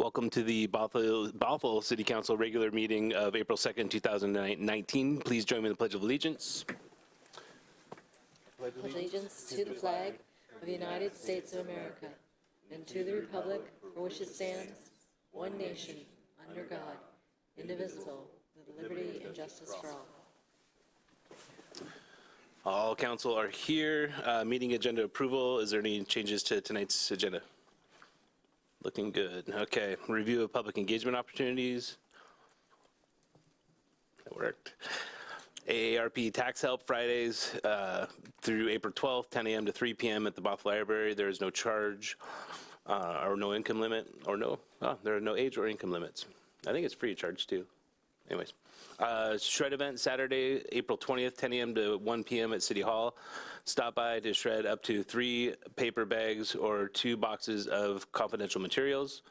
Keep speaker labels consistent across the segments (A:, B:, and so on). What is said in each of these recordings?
A: Welcome to the Bothell City Council regular meeting of April 2nd, 2019. Please join me in the Pledge of Allegiance.
B: Pledge allegiance to the flag of the United States of America and to the republic for which it stands, one nation, under God, indivisible, with liberty and justice for all.
A: All council are here. Meeting agenda approval. Is there any changes to tonight's agenda? Looking good. Okay. Review of public engagement opportunities. That worked. AARP tax help Fridays through April 12th, 10 a.m. to 3 p.m. at the Bothell Library. There is no charge or no income limit there are no age or income limits. I think it's free of charge too. Anyways, shred event Saturday, April 20th, 10 a.m. to 1 p.m. at City Hall. Stop by to shred up to 3 paper bags or 2 boxes of confidential materials.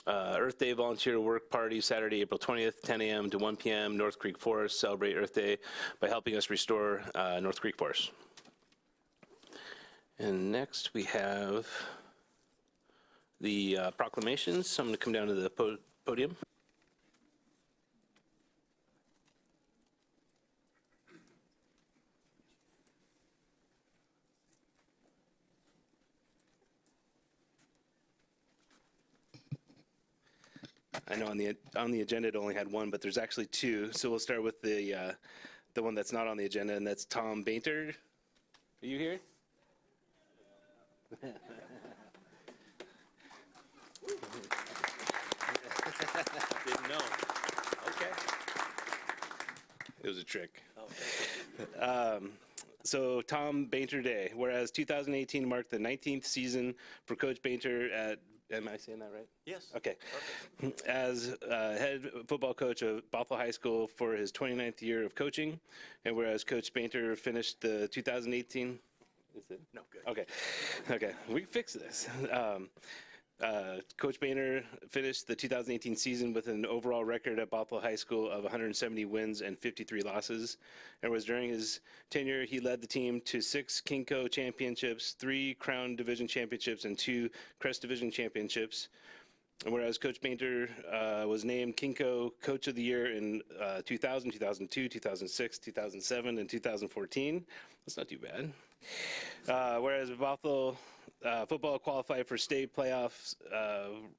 A: Earth Day volunteer work party Saturday, April 20th, 10 a.m. to 1 p.m. North Creek Forest. Celebrate Earth Day by helping us restore North Creek Forest. And next we have the proclamations. So I'm going to come down to the podium. I know on the agenda it only had one, but there's actually 2. So we'll start with the one that's not on the agenda, and that's Tom Bainter. Are you here? Didn't know. Okay. It was a trick. So Tom Bainter Day, whereas 2018 marked the 19th season for Coach Bainter at, am I saying that right?
C: Yes.
A: Okay.
C: Perfect.
A: As head football coach of Bothell High School for his 29th year of coaching, and whereas Coach Bainter finished the 2018, is it?
C: No, good.
A: Okay, we can fix this. Coach Bainter finished the 2018 season with an overall record at Bothell High School of 170 wins and 53 losses. And was during his tenure, he led the team to 6 Kinko championships, 3 Crown Division championships, and 2 Crest Division championships. And whereas Coach Bainter was named Kinko Coach of the Year in 2000, 2002, 2006, 2007, and 2014. That's not too bad. Whereas Bothell football qualified for state playoffs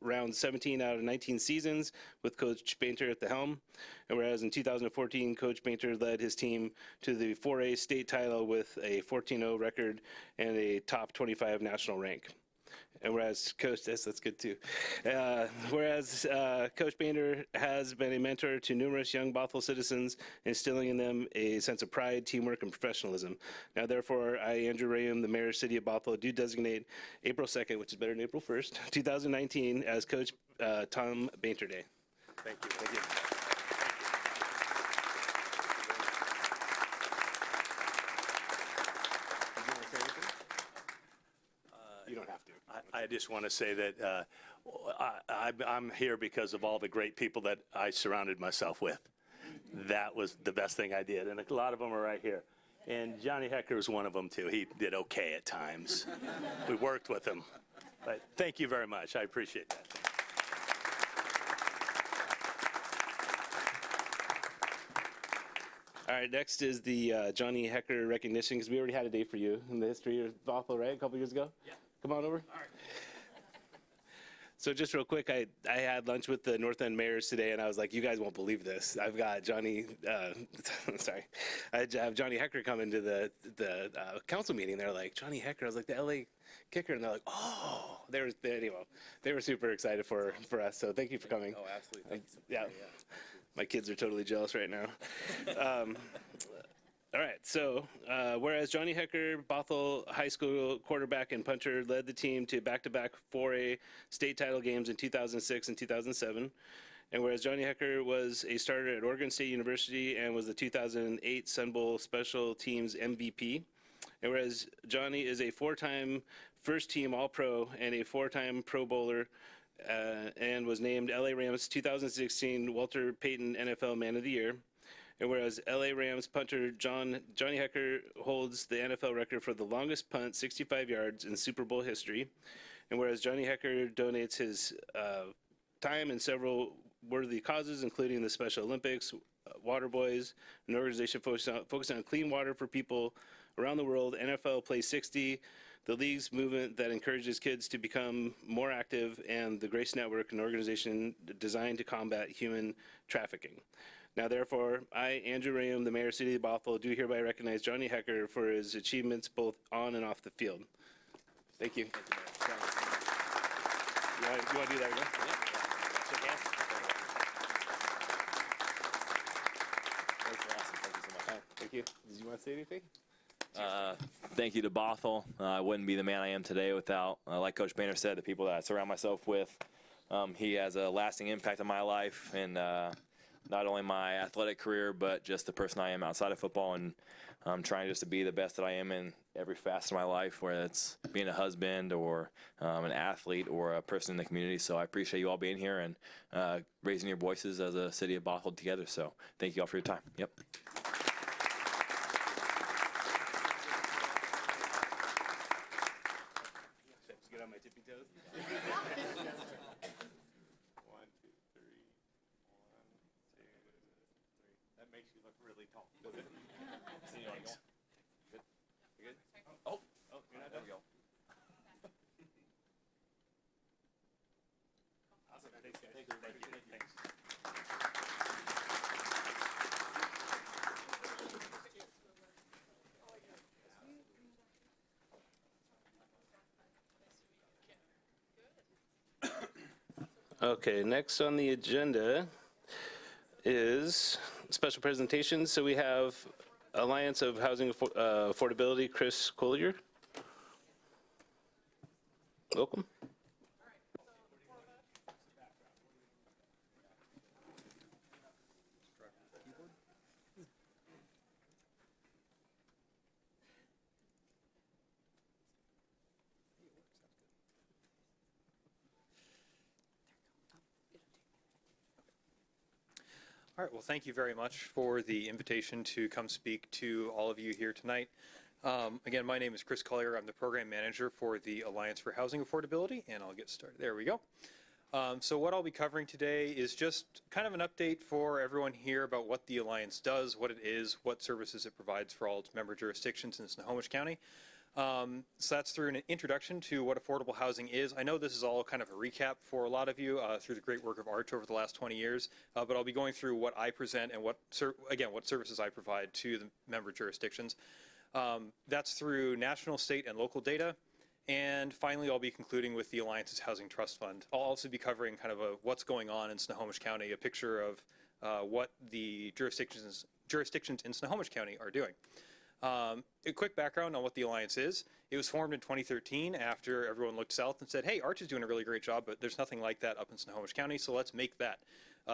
A: round 17 out of 19 seasons with Coach Bainter at the helm. And whereas in 2014, Coach Bainter led his team to the 4A state title with a 14-0 record and a top 25 national rank. And whereas Coach, that's good too. Whereas Coach Bainter has been a mentor to numerous young Bothell citizens, instilling in them a sense of pride, teamwork, and professionalism. Now, therefore, I, Andrew Rayum, the Mayor of the City of Bothell, do designate April 2nd, which is better than April 1st, 2019, as Coach Tom Bainter Day.
C: Thank you.
A: Thank you. You don't have to.
C: I just want to say that I'm here because of all the great people that I surrounded myself with. That was the best thing I did, and a lot of them are right here. And Johnny Hekker was one of them, too. He did okay at times. We worked with him. But thank you very much. I appreciate that.
A: All right, next is the Johnny Hekker recognition, because we already had a day for you in the history of Bothell, right, a couple years ago?
C: Yeah.
A: Come on over.
C: All right.
A: So just real quick, I had lunch with the North End mayors today, and I was like, you guys won't believe this. I've got Johnny, sorry, I have Johnny Hekker come into the council meeting. They're like, Johnny Hekker. I was like, the LA kicker, and they're like, oh, they were super excited for us. So thank you for coming.
D: Oh, absolutely. Thank you.
A: Yeah. My kids are totally jealous right now. All right, so whereas Johnny Hekker, Bothell High School quarterback and punter, led the team to back-to-back 4A state title games in 2006 and 2007, and whereas Johnny Hekker was a starter at Oregon State University and was the 2008 Sun Bowl Special Teams MVP, and whereas Johnny is a 4-time first-team All-Pro and a 4-time Pro Bowler, and was named LA Rams 2016 Walter Payton NFL Man of the Year. And whereas LA Rams punter Johnny Hekker holds the NFL record for the longest punt, 65 yards, in Super Bowl history. And whereas Johnny Hekker donates his time in several worthy causes, including the Special Olympics, Water Boys, an organization focusing on clean water for people around the world, NFL Play 60, the league's movement that encourages kids to become more active, and the Grace Network, an organization designed to combat human trafficking. Now, therefore, I, Andrew Rayum, the Mayor of the City of Bothell, do hereby recognize Johnny Hekker for his achievements both on and off the field. Thank you. You want to do that again?
D: Shake hands. Thank you so much.
A: Thank you. Did you want to say anything?
D: Thank you to Bothell. I wouldn't be the man I am today without, like Coach Bainter said, the people that I surround myself with. He has a lasting impact on my life and not only my athletic career, but just the person I am outside of football. And I'm trying just to be the best that I am in every facet of my life, whether it's being a husband or an athlete or a person in the community. So I appreciate you all being here and raising your voices as a city of Bothell together. So thank you all for your time. Yep.
A: Get on my tippy toes. 1, 2, 3. 1, 2, 3. That makes you look really tall, doesn't it? Thanks. Good. You good? Oh, you're not done.
D: There we go.
A: Awesome. Thanks, guys. Thank you. Thanks. Okay, next on the agenda is special presentations. So we have Alliance of Housing Affordability, Chris Collier. Welcome.
E: All right, well, thank you very much for the invitation to come speak to all of you here tonight. Again, my name is Chris Collier. I'm the program manager for the Alliance for Housing Affordability, and I'll get started. There we go. So what I'll be covering today is just kind of an update for everyone here about what the Alliance does, what it is, what services it provides for all its member jurisdictions in Snohomish County. So that's through an introduction to what affordable housing is. I know this is all kind of a recap for a lot of you through the great work of Arch over the last 20 years, but I'll be going through what I present and what services I provide to the member jurisdictions. That's through national, state, and local data. And finally, I'll be concluding with the Alliance's Housing Trust Fund. I'll also be covering kind of what's going on in Snohomish County, a picture of what the jurisdictions in Snohomish County are doing. A quick background on what the Alliance is. It was formed in 2013 after everyone looked south and said, hey, Arch is doing a really great job, but there's nothing like that up in Snohomish County, so let's make that.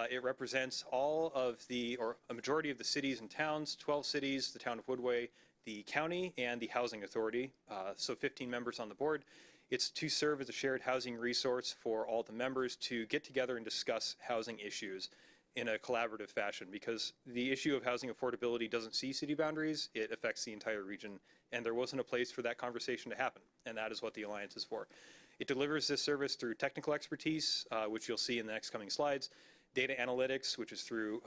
E: It represents all of or a majority of the cities and towns, 12 cities, the town of Woodway, the county, and the housing authority, so 15 members on the board. It's to serve as a shared housing resource for all the members to get together and discuss housing issues in a collaborative fashion, because the issue of housing affordability doesn't see city boundaries, it affects the entire region, and there wasn't a place for that conversation to happen, and that is what the Alliance is for. It delivers this service through technical expertise, which you'll see in the next coming slides, data analytics, which is through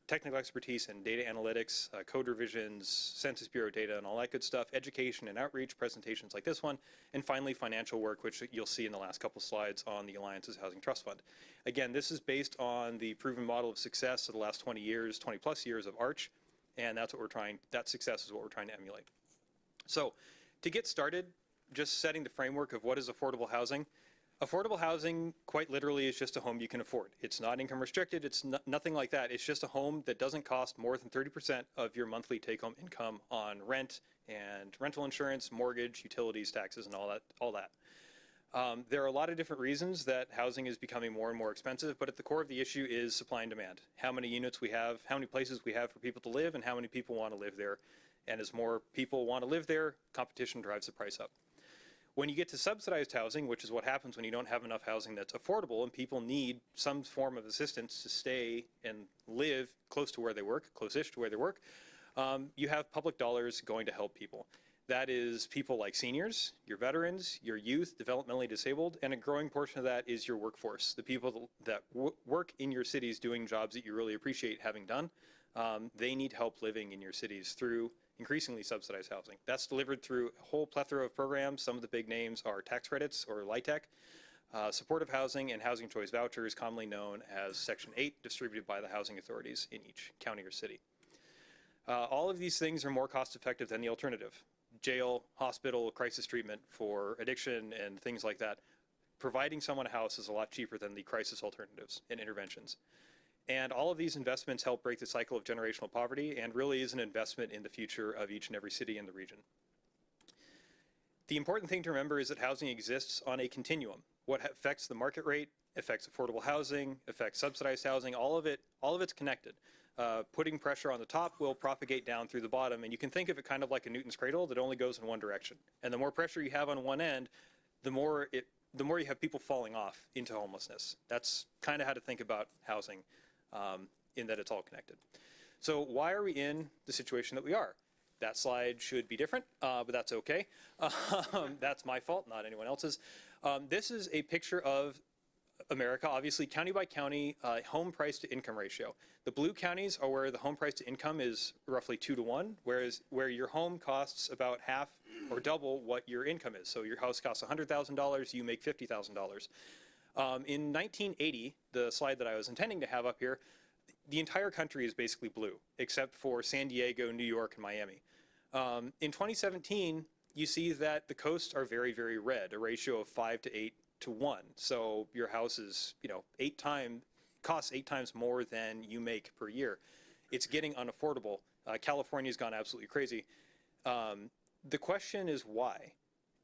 E: technical expertise and data analytics, code revisions, Census Bureau data, and all that good stuff, education and outreach, presentations like this one, and finally financial work, which you'll see in the last couple slides on the Alliance's Housing Trust Fund. Again, this is based on the proven model of success of the last 20 plus years of Arch, and that's what that success is what we're trying to emulate. So to get started, just setting the framework of what is affordable housing. Affordable housing, quite literally, is just a home you can afford. It's not income restricted. It's nothing like that. It's just a home that doesn't cost more than 30% of your monthly take-home income on rent and rental insurance, mortgage, utilities, taxes, and all that. There are a lot of different reasons that housing is becoming more and more expensive, but at the core of the issue is supply and demand. How many units we have, how many places we have for people to live, and how many people want to live there. And as more people want to live there, competition drives the price up. When you get to subsidized housing, which is what happens when you don't have enough housing that's affordable and people need some form of assistance to stay and live close to where they work, close-ish to where they work, you have public dollars going to help people. That is people like seniors, your veterans, your youth, developmentally disabled, and a growing portion of that is your workforce, the people that work in your cities doing jobs that you really appreciate having done. They need help living in your cities through increasingly subsidized housing. That's delivered through a whole plethora of programs. Some of the big names are tax credits or LIHTC, supportive housing, and housing choice vouchers, commonly known as Section 8, distributed by the housing authorities in each county or city. All of these things are more cost effective than the alternative. Jail, hospital, crisis treatment for addiction and things like that. Providing someone a house is a lot cheaper than the crisis alternatives and interventions. And all of these investments help break the cycle of generational poverty and really is an investment in the future of each and every city in the region. The important thing to remember is that housing exists on a continuum. What affects the market rate affects affordable housing, affects subsidized housing, all of it's connected. Putting pressure on the top will propagate down through the bottom, and you can think of it kind of like a Newton's cradle that only goes in one direction. And the more pressure you have on one end, the more you have people falling off into homelessness. That's kind of how to think about housing, in that it's all connected. So why are we in the situation that we are? That slide should be different, but that's okay. That's my fault, not anyone else's. This is a picture of America, obviously county by county, home price to income ratio. The blue counties are where the home price to income is roughly 2 to 1, whereas where your home costs about half or double what your income is. So your house costs $100,000, you make $50,000. In 1980, the slide that I was intending to have up here, the entire country is basically blue, except for San Diego, New York, and Miami. In 2017, you see that the coasts are very, very red, a ratio of 5 to 8 to 1. So your house is, costs 8 times more than you make per year. It's getting unaffordable. California's gone absolutely crazy. The question is why?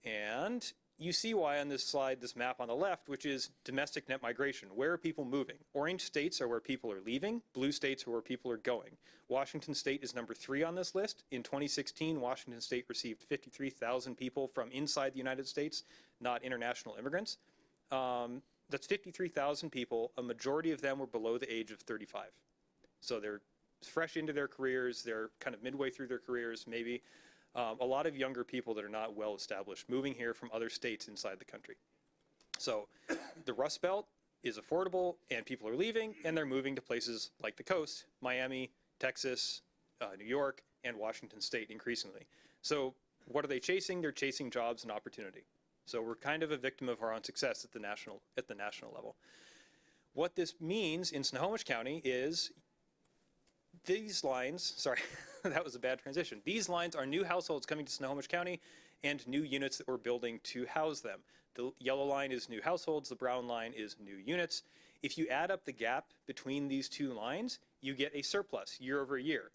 E: And you see why on this slide, this map on the left, which is domestic net migration. Where are people moving? Orange states are where people are leaving. Blue states are where people are going. Washington State is number 3 on this list. In 2016, Washington State received 53,000 people from inside the United States, not international immigrants. That's 53,000 people. A majority of them were below the age of 35. So they're fresh into their careers. They're kind of midway through their careers, maybe. A lot of younger people that are not well established moving here from other states inside the country. So the Rust Belt is affordable and people are leaving and they're moving to places like the coast, Miami, Texas, New York, and Washington State increasingly. So what are they chasing? They're chasing jobs and opportunity. So we're kind of a victim of our own success at the national level. What this means in Snohomish County is these lines, sorry, that was a bad transition. These lines are new households coming to Snohomish County and new units that we're building to house them. The yellow line is new households, the brown line is new units. If you add up the gap between these two lines, you get a surplus year over year.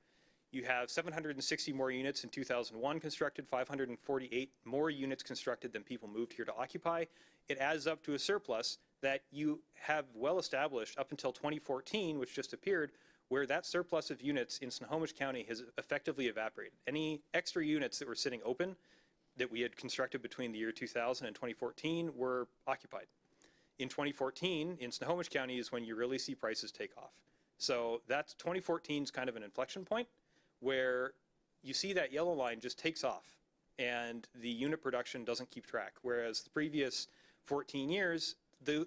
E: You have 760 more units in 2001 constructed, 548 more units constructed than people moved here to occupy. It adds up to a surplus that you have well established up until 2014, which just appeared, where that surplus of units in Snohomish County has effectively evaporated. Any extra units that were sitting open that we had constructed between the year 2000 and 2014 were occupied. In 2014, in Snohomish County is when you really see prices take off. So that's 2014 is kind of an inflection point where you see that yellow line just takes off and the unit production doesn't keep track. Whereas the previous 14 years,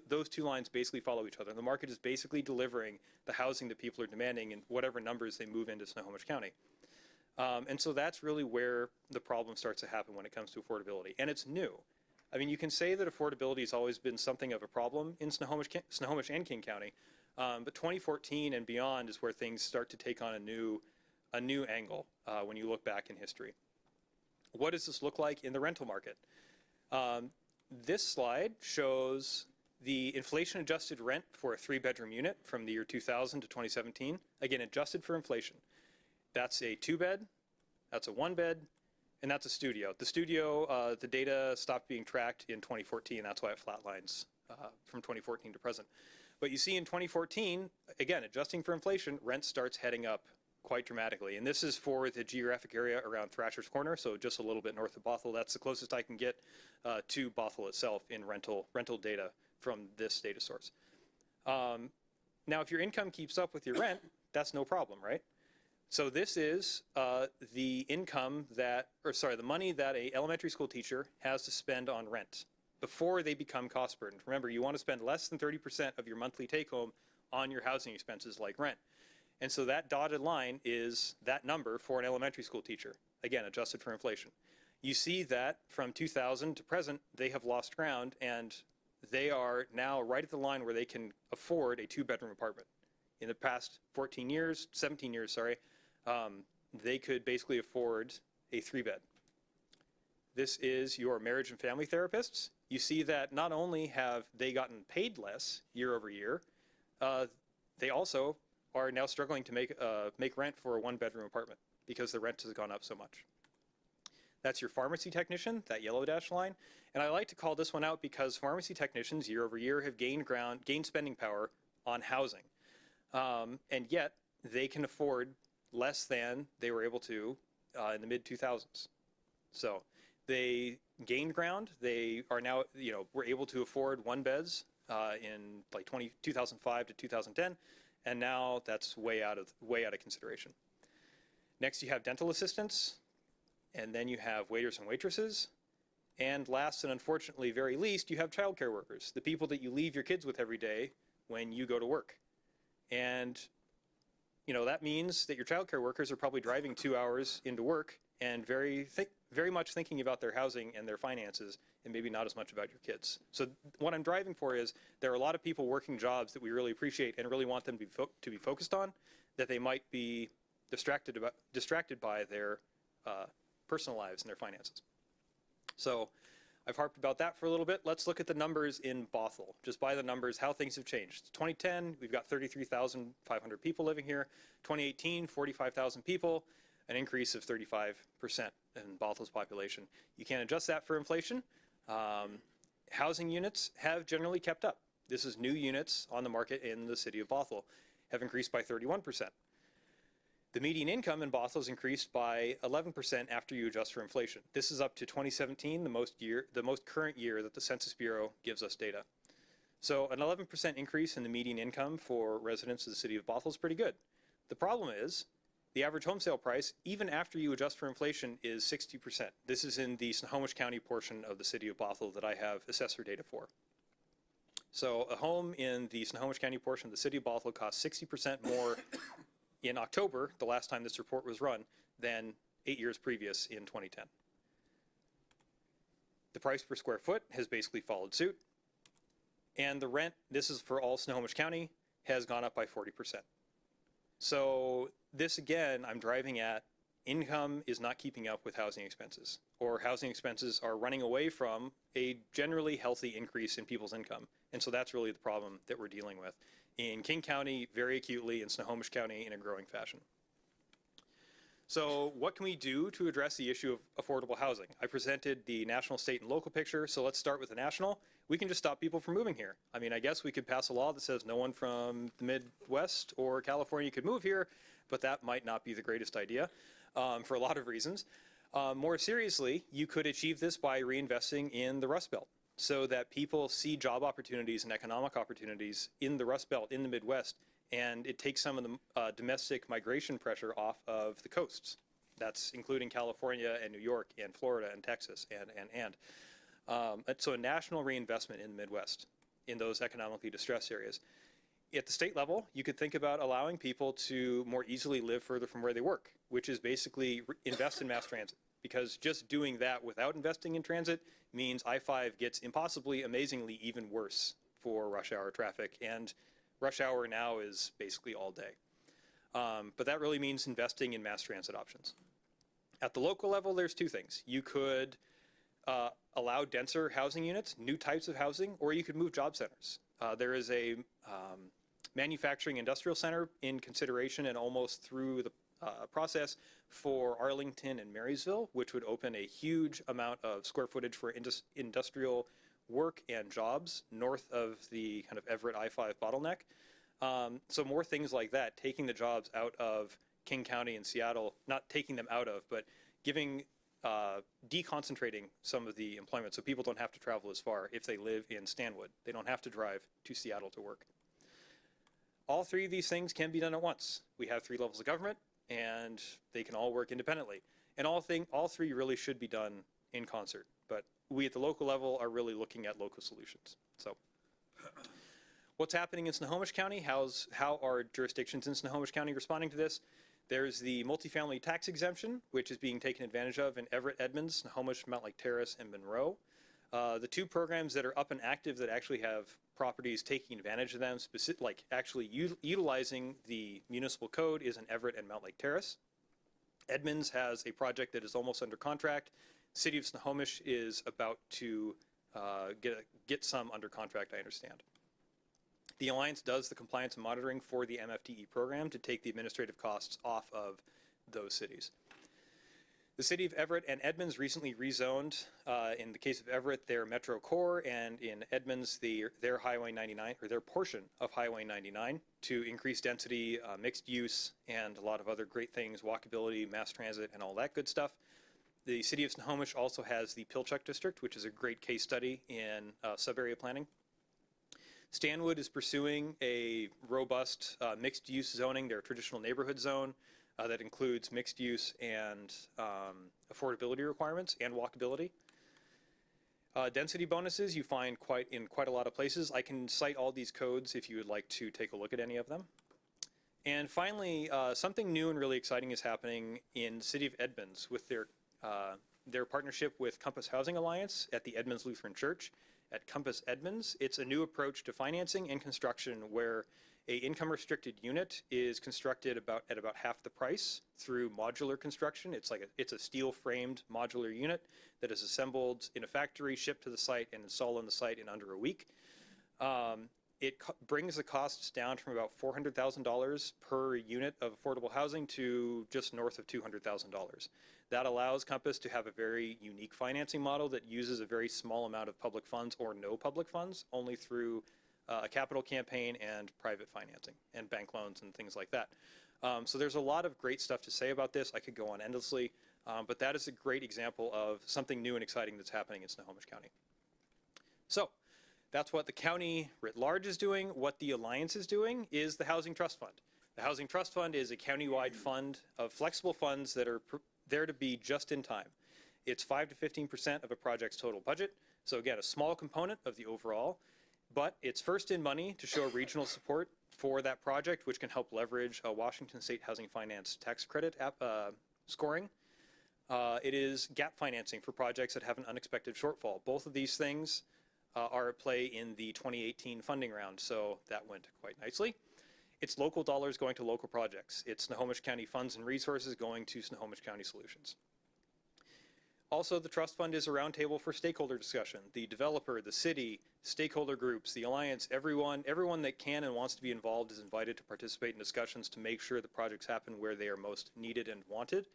E: those two lines basically follow each other. The market is basically delivering the housing that people are demanding in whatever numbers they move into Snohomish County. And so that's really where the problem starts to happen when it comes to affordability. And it's new. I mean, you can say that affordability has always been something of a problem in Snohomish and King County, but 2014 and beyond is where things start to take on a new angle when you look back in history. What does this look like in the rental market? This slide shows the inflation-adjusted rent for a 3-bedroom unit from the year 2000 to 2017. Again, adjusted for inflation. That's a 2-bed, that's a 1-bed, and that's a studio. The studio, the data stopped being tracked in 2014. That's why it flatlines from 2014 to present. But you see in 2014, again, adjusting for inflation, rent starts heading up quite dramatically. And this is for the geographic area around Thrasher's Corner, so just a little bit north of Bothell. That's the closest I can get to Bothell itself in rental data from this data source. Now, if your income keeps up with your rent, that's no problem, right? So this is the income the money that a elementary school teacher has to spend on rent before they become cost burdened. Remember, you want to spend less than 30% of your monthly take home on your housing expenses like rent. And so that dotted line is that number for an elementary school teacher, again, adjusted for inflation. You see that from 2000 to present, they have lost ground, and they are now right at the line where they can afford a 2-bedroom apartment. In the past 17 years, they could basically afford a 3-bed. This is your marriage and family therapists. You see that not only have they gotten paid less year over year, they also are now struggling to make rent for a 1-bedroom apartment because the rent has gone up so much. That's your pharmacy technician, that yellow dashed line. And I like to call this one out because pharmacy technicians year over year have gained spending power on housing. And yet they can afford less than they were able to in the mid-2000s. So they gained ground. They are now, were able to afford 1-beds in like 2005 to 2010. And now that's way out of consideration. Next, you have dental assistants, and then you have waiters and waitresses. And last and unfortunately very least, you have childcare workers, the people that you leave your kids with every day when you go to work. And that means that your childcare workers are probably driving 2 hours into work and very much thinking about their housing and their finances, and maybe not as much about your kids. So what I'm driving for is there are a lot of people working jobs that we really appreciate and really want them to be focused on, that they might be distracted by their personal lives and their finances. So I've harped about that for a little bit. Let's look at the numbers in Bothell. Just by the numbers, how things have changed. 2010, we've got 33,500 people living here. 2018, 45,000 people, an increase of 35% in Bothell's population. You can't adjust that for inflation. Housing units have generally kept up. This is new units on the market in the city of Bothell, have increased by 31%. The median income in Bothell has increased by 11% after you adjust for inflation. This is up to 2017, the most current year that the Census Bureau gives us data. So an 11% increase in the median income for residents of the city of Bothell is pretty good. The problem is the average home sale price, even after you adjust for inflation, is 60%. This is in the Snohomish County portion of the city of Bothell that I have assessor data for. So a home in the Snohomish County portion of the city of Bothell costs 60% more in October, the last time this report was run, than 8 years previous in 2010. The price per square foot has basically followed suit. And the rent, this is for all Snohomish County, has gone up by 40%. So this, again, I'm driving at income is not keeping up with housing expenses, or housing expenses are running away from a generally healthy increase in people's income. And so that's really the problem that we're dealing with in King County very acutely, in Snohomish County in a growing fashion. So what can we do to address the issue of affordable housing? I presented the national, state, and local picture, so let's start with the national. We can just stop people from moving here. I mean, I guess we could pass a law that says no one from the Midwest or California could move here, but that might not be the greatest idea for a lot of reasons. More seriously, you could achieve this by reinvesting in the Rust Belt, so that people see job opportunities and economic opportunities in the Rust Belt, in the Midwest, and it takes some of the domestic migration pressure off of the coasts. That's including California and New York and Florida and Texas and so a national reinvestment in the Midwest, in those economically distressed areas. At the state level, you could think about allowing people to more easily live further from where they work, which is basically invest in mass transit. Because just doing that without investing in transit means I-5 gets impossibly, amazingly even worse for rush hour traffic, and rush hour now is basically all day. But that really means investing in mass transit options. At the local level, there's two things. You could allow denser housing units, new types of housing, or you could move job centers. There is a manufacturing industrial center in consideration and almost through the process for Arlington and Marysville, which would open a huge amount of square footage for industrial work and jobs north of the kind of Everett I-5 bottleneck. So more things like that, taking the jobs out of King County and Seattle, not taking them out of, but deconcentrating some of the employment so people don't have to travel as far if they live in Stanwood. They don't have to drive to Seattle to work. All three of these things can be done at once. We have 3 levels of government, and they can all work independently. And all three really should be done in concert. But we at the local level are really looking at local solutions. So what's happening in Snohomish County? How are jurisdictions in Snohomish County responding to this? There's the multifamily tax exemption, which is being taken advantage of in Everett, Edmonds, Snohomish, Mount Lake Terrace, and Monroe. The two programs that are up and active that actually have properties taking advantage of them, like actually utilizing the municipal code, is in Everett and Mount Lake Terrace. Edmonds has a project that is almost under contract. City of Snohomish is about to get some under contract, I understand. The Alliance does the compliance and monitoring for the MFTE program to take the administrative costs off of those cities. The City of Everett and Edmonds recently rezoned, in the case of Everett, their Metro Core, and in Edmonds, their Highway 99, or their portion of Highway 99, to increase density, mixed use, and a lot of other great things, walkability, mass transit, and all that good stuff. The City of Snohomish also has the Pilchuck District, which is a great case study in sub-area planning. Stanwood is pursuing a robust mixed-use zoning, their traditional neighborhood zone, that includes mixed use and affordability requirements and walkability. Density bonuses you find in quite a lot of places. I can cite all these codes if you would like to take a look at any of them. And finally, something new and really exciting is happening in the City of Edmonds with their partnership with Compass Housing Alliance at the Edmonds Lutheran Church at Compass Edmonds. It's a new approach to financing and construction where a income restricted unit is constructed at about half the price through modular construction. It's a steel framed modular unit that is assembled in a factory, shipped to the site, and installed on the site in under a week. It brings the costs down from about $400,000 per unit of affordable housing to just north of $200,000. That allows Compass to have a very unique financing model that uses a very small amount of public funds or no public funds, only through a capital campaign and private financing and bank loans and things like that. So there's a lot of great stuff to say about this. I could go on endlessly, but that is a great example of something new and exciting that's happening in Snohomish County. So that's what the county writ large is doing. What the Alliance is doing is the Housing Trust Fund. The Housing Trust Fund is a county-wide fund of flexible funds that are there to be just in time. It's 5 to 15% of a project's total budget. So again, a small component of the overall, but it's first in money to show regional support for that project, which can help leverage a Washington State Housing Finance tax credit scoring. It is gap financing for projects that have an unexpected shortfall. Both of these things are at play in the 2018 funding round, so that went quite nicely. It's local dollars going to local projects. It's Snohomish County funds and resources going to Snohomish County solutions. Also, the trust fund is a roundtable for stakeholder discussion. The developer, the city, stakeholder groups, the Alliance, everyone that can and wants to be involved is invited to participate in discussions to make sure the projects happen where they are most needed and wanted.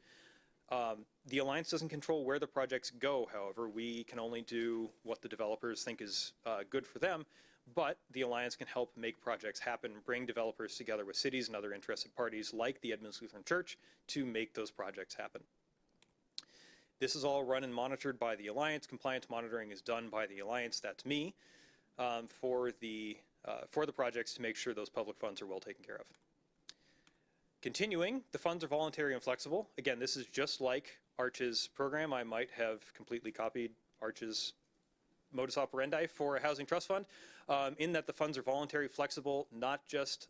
E: The Alliance doesn't control where the projects go, however. We can only do what the developers think is good for them, but the Alliance can help make projects happen, bring developers together with cities and other interested parties like the Edmonds Lutheran Church to make those projects happen. This is all run and monitored by the Alliance. Compliance monitoring is done by the Alliance, that's me, for the projects to make sure those public funds are well taken care of. Continuing, the funds are voluntary and flexible. Again, this is just like Arch's program. I might have completely copied Arch's modus operandi for a housing trust fund, in that the funds are voluntary, flexible, not just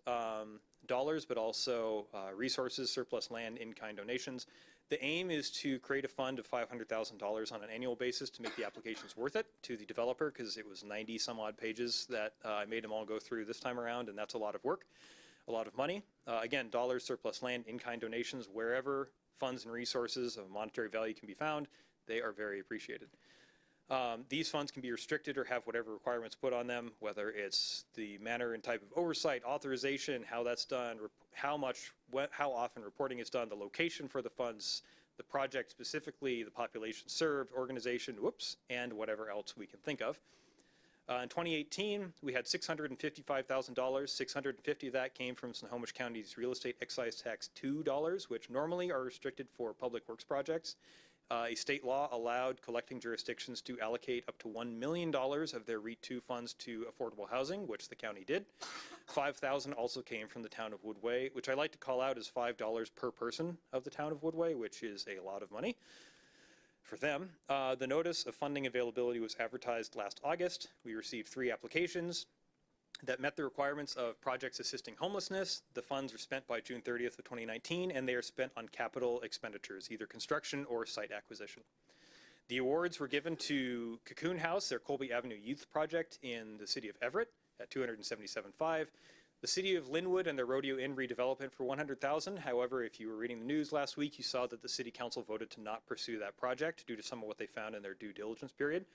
E: dollars, but also resources, surplus land, in-kind donations. The aim is to create a fund of $500,000 on an annual basis to make the applications worth it to the developer, because it was 90 some odd pages that I made them all go through this time around, and that's a lot of work, a lot of money. Again, dollars, surplus land, in-kind donations, wherever funds and resources of monetary value can be found, they are very appreciated. These funds can be restricted or have whatever requirements put on them, whether it's the manner and type of oversight, authorization, how that's done, how often reporting is done, the location for the funds, the project specifically, the population served, organization, and whatever else we can think of. In 2018, we had $655,000. $650 of that came from Snohomish County's real estate excise tax $2, which normally are restricted for public works projects. A state law allowed collecting jurisdictions to allocate up to $1 million of their REIT 2 funds to affordable housing, which the county did. $5,000 also came from the town of Woodway, which I like to call out as $5 per person of the town of Woodway, which is a lot of money for them. The notice of funding availability was advertised last August. We received 3 applications that met the requirements of projects assisting homelessness. The funds are spent by June 30th of 2019, and they are spent on capital expenditures, either construction or site acquisition. The awards were given to Cocoon House, their Colby Avenue Youth Project in the city of Everett at $277,500. The city of Linwood and their Rodeo Inn redevelopment for $100,000. However, if you were reading the news last week, you saw that the city council voted to not pursue that project due to some of what they found in their due diligence period.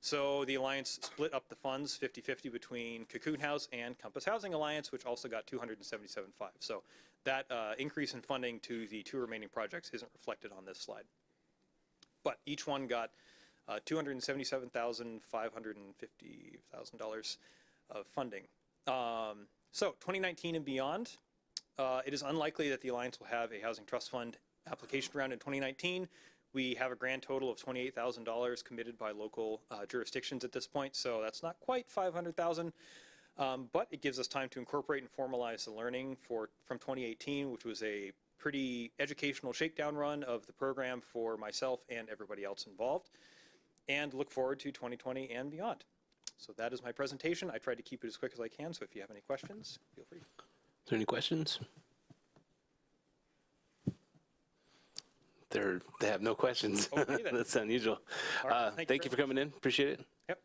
E: So the Alliance split up the funds 50-50 between Cocoon House and Compass Housing Alliance, which also got $277,500. So that increase in funding to the 2 remaining projects isn't reflected on this slide. But each one got $277,550,000 of funding. So 2019 and beyond, it is unlikely that the Alliance will have a housing trust fund application round in 2019. We have a grand total of $28,000 committed by local jurisdictions at this point, so that's not quite $500,000, but it gives us time to incorporate and formalize the learning from 2018, which was a pretty educational shakedown run of the program for myself and everybody else involved, and look forward to 2020 and beyond. So that is my presentation. I tried to keep it as quick as I can, so if you have any questions, feel free.
A: Is there any questions? They have no questions.
E: Okay, then.
A: That's unusual.
E: All right,
A: Thank you for coming in. Appreciate it.
E: Yep.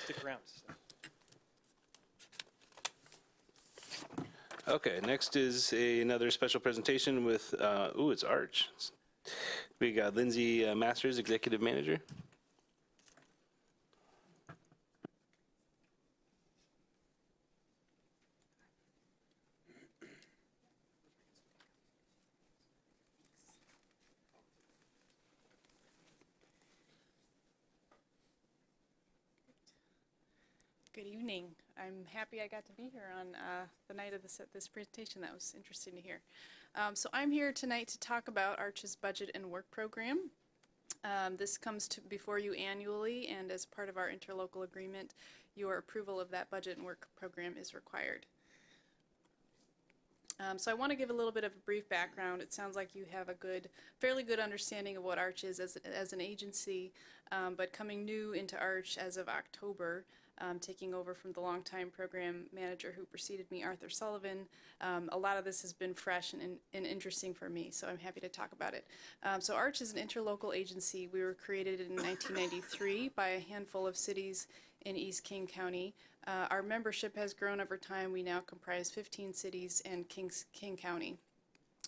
E: Stick around. So.
A: Okay, next is another special presentation with, it's Arch. We got Lindsay Masters, Executive Manager.
F: Good evening. I'm happy I got to be here on the night of this presentation. That was interesting to hear. So I'm here tonight to talk about Arch's budget and work program. This comes before you annually, and as part of our interlocal agreement, your approval of that budget and work program is required. So I want to give a little bit of a brief background. It sounds like you have a fairly good understanding of what Arch is as an agency, but coming new into Arch as of October, taking over from the longtime program manager who preceded me, Arthur Sullivan. A lot of this has been fresh and interesting for me, so I'm happy to talk about it. So Arch is an interlocal agency. We were created in 1993 by a handful of cities in East King County. Our membership has grown over time. We now comprise 15 cities and King County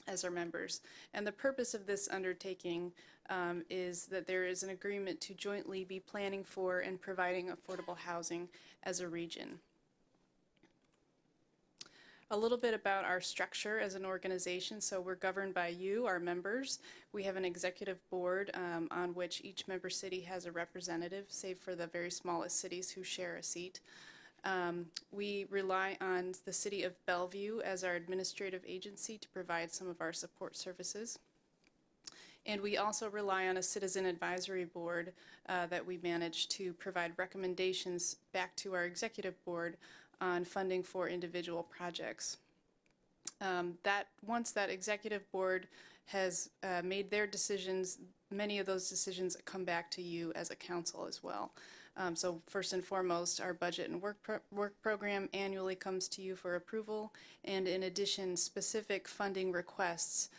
F: as our members. And the purpose of this undertaking is that there is an agreement to jointly be planning for and providing affordable housing as a region. A little bit about our structure as an organization. So we're governed by you, our members. We have an executive board on which each member city has a representative, save for the very smallest cities who share a seat. We rely on the city of Bellevue as our administrative agency to provide some of our support services. And we also rely on a citizen advisory board that we manage to provide recommendations back to our executive board on funding for individual projects. Once that executive board has made their decisions, many of those decisions come back to you as a council as well. So first and foremost, our budget and work program annually comes to you for approval, and in addition, specific funding requests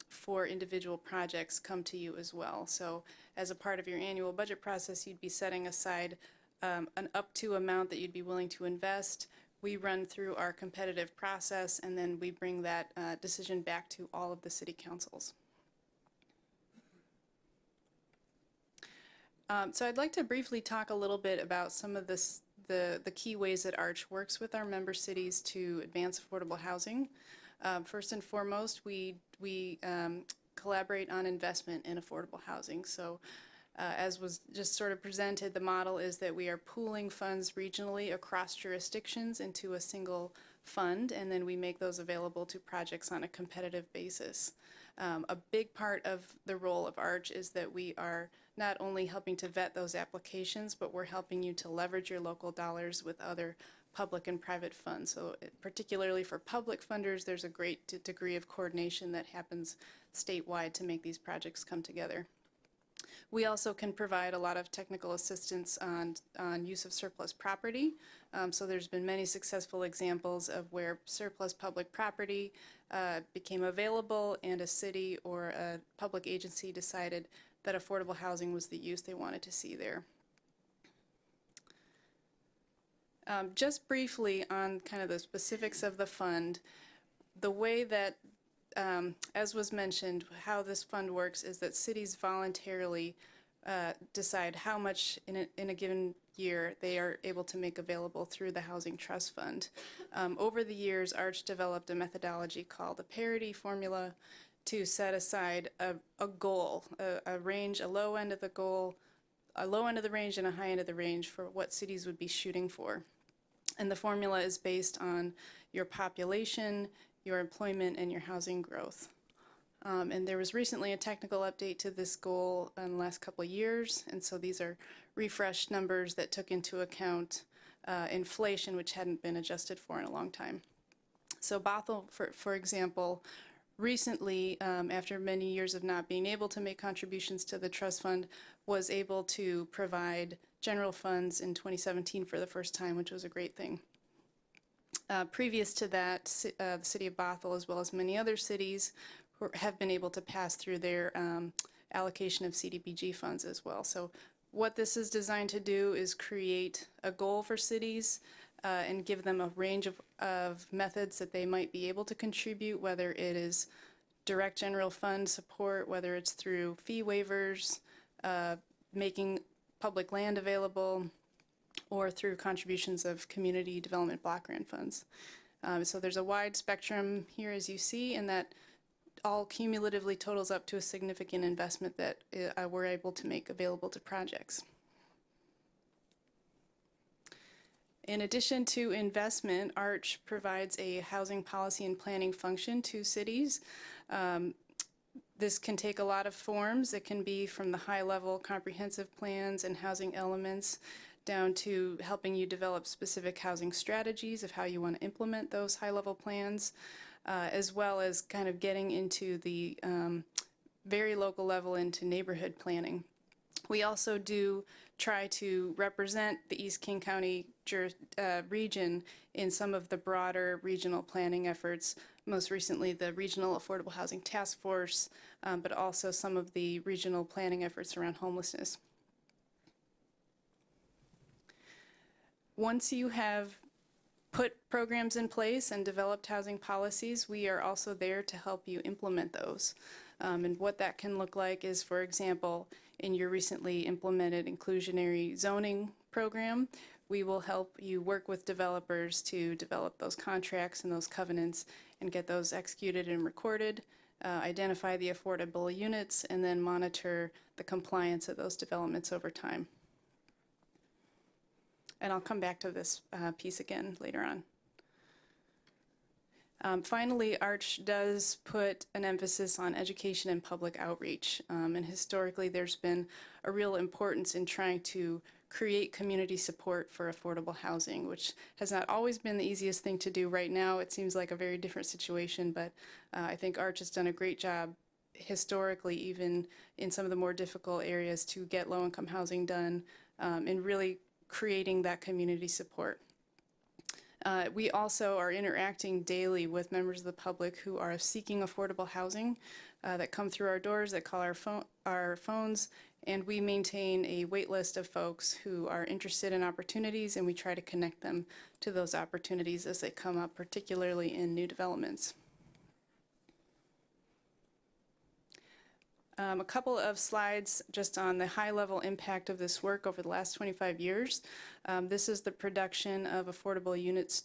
F: for individual projects come to you as well. So as a part of your annual budget process, you'd be setting aside an up to amount that you'd be willing to invest. We run through our competitive process, and then we bring that decision back to all of the city councils. So I'd like to briefly talk a little bit about some of the key ways that Arch works with our member cities to advance affordable housing. First and foremost, we collaborate on investment in affordable housing. So as was just sort of presented, the model is that we are pooling funds regionally across jurisdictions into a single fund, and then we make those available to projects on a competitive basis. A big part of the role of ARCH is that we are not only helping to vet those applications, but we're helping you to leverage your local dollars with other public and private funds. So particularly for public funders, there's a great degree of coordination that happens statewide to make these projects come together. We also can provide a lot of technical assistance on use of surplus property. So there's been many successful examples of where surplus public property became available and a city or a public agency decided that affordable housing was the use they wanted to see there. Just briefly on kind of the specifics of the fund, the way that as was mentioned, how this fund works is that cities voluntarily decide how much in a given year they are able to make available through the Housing Trust Fund. Over the years, ARCH developed a methodology called a parity formula to set aside a goal, a range, a low end of the goal, a low end of the range and a high end of the range for what cities would be shooting for. And the formula is based on your population, your employment, and your housing growth. And there was recently a technical update to this goal in the last couple of years, and so these are refreshed numbers that took into account inflation, which hadn't been adjusted for in a long time. So Bothell, for example, recently, after many years of not being able to make contributions to the trust fund, was able to provide general funds in 2017 for the first time, which was a great thing. Previous to that, the city of Bothell, as well as many other cities, have been able to pass through their allocation of CDBG funds as well. So what this is designed to do is create a goal for cities and give them a range of methods that they might be able to contribute, whether it is direct general fund support, whether it's through fee waivers, making public land available, or through contributions of community development block grant funds. So there's a wide spectrum here, as you see, and that all cumulatively totals up to a significant investment that we're able to make available to projects. In addition to investment, ARCH provides a housing policy and planning function to cities. This can take a lot of forms. It can be from the high-level comprehensive plans and housing elements down to helping you develop specific housing strategies of how you want to implement those high-level plans, as well as kind of getting into the very local level into neighborhood planning. We also do try to represent the East King County region in some of the broader regional planning efforts, most recently the Regional Affordable Housing Task Force, but also some of the regional planning efforts around homelessness. Once you have put programs in place and developed housing policies, we are also there to help you implement those. And what that can look like is, for example, in your recently implemented inclusionary zoning program, we will help you work with developers to develop those contracts and those covenants and get those executed and recorded, identify the affordable units, and then monitor the compliance of those developments over time. And I'll come back to this piece again later on. Finally, ARCH does put an emphasis on education and public outreach. And historically, there's been a real importance in trying to create community support for affordable housing, which has not always been the easiest thing to do. Right now, it seems like a very different situation, but I think ARCH has done a great job historically, even in some of the more difficult areas, to get low-income housing done and really creating that community support. We also are interacting daily with members of the public who are seeking affordable housing that come through our doors, that call our phones, and we maintain a wait list of folks who are interested in opportunities, and we try to connect them to those opportunities as they come up, particularly in new developments. A couple of slides just on the high-level impact of this work over the last 25 years. This is the production of affordable units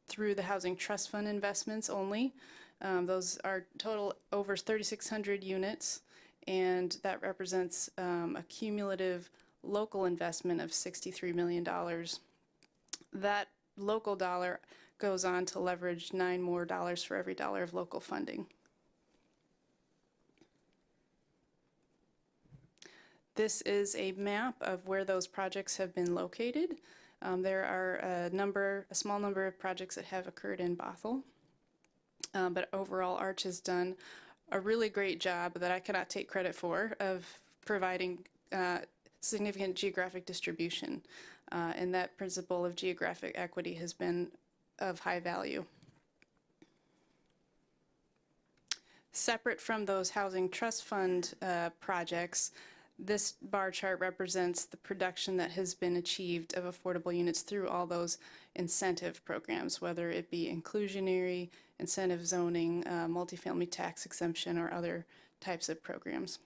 F: through the Housing Trust Fund investments only. Those are total over 3,600 units, and that represents a cumulative local investment of $63 million. That local dollar goes on to leverage $9 more for every dollar of local funding. This is a map of where those projects have been located. There are a small number of projects that have occurred in Bothell, but overall Arch has done a really great job that I cannot take credit for of providing significant geographic distribution, and that principle of geographic equity has been of high value. Separate from those housing trust fund projects, this bar chart represents the production that has been achieved of affordable units through all those incentive programs, whether it be inclusionary, incentive zoning, multifamily tax exemption, or other types of programs.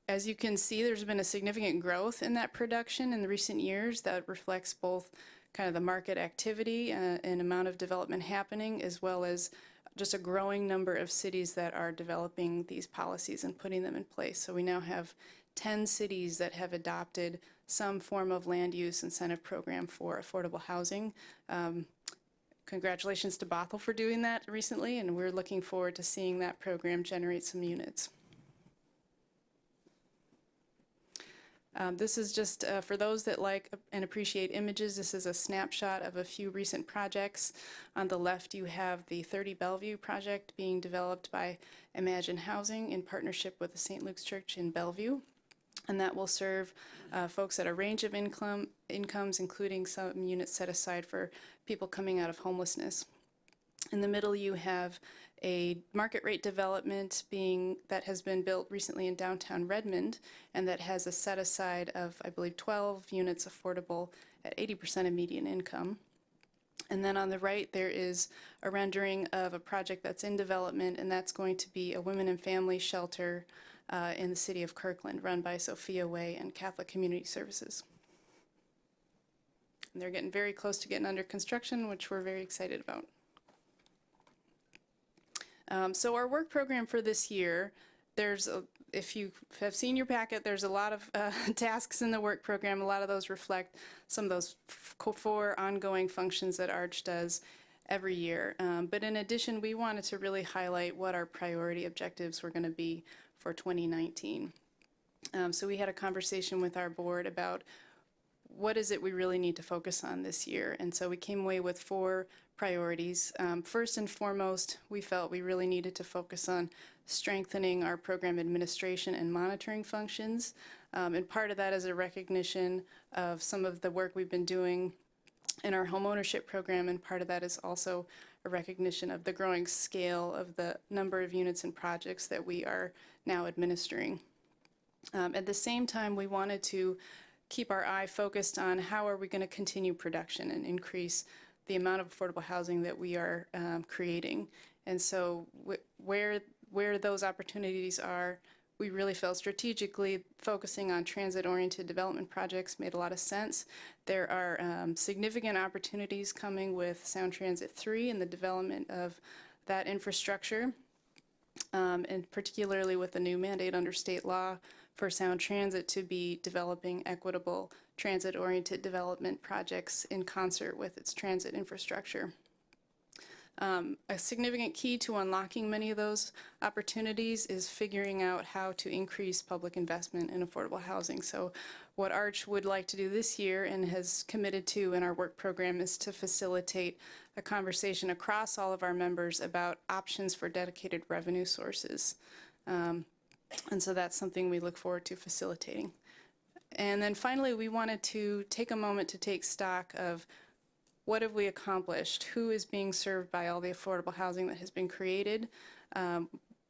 F: As you can see, there's been a significant growth in that production in the recent years that reflects both kind of the market activity and amount of development happening, as well as just a growing number of cities that are developing these policies and putting them in place. So we now have 10 cities that have adopted some form of land use incentive program for affordable housing. Congratulations to Bothell for doing that recently, and we're looking forward to seeing that program generate some units. This is just for those that like and appreciate images. This is a snapshot of a few recent projects. On the left, you have the 30 Bellevue project being developed by Imagine Housing in partnership with the St. Luke's Church in Bellevue. And that will serve folks at a range of incomes, including some units set aside for people coming out of homelessness. In the middle, you have a market rate development that has been built recently in downtown Redmond, and that has a set aside of, I believe, 12 units affordable at 80% of median income. And then on the right, there is a rendering of a project that's in development, and that's going to be a women and family shelter in the city of Kirkland, run by Sophia Way and Catholic Community Services. And they're getting very close to getting under construction, which we're very excited about. So our work program for this year, if you have seen your packet, there's a lot of tasks in the work program. A lot of those reflect some of those 4 ongoing functions that Arch does every year. But in addition, we wanted to really highlight what our priority objectives were going to be for 2019. So we had a conversation with our board about what is it we really need to focus on this year. And so we came away with 4 priorities. First and foremost, we felt we really needed to focus on strengthening our program administration and monitoring functions. And part of that is a recognition of some of the work we've been doing in our homeownership program, and part of that is also a recognition of the growing scale of the number of units and projects that we are now administering. At the same time, we wanted to keep our eye focused on how are we going to continue production and increase the amount of affordable housing that we are creating. And so where those opportunities are, we really felt strategically focusing on transit-oriented development projects made a lot of sense. There are significant opportunities coming with Sound Transit 3 and the development of that infrastructure, and particularly with the new mandate under state law for Sound Transit to be developing equitable transit-oriented development projects in concert with its transit infrastructure. A significant key to unlocking many of those opportunities is figuring out how to increase public investment in affordable housing. So what Arch would like to do this year and has committed to in our work program is to facilitate a conversation across all of our members about options for dedicated revenue sources. And so that's something we look forward to facilitating. And then finally, we wanted to take a moment to take stock of what have we accomplished? Who is being served by all the affordable housing that has been created?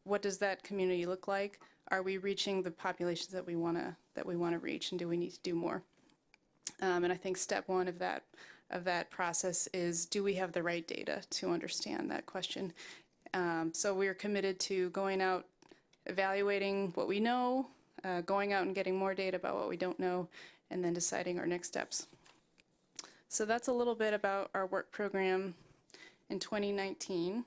F: What does that community look like? Are we reaching the populations that we want to reach, and do we need to do more? And I think step 1 of that process is, do we have the right data to understand that question? So we are committed to going out, evaluating what we know, going out and getting more data about what we don't know, and then deciding our next steps. So that's a little bit about our work program in 2019.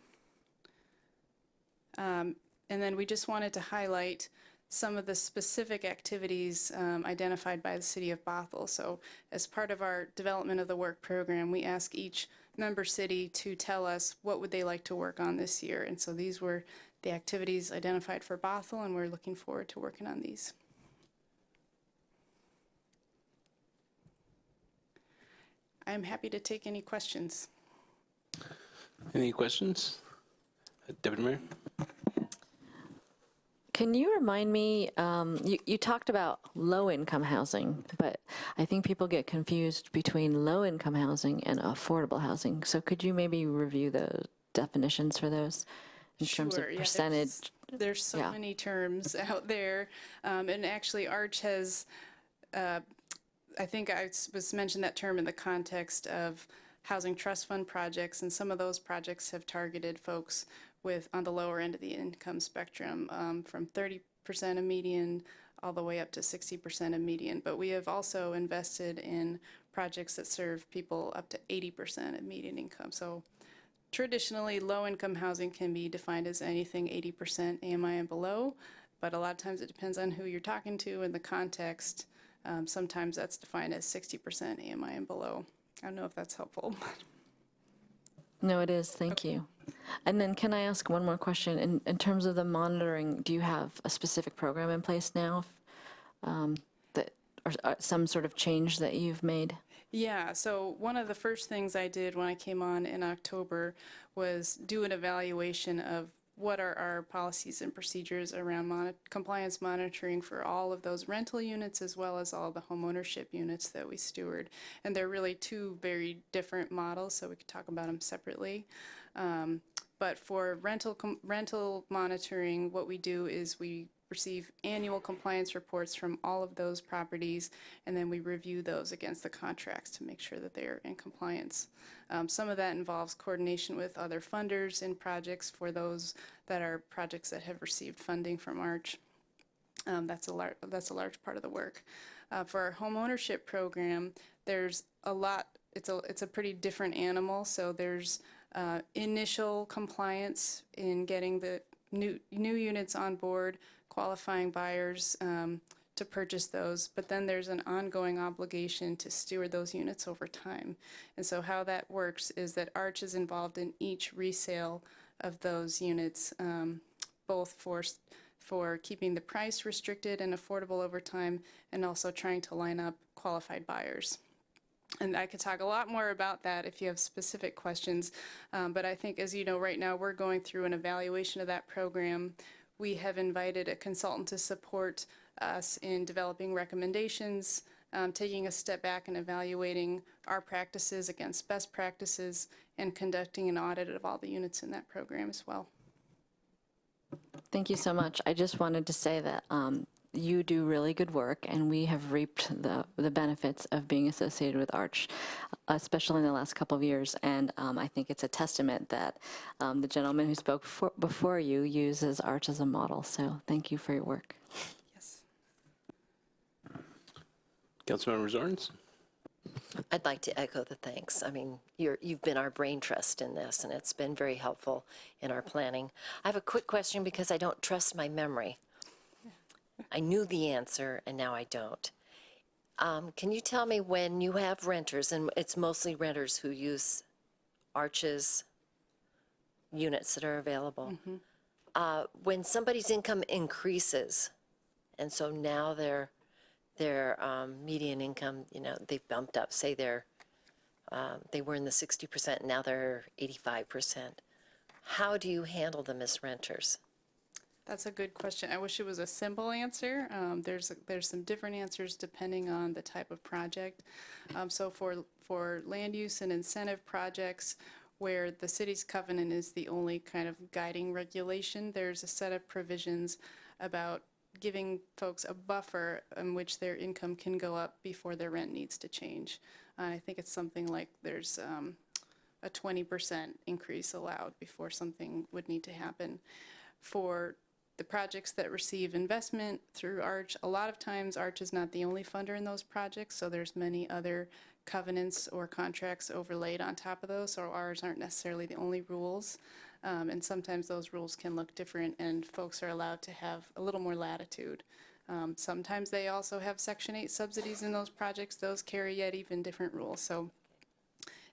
F: And then we just wanted to highlight some of the specific activities identified by the City of Bothell. So as part of our development of the work program, we ask each member city to tell us what would they like to work on this year. And so these were the activities identified for Bothell, and we're looking forward to working on these. I'm happy to take any questions.
A: Any questions? Deputy Mayor?
B: Can you remind me, you talked about low-income housing, but I think people get confused between low-income housing and affordable housing. So could you maybe review the definitions for those in terms of
F: Sure, yeah,
B: percentage?
F: There's so
B: Yeah.
F: many terms out there. And actually, Arch has, I think I was mentioned that term in the context of housing trust fund projects, and some of those projects have targeted folks with on the lower end of the income spectrum, from 30% of median all the way up to 60% of median. But we have also invested in projects that serve people up to 80% of median income. So traditionally, low-income housing can be defined as anything 80% AMI and below, but a lot of times it depends on who you're talking to and the context. Sometimes that's defined as 60% AMI and below. I don't know if that's helpful.
B: No, it is. Thank you. And then can I ask one more question? In terms of the monitoring, do you have a specific program in place now that, or some sort of change that you've made?
F: Yeah, so one of the first things I did when I came on in October was do an evaluation of what are our policies and procedures around compliance monitoring for all of those rental units as well as all the homeownership units that we steward. And they're really two very different models, so we could talk about them separately. But for rental monitoring, what we do is we receive annual compliance reports from all of those properties, and then we review those against the contracts to make sure that they are in compliance. Some of that involves coordination with other funders in projects for those that are projects that have received funding from Arch. That's a large part of the work. For our home ownership program, there's a lot. It's a pretty different animal. So there's initial compliance in getting the new units on board, qualifying buyers to purchase those, but then there's an ongoing obligation to steward those units over time. And so how that works is that Arch is involved in each resale of those units, both for keeping the price restricted and affordable over time, and also trying to line up qualified buyers. And I could talk a lot more about that if you have specific questions, but I think, as you know, right now we're going through an evaluation of that program. We have invited a consultant to support us in developing recommendations, taking a step back and evaluating our practices against best practices, and conducting an audit of all the units in that program as well.
B: Thank you so much. I just wanted to say that you do really good work, and we have reaped the benefits of being associated with Arch, especially in the last couple of years. And I think it's a testament that the gentleman who spoke before you uses Arch as a model. So thank you for your work.
F: Yes.
A: Councilmember Zorns?
G: I'd like to echo the thanks. I mean, you've been our brain trust in this, and it's been very helpful in our planning. I have a quick question because I don't trust my memory. I knew the answer, and now I don't. Can you tell me, when you have renters, and it's mostly renters who use Arch's units that are available, when somebody's income increases, and so now their median income, they've bumped up, say they were in the 60%, now they're 85%. How do you handle them as renters?
F: That's a good question. I wish it was a simple answer. There's some different answers depending on the type of project. So for land use and incentive projects where the city's covenant is the only kind of guiding regulation, there's a set of provisions about giving folks a buffer in which their income can go up before their rent needs to change. I think it's something like there's a 20% increase allowed before something would need to happen. For the projects that receive investment through Arch, a lot of times Arch is not the only funder in those projects, so there's many other covenants or contracts overlaid on top of those, so ours aren't necessarily the only rules. And sometimes those rules can look different, and folks are allowed to have a little more latitude. Sometimes they also have Section 8 subsidies in those projects. Those carry yet even different rules. So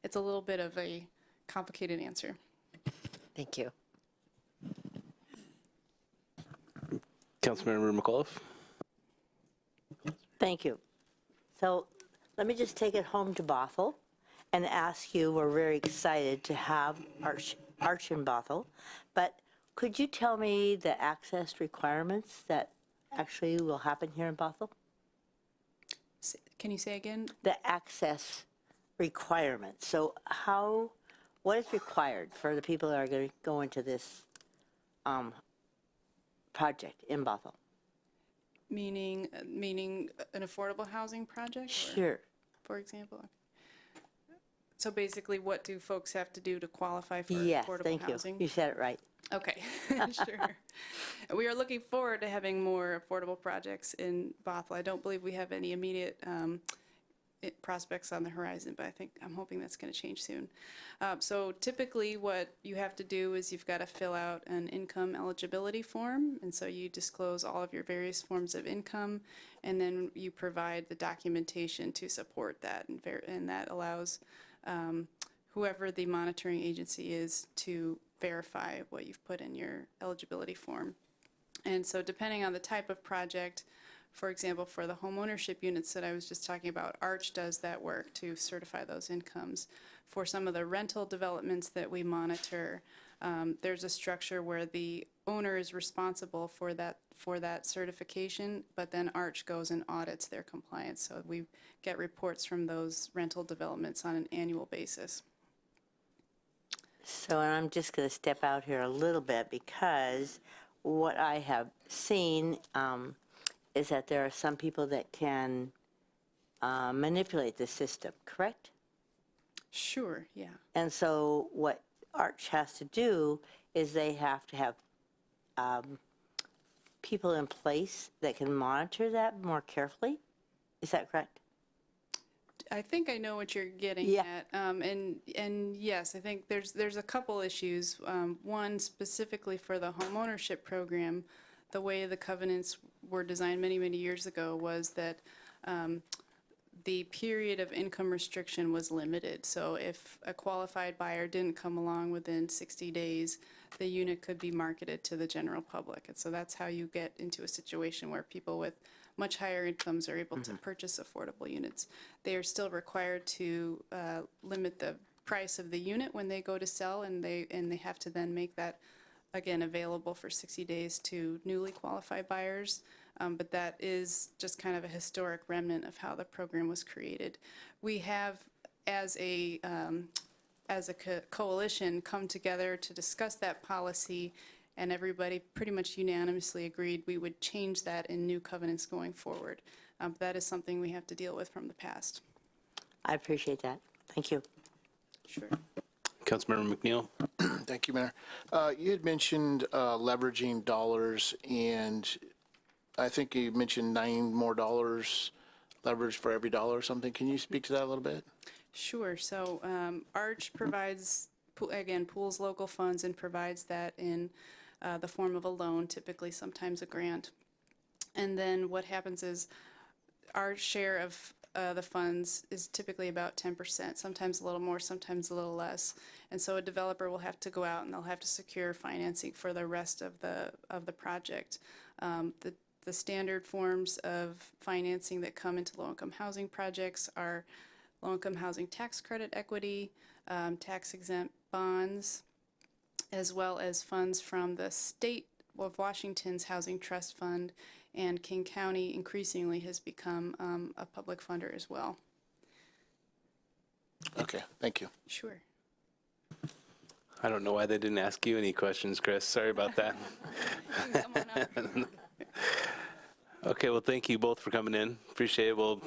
F: it's a little bit of a complicated answer.
G: Thank you.
A: Councilmember McAuliffe?
H: Thank you. So let me just take it home to Bothell and ask you, we're very excited to have Arch in Bothell, but could you tell me the access requirements that actually will happen here in Bothell?
F: Can you say again?
H: The access requirements. So what is required for the people that are going to go into this project in Bothell?
F: Meaning an affordable housing project? Or,
H: Sure.
F: for example? So basically, what do folks have to do to qualify for
H: Yes,
F: affordable
H: thank you.
F: housing?
H: You said it right.
F: Okay, sure. We are looking forward to having more affordable projects in Bothell. I don't believe we have any immediate prospects on the horizon, but I'm hoping that's going to change soon. So typically what you have to do is you've got to fill out an income eligibility form, and so you disclose all of your various forms of income, and then you provide the documentation to support that, and that allows whoever the monitoring agency is to verify what you've put in your eligibility form. And so depending on the type of project, for example, for the home ownership units that I was just talking about, Arch does that work to certify those incomes. For some of the rental developments that we monitor, there's a structure where the owner is responsible for that certification, but then Arch goes and audits their compliance. So we get reports from those rental developments on an annual basis.
H: So I'm just going to step out here a little bit because what I have seen is that there are some people that can manipulate the system, correct?
F: Sure, yeah.
H: And so what Arch has to do is they have to have people in place that can monitor that more carefully. Is that correct?
F: I think I know what you're getting
H: Yeah.
F: at, and yes, I think there's a couple issues. One specifically for the homeownership program, the way the covenants were designed many years ago was that the period of income restriction was limited. So if a qualified buyer didn't come along within 60 days, the unit could be marketed to the general public, and so that's how you get into a situation where people with much higher incomes are able to purchase affordable units. They are still required to limit the price of the unit when they go to sell, and they have to then make that, again, available for 60 days to newly qualified buyers. But that is just kind of a historic remnant of how the program was created. We have, as a coalition, come together to discuss that policy, and everybody pretty much unanimously agreed we would change that in new covenants going forward. That is something we have to deal with from the past.
H: I appreciate that. Thank you.
F: Sure.
A: Councilmember McNeil.
I: Thank you, Mayor. You had mentioned leveraging dollars, and I think you mentioned $9 more leverage for every dollar or something. Can you speak to that a little bit?
F: Sure. So Arch provides, again, pools local funds and provides that in the form of a loan, typically sometimes a grant. And then what happens is our share of the funds is typically about 10%, sometimes a little more, sometimes a little less. And so a developer will have to go out and they'll have to secure financing for the rest of the project. The standard forms of financing that come into low-income housing projects are low-income housing tax credit equity, tax-exempt bonds, as well as funds from the state of Washington's Housing Trust Fund, and King County increasingly has become a public funder as well.
I: Okay, thank you.
F: Sure.
A: I don't know why they didn't ask you any questions, Chris. Sorry about that.
F: Come on up.
A: Okay, well, thank you both for coming in. Appreciate it. We'll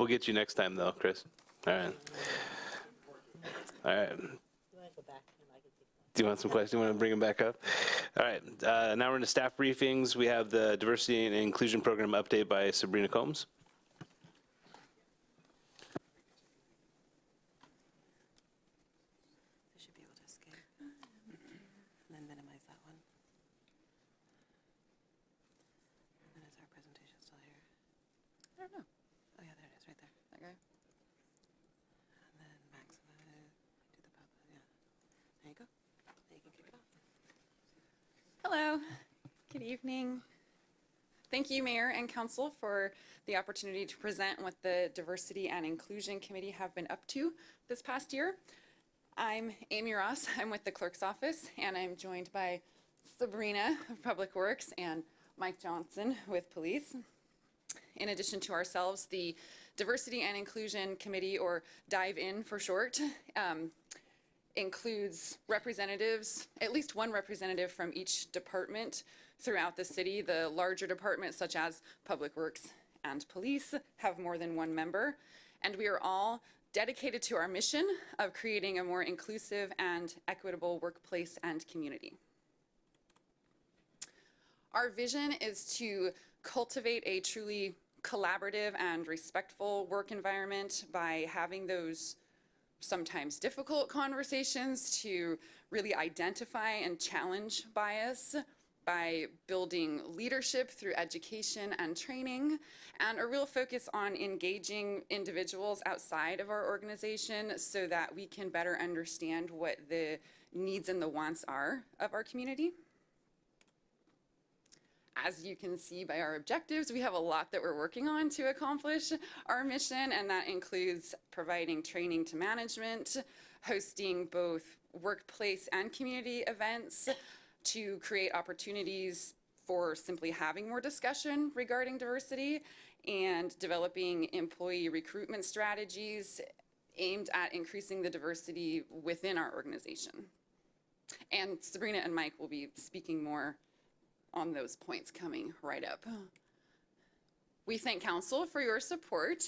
A: get you next time, though, Chris. All right. All right. Do you want some questions? Do you want to bring them back up? All right. Now we're into staff briefings. We have the Diversity and Inclusion Program update by Sabrina Combs.
J: Should be able to escape and then minimize that one. And then is our presentation still here?
F: I don't know.
J: Oh yeah, there it is, right there.
F: Okay.
J: And then maximize, do the pop, yeah. There you go. Now you can kick it off.
K: Hello. Good evening. Thank you, Mayor and Council, for the opportunity to present what the Diversity and Inclusion Committee have been up to this past year. I'm Amy Ross. I'm with the Clerk's Office, and I'm joined by Sabrina of Public Works and Mike Johnson with Police. In addition to ourselves, the Diversity and Inclusion Committee, or Dive In for short, includes representatives, at least one representative from each department throughout the city. The larger departments, such as Public Works and Police, have more than one member, and we are all dedicated to our mission of creating a more inclusive and equitable workplace and community. Our vision is to cultivate a truly collaborative and respectful work environment by having those sometimes difficult conversations to really identify and challenge bias, by building leadership through education and training, and a real focus on engaging individuals outside of our organization so that we can better understand what the needs and the wants are of our community. As you can see by our objectives, we have a lot that we're working on to accomplish our mission, and that includes providing training to management, hosting both workplace and community events to create opportunities for simply having more discussion regarding diversity, and developing employee recruitment strategies aimed at increasing the diversity within our organization. And Sabrina and Mike will be speaking more on those points coming right up. We thank Council for your support.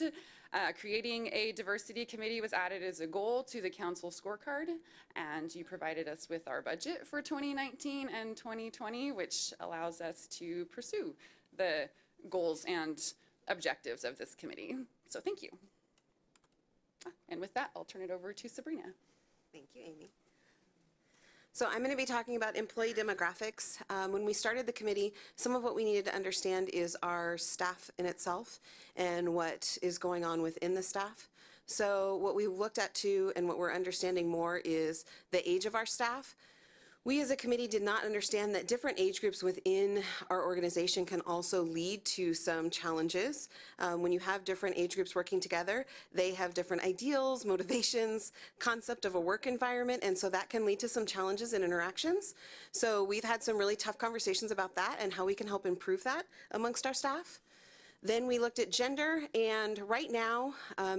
K: Creating a diversity committee was added as a goal to the Council scorecard, and you provided us with our budget for 2019 and 2020, which allows us to pursue the goals and objectives of this committee. So thank you. And with that, I'll turn it over to Sabrina.
J: Thank you, Amy. So I'm going to be talking about employee demographics. When we started the committee, some of what we needed to understand is our staff in itself and what is going on within the staff. So what we looked at too, and what we're understanding more, is the age of our staff. We as a committee did not understand that different age groups within our organization can also lead to some challenges. When you have different age groups working together, they have different ideals, motivations, concept of a work environment, and so that can lead to some challenges and interactions. So we've had some really tough conversations about that and how we can help improve that amongst our staff. Then we looked at gender, and right now,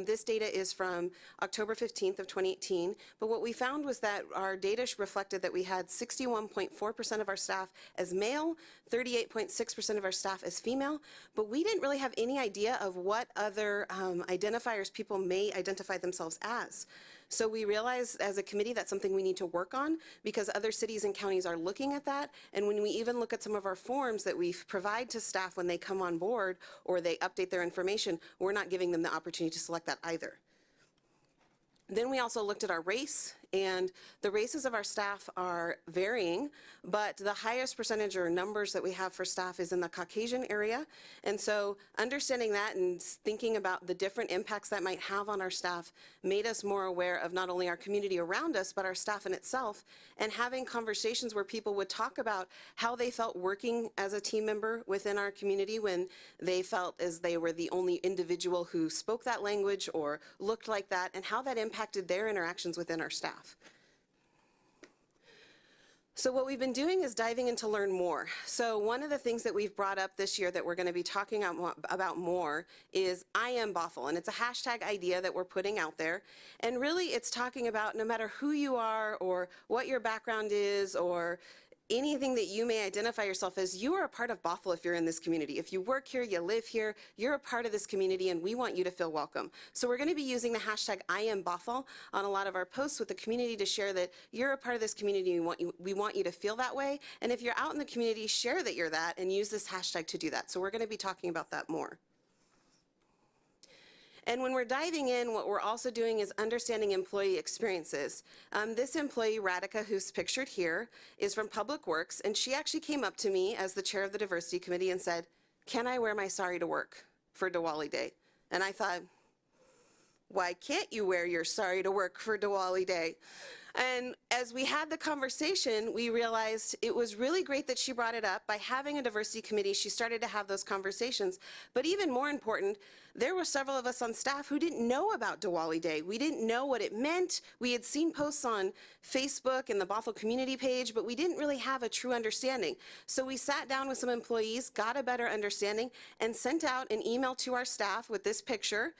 J: this data is from October 15th of 2018, but what we found was that our data reflected that we had 61.4% of our staff as male, 38.6% of our staff as female, but we didn't really have any idea of what other identifiers people may identify themselves as. So we realized as a committee that's something we need to work on, because other cities and counties are looking at that. And when we even look at some of our forms that we provide to staff when they come on board or they update their information, we're not giving them the opportunity to select that either. Then we also looked at our race, and the races of our staff are varying, but the highest percentage or numbers that we have for staff is in the Caucasian area. And so understanding that and thinking about the different impacts that might have on our staff made us more aware of not only our community around us, but our staff in itself, and having conversations where people would talk about how they felt working as a team member within our community when they felt as they were the only individual who spoke that language or looked like that, and how that impacted their interactions within our staff. So what we've been doing is diving in to learn more. So one of the things that we've brought up this year that we're going to be talking about more is I am Bothell, and it's a hashtag idea that we're putting out there. And really it's talking about no matter who you are or what your background is or anything that you may identify yourself as, you are a part of Bothell if you're in this community. If you work here, you live here, you're a part of this community, and we want you to feel welcome. So we're going to be using the hashtag I am Bothell on a lot of our posts with the community to share that you're a part of this community. We want you to feel that way. And if you're out in the community, share that you're that and use this hashtag to do that. So we're going to be talking about that more. And when we're diving in, what we're also doing is understanding employee experiences. This employee, Radhika, who's pictured here, is from Public Works, and she actually came up to me as the chair of the Diversity Committee and said, "Can I wear my sari to work for Diwali Day?" And I thought, why can't you wear your sari to work for Diwali Day? And as we had the conversation, we realized it was really great that she brought it up. By having a diversity committee, she started to have those conversations. But even more important, there were several of us on staff who didn't know about Diwali Day. We didn't know what it meant. We had seen posts on Facebook and the Bothell community page, but we didn't really have a true understanding. So we sat down with some employees, got a better understanding, and sent out an email to our staff with this picture.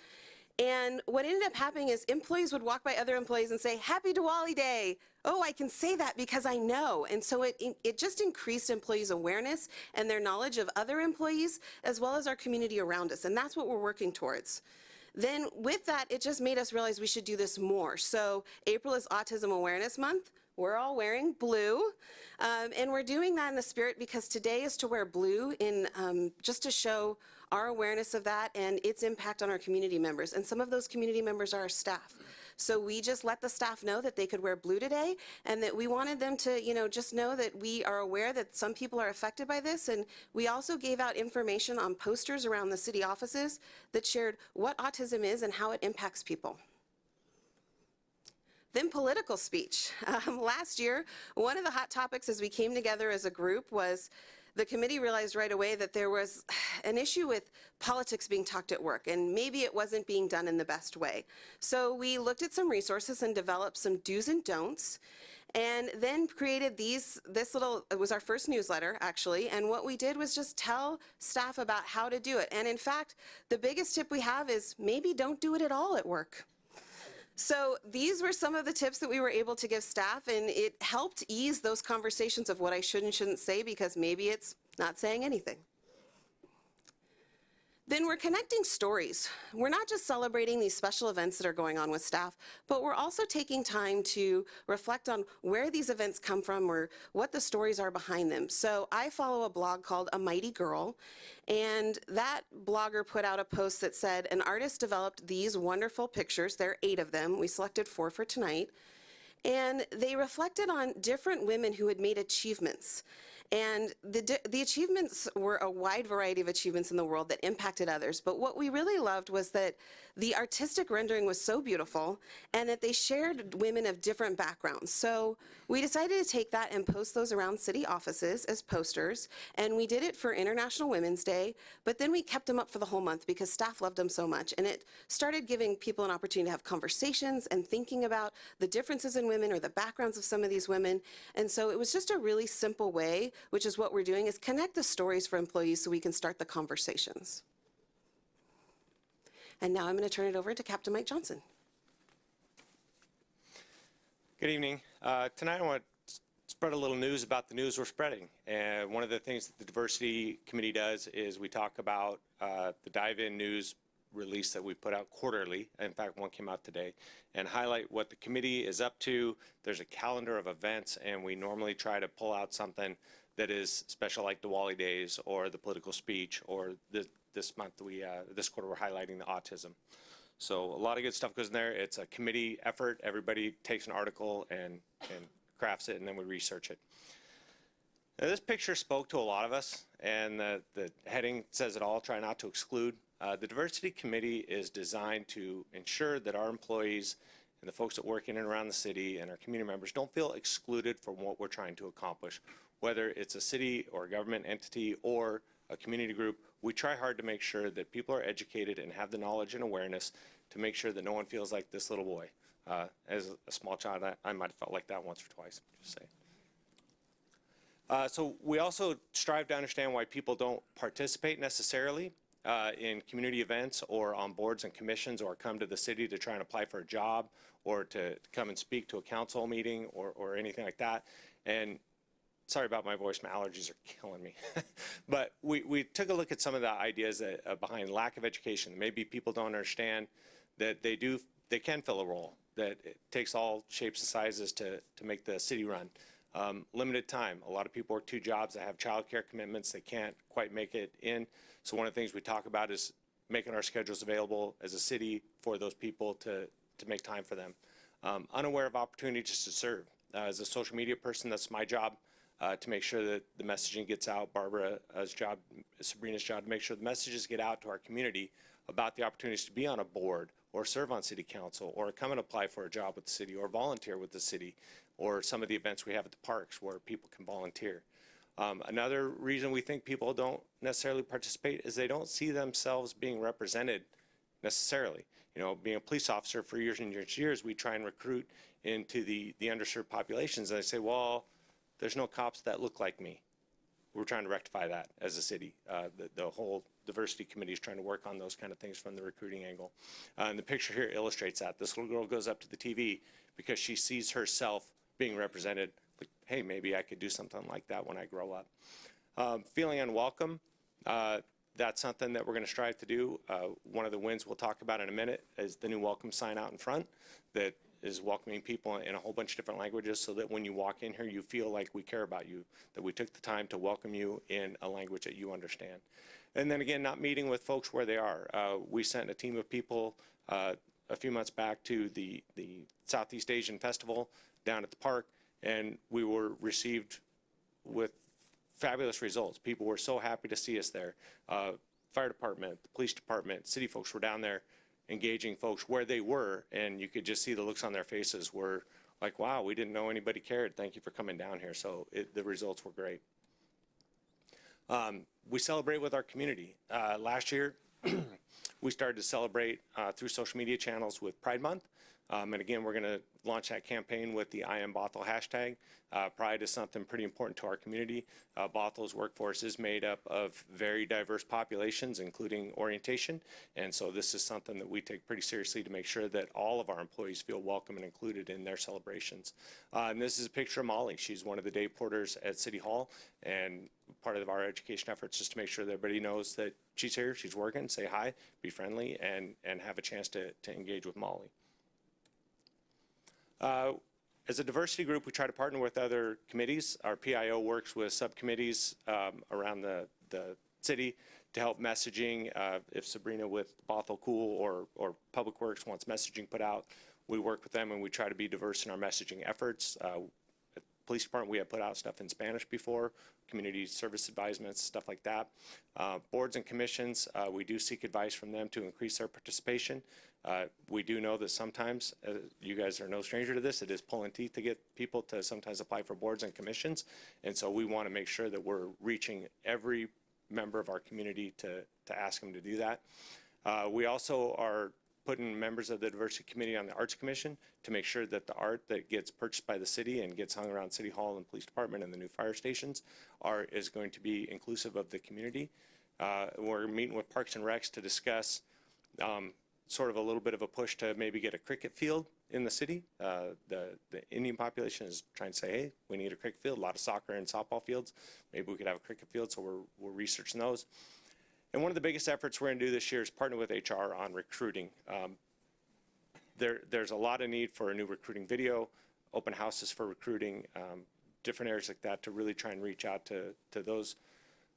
J: And what ended up happening is employees would walk by other employees and say, "Happy Diwali Day." Oh, I can say that because I know. And so it just increased employees' awareness and their knowledge of other employees as well as our community around us. And that's what we're working towards. Then with that, it just made us realize we should do this more. So April is Autism Awareness Month. We're all wearing blue, and we're doing that in the spirit because today is to wear blue in just to show our awareness of that and its impact on our community members. And some of those community members are our staff. So we just let the staff know that they could wear blue today and that we wanted them to, just know that we are aware that some people are affected by this. And we also gave out information on posters around the city offices that shared what autism is and how it impacts people. Then political speech. Last year, one of the hot topics as we came together as a group was the committee realized right away that there was an issue with politics being talked at work, and maybe it wasn't being done in the best way. So we looked at some resources and developed some do's and don'ts, and then created it was our first newsletter, actually, and what we did was just tell staff about how to do it. And in fact, the biggest tip we have is maybe don't do it at all at work. So these were some of the tips that we were able to give staff, and it helped ease those conversations of what I should and shouldn't say because maybe it's not saying anything. Then we're connecting stories. We're not just celebrating these special events that are going on with staff, but we're also taking time to reflect on where these events come from or what the stories are behind them. So I follow a blog called A Mighty Girl, and that blogger put out a post that said, an artist developed these wonderful pictures. There are 8 of them. We selected 4 for tonight. And they reflected on different women who had made achievements. And the achievements were a wide variety of achievements in the world that impacted others. But what we really loved was that the artistic rendering was so beautiful and that they shared women of different backgrounds. So we decided to take that and post those around city offices as posters. And we did it for International Women's Day, but then we kept them up for the whole month because staff loved them so much. And it started giving people an opportunity to have conversations and thinking about the differences in women or the backgrounds of some of these women. And so it was just a really simple way, which is what we're doing, is connect the stories for employees so we can start the conversations. And now I'm going to turn it over to Captain Mike Johnson.
L: Good evening. Tonight I want to spread a little news about the news we're spreading. And one of the things that the Diversity Committee does is we talk about the dive-in news release that we put out quarterly. In fact, one came out today, and highlight what the committee is up to. There's a calendar of events, and we normally try to pull out something that is special, like Diwali Days or the political speech, or this month this quarter we're highlighting the autism. So a lot of good stuff goes in there. It's a committee effort. Everybody takes an article and crafts it, and then we research it. Now, this picture spoke to a lot of us, and the heading says it all, try not to exclude. The Diversity Committee is designed to ensure that our employees and the folks that work in and around the city and our community members don't feel excluded from what we're trying to accomplish. Whether it's a city or a government entity or a community group, we try hard to make sure that people are educated and have the knowledge and awareness to make sure that no one feels like this little boy. As a small child, I might have felt like that once or twice, just saying. So we also strive to understand why people don't participate necessarily in community events or on boards and commissions, or come to the city to try and apply for a job, or to come and speak to a council meeting or anything like that. And sorry about my voice, my allergies are killing me. But we took a look at some of the ideas that, behind lack of education. Maybe people don't understand that they can fill a role, that it takes all shapes and sizes to make the city run. Limited time. A lot of people work 2 jobs that have childcare commitments. They can't quite make it in. So one of the things we talk about is making our schedules available as a city for those people to make time for them. Unaware of opportunities to serve. As a social media person, that's my job, to make sure that the messaging gets out. Barbara's job, Sabrina's job, to make sure the messages get out to our community about the opportunities to be on a board or serve on city council, or come and apply for a job with the city, or volunteer with the city, or some of the events we have at the parks where people can volunteer. Another reason we think people don't necessarily participate is they don't see themselves being represented necessarily. You know, being a police officer for years and years and years, we try and recruit into the underserved populations. And they say, well, there's no cops that look like me. We're trying to rectify that as a city. The whole diversity committee is trying to work on those kind of things from the recruiting angle. And the picture here illustrates that. This little girl goes up to the TV because she sees herself being represented. Like, hey, maybe I could do something like that when I grow up. Feeling unwelcome, that's something that we're going to strive to do. One of the wins we'll talk about in a minute is the new welcome sign out in front that is welcoming people in a whole bunch of different languages, so that when you walk in here, you feel like we care about you, that we took the time to welcome you in a language that you understand. And then again, not meeting with folks where they are. We sent a team of people a few months back to the Southeast Asian Festival down at the park, and we were received with fabulous results. People were so happy to see us there. Fire department, the police department, city folks were down there engaging folks where they were, and you could just see the looks on their faces were like, wow, we didn't know anybody cared. Thank you for coming down here. So the results were great. We celebrate with our community. Last year, we started to celebrate through social media channels with Pride Month. And again, we're going to launch that campaign with the I Am Bothell hashtag. Pride is something pretty important to our community. Bothell's workforce is made up of very diverse populations, including orientation. And so this is something that we take pretty seriously to make sure that all of our employees feel welcome and included in their celebrations. And this is a picture of Molly. She's one of the day porters at City Hall. And part of our education efforts is to make sure that everybody knows that she's here, she's working, say hi, be friendly, and have a chance to engage with Molly. As a diversity group, we try to partner with other committees. Our PIO works with subcommittees around the city to help messaging. If Sabrina with Bothell Cool or Public Works wants messaging put out, we work with them and we try to be diverse in our messaging efforts. At the police department, we have put out stuff in Spanish before, community service advisements, stuff like that. Boards and commissions, we do seek advice from them to increase their participation. We do know that sometimes, you guys are no stranger to this, it is pulling teeth to get people to sometimes apply for boards and commissions. And so we want to make sure that we're reaching every member of our community to ask them to do that. We also are putting members of the diversity committee on the arts commission to make sure that the art that gets purchased by the city and gets hung around City Hall and police department and the new fire stations is going to be inclusive of the community. We're meeting with Parks and Recs to discuss sort of a little bit of a push to maybe get a cricket field in the city. The Indian population is trying to say, hey, we need a cricket field, a lot of soccer and softball fields. Maybe we could have a cricket field, so we're researching those. And one of the biggest efforts we're going to do this year is partner with HR on recruiting. There's a lot of need for a new recruiting video, open houses for recruiting, different areas like that to really try and reach out to those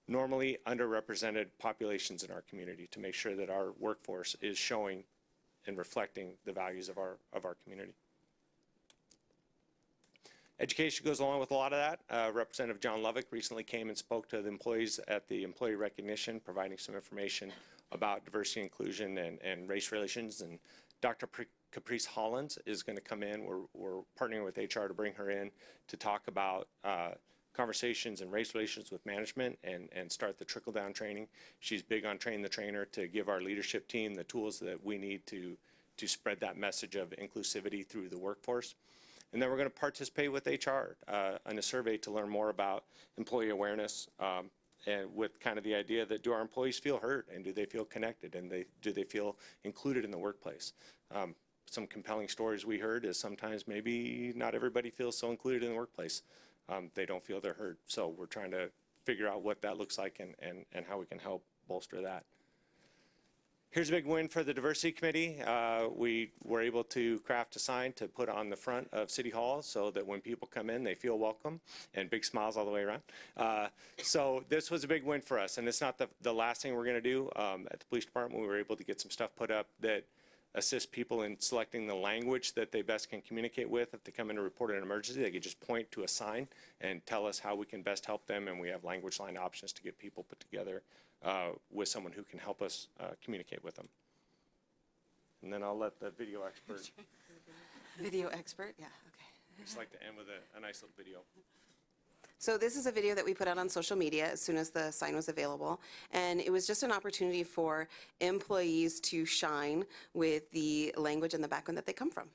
L: normally underrepresented populations in our community to make sure that our workforce is showing and reflecting the values of our community. Education goes along with a lot of that. Representative John Lovick recently came and spoke to the employees at the employee recognition, providing some information about diversity, inclusion, and race relations. And Dr. Caprice Hollins is going to come in. We're partnering with HR to bring her in to talk about conversations and race relations with management and start the trickle-down training. She's big on train the trainer to give our leadership team the tools that we need to spread that message of inclusivity through the workforce. And then we're going to participate with HR in a survey to learn more about employee awareness and with kind of the idea that do our employees feel heard and do they feel connected and do they feel included in the workplace. Some compelling stories we heard is sometimes maybe not everybody feels so included in the workplace. They don't feel they're heard. So we're trying to figure out what that looks like and how we can help bolster that. Here's a big win for the diversity committee. We were able to craft a sign to put on the front of City Hall so that when people come in, they feel welcome, and big smiles all the way around. So this was a big win for us, and it's not the last thing we're going to do. At the police department, we were able to get some stuff put up that assist people in selecting the language that they best can communicate with. If they come in to report an emergency, they could just point to a sign and tell us how we can best help them, and we have language line options to get people put together with someone who can help us communicate with them. and then I'll let the video expert,
J: Video expert, yeah, okay.
L: just like to end with a nice little video.
J: So this is a video that we put out on social media as soon as the sign was available, and it was just an opportunity for employees to shine with the language and the background that they come from.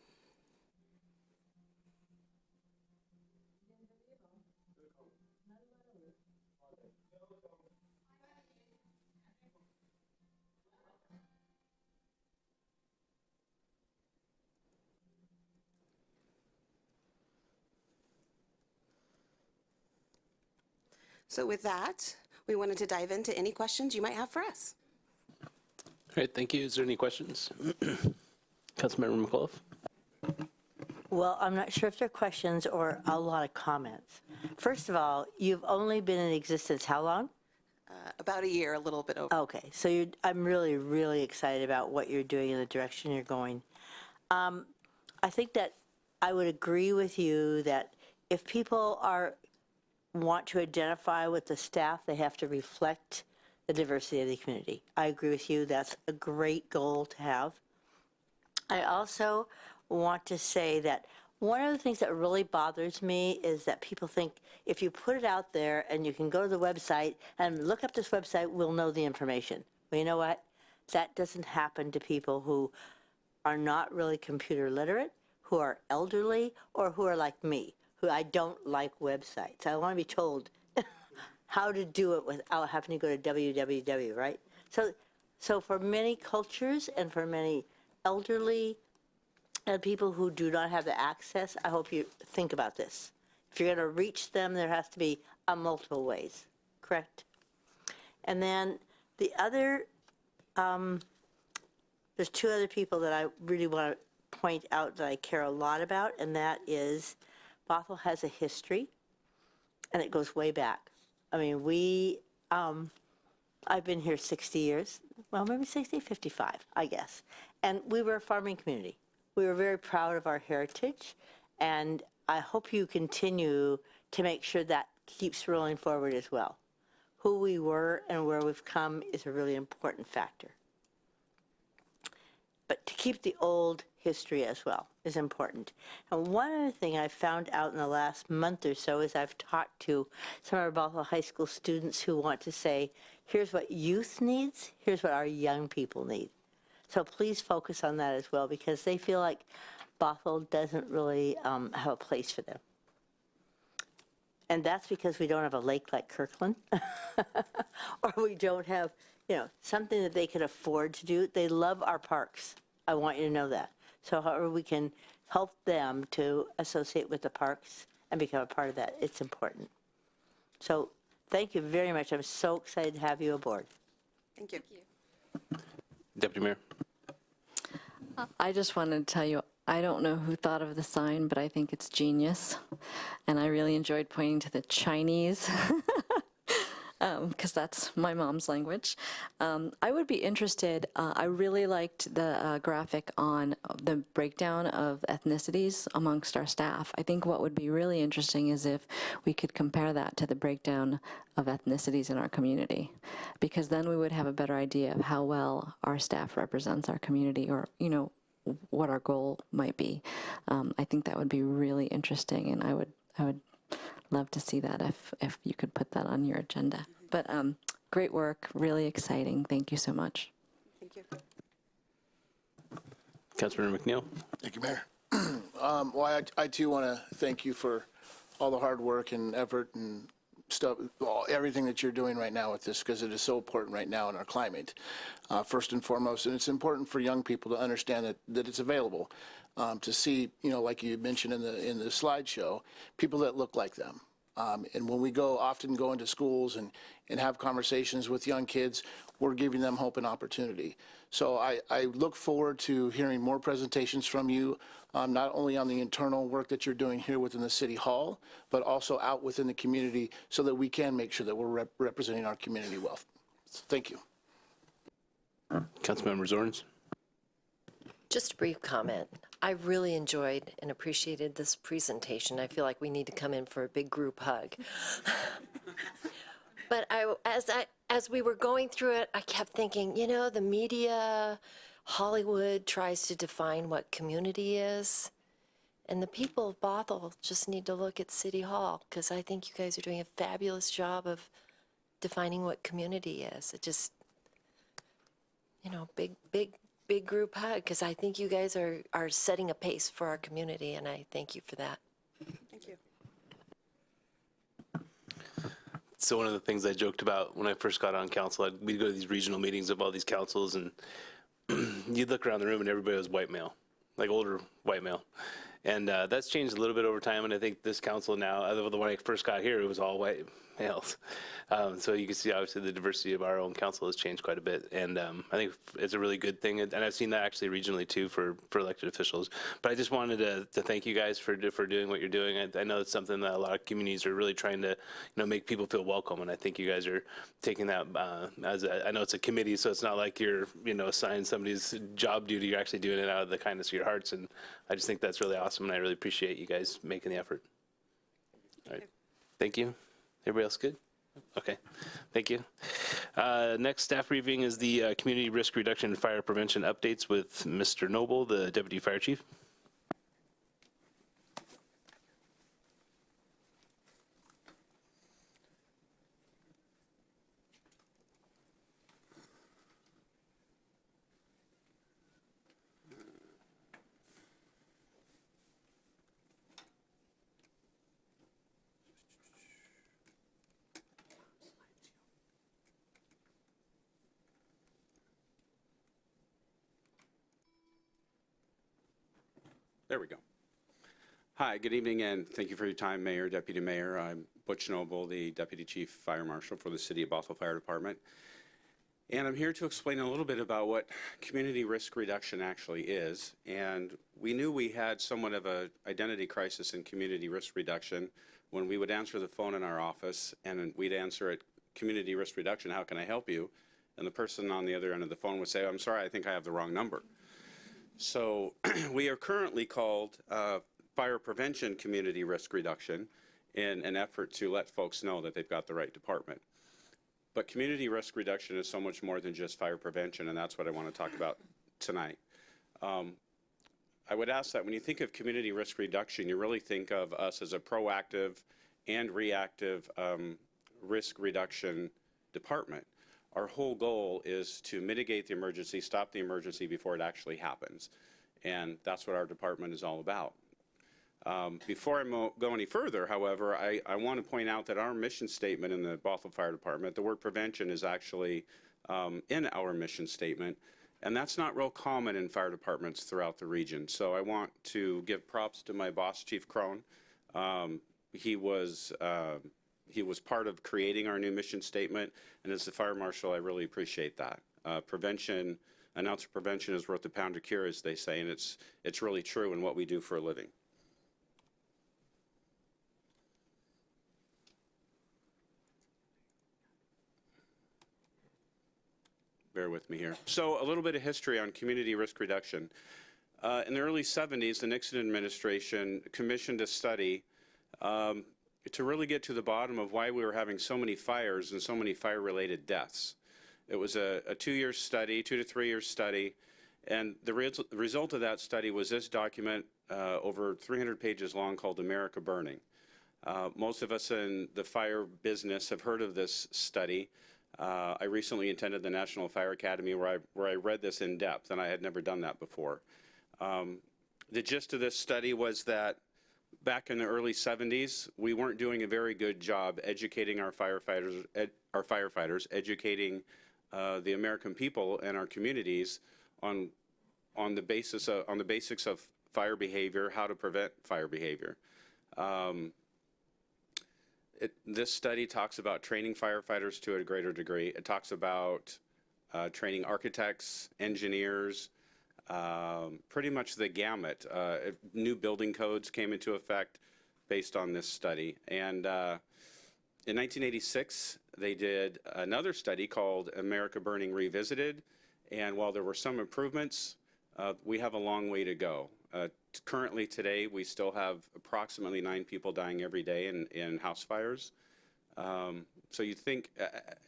J: So with that, we wanted to dive into any questions you might have for us.
A: All right, thank you. Is there any questions? Councilmember McAuliffe?
H: Well, I'm not sure if they're questions or a lot of comments. First of all, you've only been in existence how long?
J: About a year, a little bit over.
H: Okay, so I'm really, really excited about what you're doing and the direction you're going. I think that I would agree with you that if people want to identify with the staff, they have to reflect the diversity of the community. I agree with you. That's a great goal to have. I also want to say that one of the things that really bothers me is that people think if you put it out there and you can go to the website and look up this website, we'll know the information. Well, you know what? That doesn't happen to people who are not really computer literate, who are elderly, or who are like me, who I don't like websites. I want to be told how to do it without having to go to www, right? So for many cultures and for many elderly and people who do not have the access, I hope you think about this. If you're going to reach them, there has to be multiple ways, correct? And then the other, there's two other people that I really want to point out that I care a lot about, and that is Bothell has a history, and it goes way back. I mean, I've been here 60 years, well, maybe 60, 55, I guess. And we were a farming community. We were very proud of our heritage, and I hope you continue to make sure that keeps rolling forward as well. Who we were and where we've come is a really important factor. But to keep the old history as well is important. And one other thing I found out in the last month or so is I've talked to some of our Bothell High School students who want to say, here's what youth needs, here's what our young people need. So please focus on that as well, because they feel like Bothell doesn't really have a place for them. And that's because we don't have a lake like Kirkland, or we don't have, something that they can afford to do. They love our parks. I want you to know that. So however we can help them to associate with the parks and become a part of that, it's important. So thank you very much. I'm so excited to have you aboard.
J: Thank you.
A: Deputy Mayor?
B: I just wanted to tell you, I don't know who thought of the sign, but I think it's genius. And I really enjoyed pointing to the Chinese, because that's my mom's language. I would be interested, I really liked the graphic on the breakdown of ethnicities amongst our staff. I think what would be really interesting is if we could compare that to the breakdown of ethnicities in our community, because then we would have a better idea of how well our staff represents our community, or, what our goal might be. I think that would be really interesting, and I would love to see that if you could put that on your agenda. But great work, really exciting. Thank you so much.
J: Thank you.
A: Councilmember McNeil?
I: Thank you, Mayor. Well, I too want to thank you for all the hard work and effort and stuff, everything that you're doing right now with this, because it is so important right now in our climate, first and foremost. And it's important for young people to understand that it's available, to see, like you mentioned in the slideshow, people that look like them. And when we often go into schools and have conversations with young kids, we're giving them hope and opportunity. So I look forward to hearing more presentations from you, not only on the internal work that you're doing here within the City Hall, but also out within the community, so that we can make sure that we're representing our community well. So thank you.
A: Councilmember Zorns?
G: Just a brief comment. I really enjoyed and appreciated this presentation. I feel like we need to come in for a big group hug. But as we were going through it, I kept thinking, the media, Hollywood tries to define what community is. And the people of Bothell just need to look at City Hall, because I think you guys are doing a fabulous job of defining what community is. It just, big group hug, because I think you guys are setting a pace for our community, and I thank you for that.
J: Thank you.
A: So one of the things I joked about when I first got on council, we'd go to these regional meetings of all these councils, and you'd look around the room and everybody was white male, like older white male. And that's changed a little bit over time, and I think this council now, other than when I first got here, it was all white males. So you can see, obviously, the diversity of our own council has changed quite a bit, and I think it's a really good thing, and I've seen that actually regionally, too, for elected officials. But I just wanted to thank you guys for doing what you're doing. I know it's something that a lot of communities are really trying to, make people feel welcome, and I think you guys are taking that I know it's a committee, so it's not like you're, assigned somebody's job duty. You're actually doing it out of the kindness of your hearts, and I just think that's really awesome, and I really appreciate you guys making the effort. All right. Thank you. Everybody else good? Okay. Thank you. Next staff briefing is the Community Risk Reduction and Fire Prevention updates with Mr. Noble, the Deputy Fire Chief.
M: There we go. Hi, good evening, and thank you for your time, Mayor, Deputy Mayor. I'm Butch Noble, the Deputy Chief Fire Marshal for the City of Bothell Fire Department. And I'm here to explain a little bit about what community risk reduction actually is. And we knew we had somewhat of an identity crisis in community risk reduction when we would answer the phone in our office, and we'd answer it, community risk reduction, how can I help you? And the person on the other end of the phone would say, I'm sorry, I think I have the wrong number. So we are currently called Fire Prevention Community Risk Reduction in an effort to let folks know that they've got the right department. But community risk reduction is so much more than just fire prevention, and that's what I want to talk about tonight. I would ask that when you think of community risk reduction, you really think of us as a proactive and reactive risk reduction department. Our whole goal is to mitigate the emergency, stop the emergency before it actually happens. And that's what our department is all about. Before I go any further, however, I want to point out that our mission statement in the Bothell Fire Department, the word prevention is actually in our mission statement, and that's not real common in fire departments throughout the region. So I want to give props to my boss, Chief Crone. He was part of creating our new mission statement, and as the fire marshal, I really appreciate that. Prevention, an ounce of prevention is worth a pound of cure, as they say, and it's really true in what we do for a living. Bear with me here. So a little bit of history on community risk reduction. In the early 70s, the Nixon administration commissioned a study to really get to the bottom of why we were having so many fires and so many fire-related deaths. It was a 2-year study, 2 to 3 year study, and the result of that study was this document over 300 pages long called America Burning. Most of us in the fire business have heard of this study. I recently attended the National Fire Academy where I read this in depth, and I had never done that before. The gist of this study was that back in the early 70s, we weren't doing a very good job educating our firefighters, educating the American people and our communities on the basics of fire behavior, how to prevent fire behavior. This study talks about training firefighters to a greater degree. It talks about training architects, engineers, pretty much the gamut. New building codes came into effect based on this study. And in 1986, they did another study called America Burning Revisited. And while there were some improvements, we have a long way to go. Currently today, we still have approximately 9 people dying every day in house fires. So you think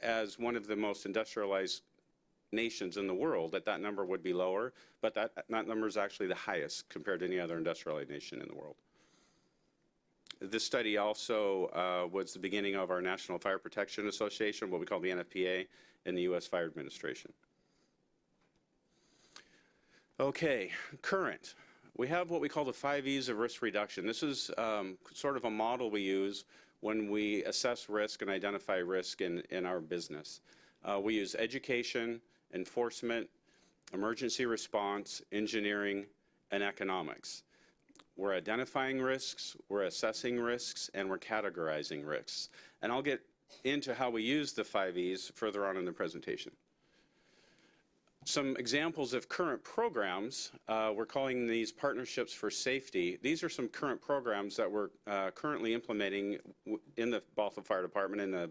M: as one of the most industrialized nations in the world, that number would be lower, but that number is actually the highest compared to any other industrialized nation in the world. This study also was the beginning of our National Fire Protection Association, what we call the NFPA, in the U.S. Fire Administration. Okay, current. We have what we call the 5 E's of risk reduction. This is sort of a model we use when we assess risk and identify risk in our business. We use education, enforcement, emergency response, engineering, and economics. We're identifying risks, we're assessing risks, and we're categorizing risks. And I'll get into how we use the 5 E's further on in the presentation. Some examples of current programs, we're calling these partnerships for safety. These are some current programs that we're currently implementing in the Bothell Fire Department in the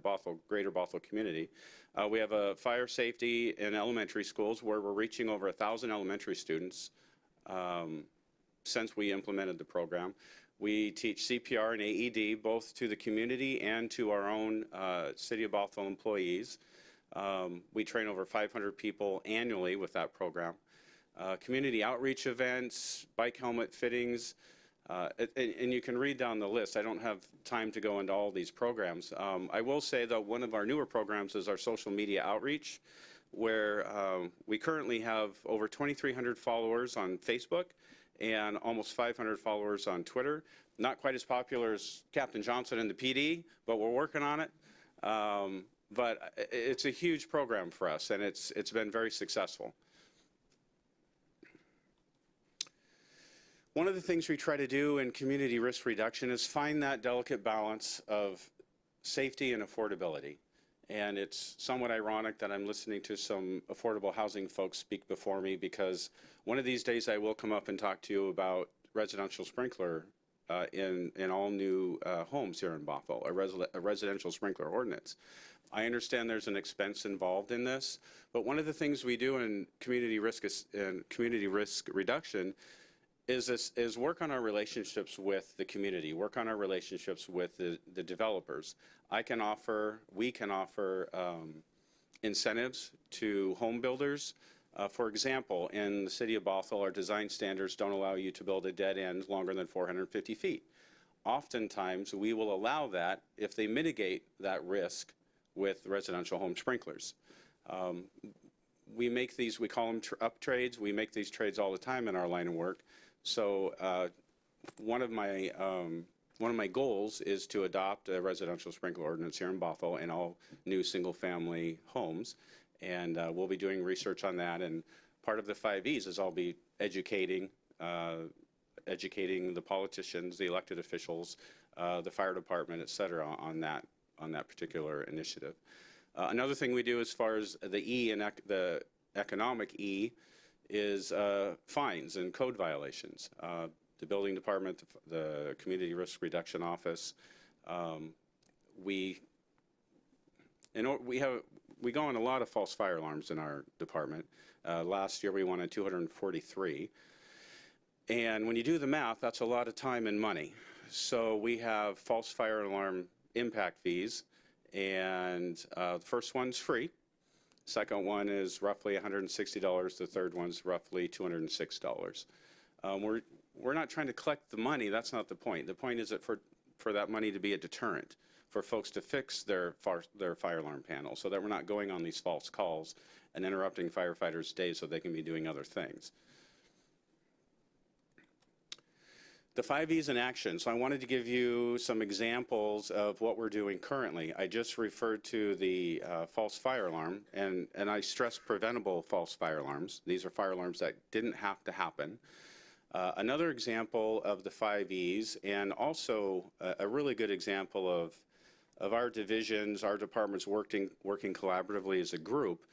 M: greater Bothell community. We have a fire safety in elementary schools where we're reaching over 1,000 elementary students since we implemented the program. We teach CPR and AED both to the community and to our own City of Bothell employees. We train over 500 people annually with that program. Community outreach events, bike helmet fittings, and you can read down the list. I don't have time to go into all these programs. I will say that one of our newer programs is our social media outreach, where we currently have over 2,300 followers on Facebook and almost 500 followers on Twitter. Not quite as popular as Captain Johnson and the PD, but we're working on it. But it's a huge program for us, and it's been very successful. One of the things we try to do in community risk reduction is find that delicate balance of safety and affordability. And it's somewhat ironic that I'm listening to some affordable housing folks speak before me, because one of these days I will come up and talk to you about residential sprinkler in all new homes here in Bothell, a residential sprinkler ordinance. I understand there's an expense involved in this, but one of the things we do in community risk reduction is work on our relationships with the community, work on our relationships with the developers. We can offer incentives to home builders. For example, in the City of Bothell, our design standards don't allow you to build a dead end longer than 450 feet. Oftentimes, we will allow that if they mitigate that risk with residential home sprinklers. We make these, we call them up trades. We make these trades all the time in our line of work. So one of my goals is to adopt a residential sprinkler ordinance here in Bothell in all new single-family homes, and we'll be doing research on that. And part of the 5 E's is I'll be educating the politicians, the elected officials, the fire department, et cetera, on that particular initiative. Another thing we do as far as the E and the economic E is fines and code violations. The building department, the community risk reduction office, we go on a lot of false fire alarms in our department. Last year we wanted 243. And when you do the math, that's a lot of time and money. So we have false fire alarm impact fees, and the first one's free. Second one is roughly $160. The third one's roughly $206. We're not trying to collect the money. That's not the point. The point is that for that money to be a deterrent, for folks to fix their fire alarm panel, so that we're not going on these false calls and interrupting firefighters' days so they can be doing other things. The 5 E's in action. So I wanted to give you some examples of what we're doing currently. I just referred to the false fire alarm, and I stress preventable false fire alarms. These are fire alarms that didn't have to happen. Another example of the 5 E's, and also a really good example of our divisions, our departments working collaboratively as a group.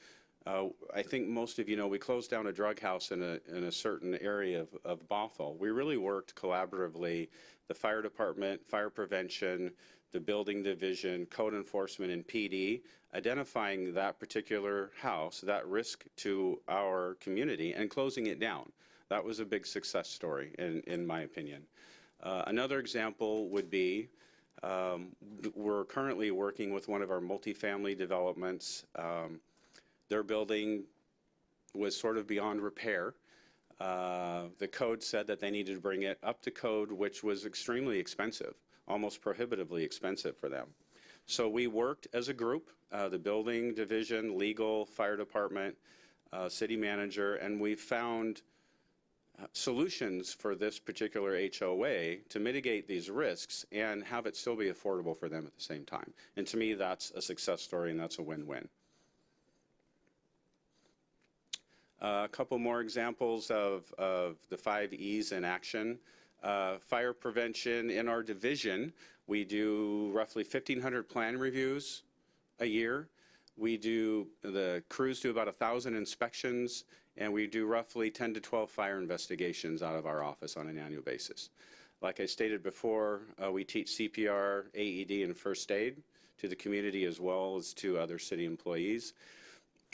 M: I think most of you know we closed down a drug house in a certain area of Bothell. We really worked collaboratively, the fire department, fire prevention, the building division, code enforcement, and PD, identifying that particular house, that risk to our community, and closing it down. That was a big success story, in my opinion. Another example would be we're currently working with one of our multifamily developments. They're building was sort of beyond repair. The code said that they needed to bring it up to code, which was extremely expensive, almost prohibitively expensive for them. So we worked as a group, the building division, legal, fire department, city manager, and we found solutions for this particular HOA to mitigate these risks and have it still be affordable for them at the same time. And to me, that's a success story and that's a win-win. A couple more examples of the 5 E's in action. Fire prevention in our division, we do roughly 1,500 plan reviews a year. The crews do about 1,000 inspections, and we do roughly 10 to 12 fire investigations out of our office on an annual basis. Like I stated before, we teach CPR, AED, and first aid to the community as well as to other city employees.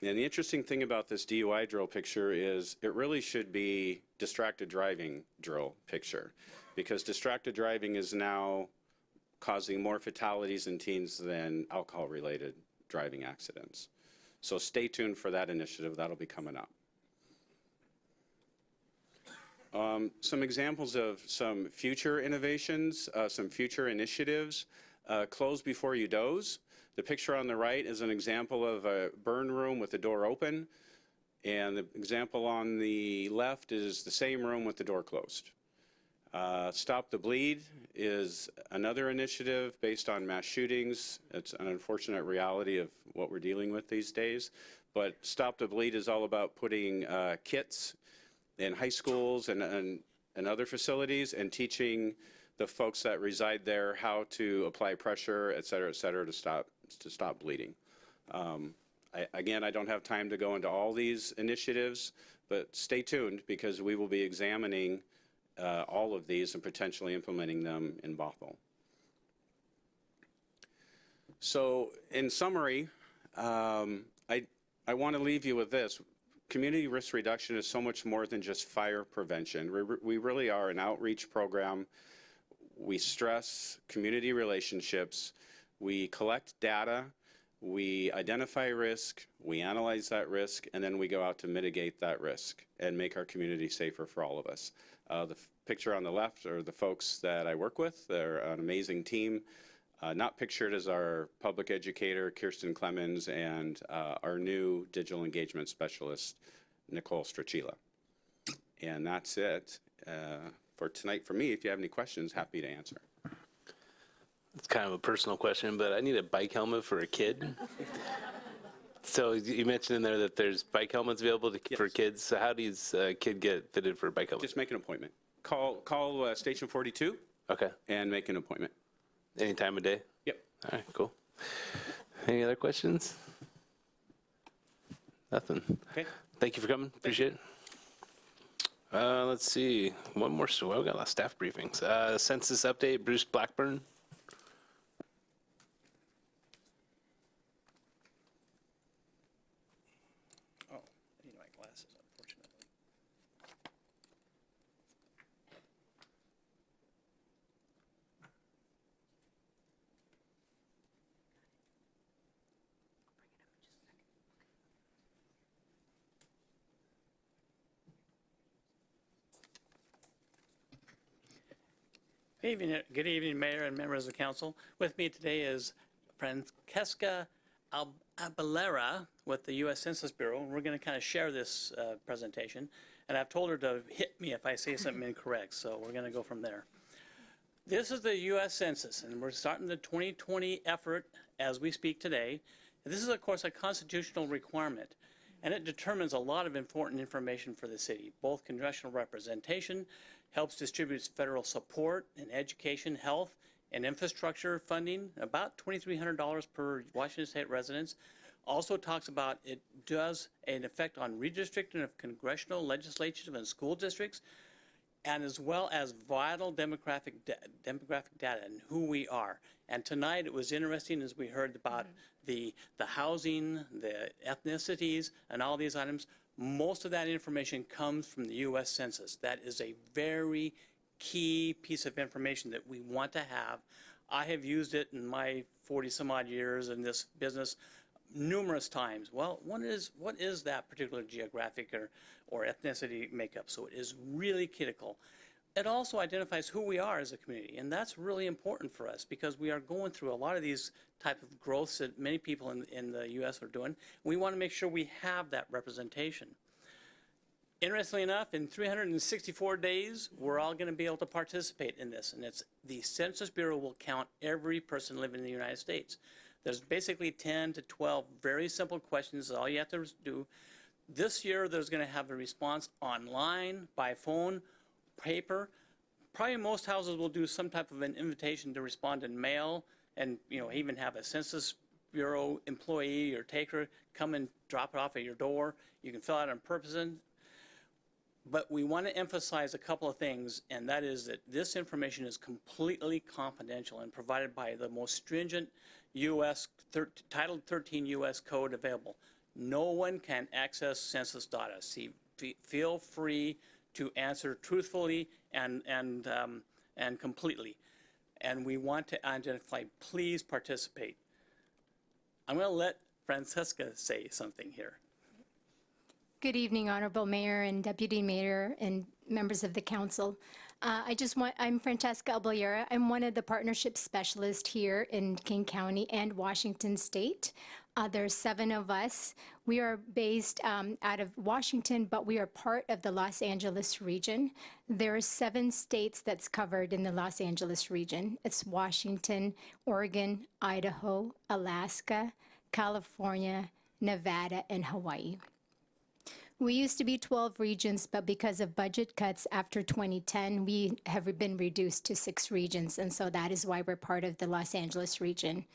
M: And the interesting thing about this DUI drill picture is it really should be distracted driving drill picture, because distracted driving is now causing more fatalities in teens than alcohol-related driving accidents. So stay tuned for that initiative. That'll be coming up. Some examples of some future innovations, some future initiatives. Close before you doze. The picture on the right is an example of a burn room with the door open, and the example on the left is the same room with the door closed. Stop the Bleed is another initiative based on mass shootings. It's an unfortunate reality of what we're dealing with these days, but Stop the Bleed is all about putting kits in high schools and other facilities and teaching the folks that reside there how to apply pressure, et cetera, to stop bleeding. Again, I don't have time to go into all these initiatives, but stay tuned because we will be examining all of these and potentially implementing them in Bothell. So in summary, I want to leave you with this. Community risk reduction is so much more than just fire prevention. We really are an outreach program. We stress community relationships. We collect data. We identify risk. We analyze that risk, and then we go out to mitigate that risk and make our community safer for all of us. The picture on the left are the folks that I work with. They're an amazing team. Not pictured as our public educator, Kirsten Clemens, and our new digital engagement specialist, Nicole Strachila. And that's it for tonight for me. If you have any questions, happy to answer.
A: It's kind of a personal question, but I need a bike helmet for a kid. So you mentioned in there that there's bike helmets available for kids. So how does a kid get fitted for a bike helmet?
M: Just make an appointment. Call Station 42.
A: Okay.
M: And make an appointment.
A: Any time of day?
M: Yep.
A: All right, cool. Any other questions? Nothing.
M: Okay.
A: Thank you for coming. Appreciate it. Let's see. One more. So I've got a lot of staff briefings. Census update, Bruce Blackburn.
E: Oh, I need my glasses, unfortunately.
N: Good evening, Mayor and members of the council. With me today is Francesca Abelera with the U.S. Census Bureau. We're going to kind of share this presentation, and I've told her to hit me if I say something incorrect, so we're going to go from there. This is the U.S. Census, and we're starting the 2020 effort as we speak today. And this is, of course, a constitutional requirement, and it determines a lot of important information for the city. Both congressional representation, helps distribute federal support in education, health, and infrastructure funding, about $2,300 per Washington State residence. Also talks about it does an effect on redistricting of congressional, legislative, and school districts, and as well as vital demographic data and who we are. And tonight it was interesting as we heard about the housing, the ethnicities, and all these items. Most of that information comes from the U.S. Census. That is a very key piece of information that we want to have. I have used it in my 40 some odd years in this business numerous times. Well, what is that particular geographic or ethnicity makeup? So it is really critical. It also identifies who we are as a community, and that's really important for us because we are going through a lot of these type of growths that many people in the U.S. are doing. We want to make sure we have that representation. Interestingly enough, in 364 days, we're all going to be able to participate in this, and it's the Census Bureau will count every person living in the United States. There's basically 10 to 12 very simple questions. All you have to do. This year, there's going to have a response online, by phone, paper. Probably most houses will do some type of an invitation to respond in mail, and even have a Census Bureau employee or taker come and drop it off at your door. You can fill out in person. But we want to emphasize a couple of things, and that is that this information is completely confidential and provided by the most stringent U.S. Title 13 U.S. code available. No one can access census data. Feel free to answer truthfully and completely. And we want to identify, please participate. I'm going to let Francesca say something here.
O: Good evening, Honorable Mayor and Deputy Mayor and members of the council. I'm Francesca Abellera. I'm one of the partnership specialists here in King County and Washington State. There's 7 of us. We are based out of Washington, but we are part of the Los Angeles region. There are 7 states that's covered in the Los Angeles region. It's Washington, Oregon, Idaho, Alaska, California, Nevada, and Hawaii. We used to be 12 regions, but because of budget cuts after 2010, we have been reduced to 6 regions, and so that is why we're part of the Los Angeles region.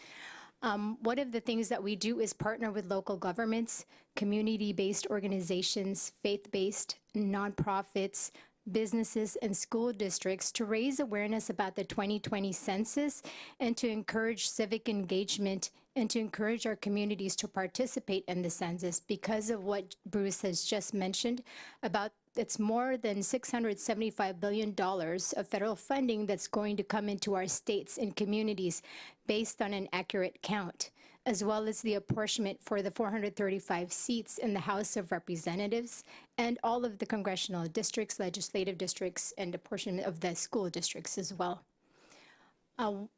O: One of the things that we do is partner with local governments, community-based organizations, faith-based, nonprofits, businesses, and school districts to raise awareness about the 2020 census and to encourage civic engagement and to encourage our communities to participate in the census because of what Bruce has just mentioned about it's more than $675 billion of federal funding that's going to come into our states and communities based on an accurate count, as well as the apportionment for the 435 seats in the House of Representatives and all of the congressional districts, legislative districts, and apportionment of the school districts as well.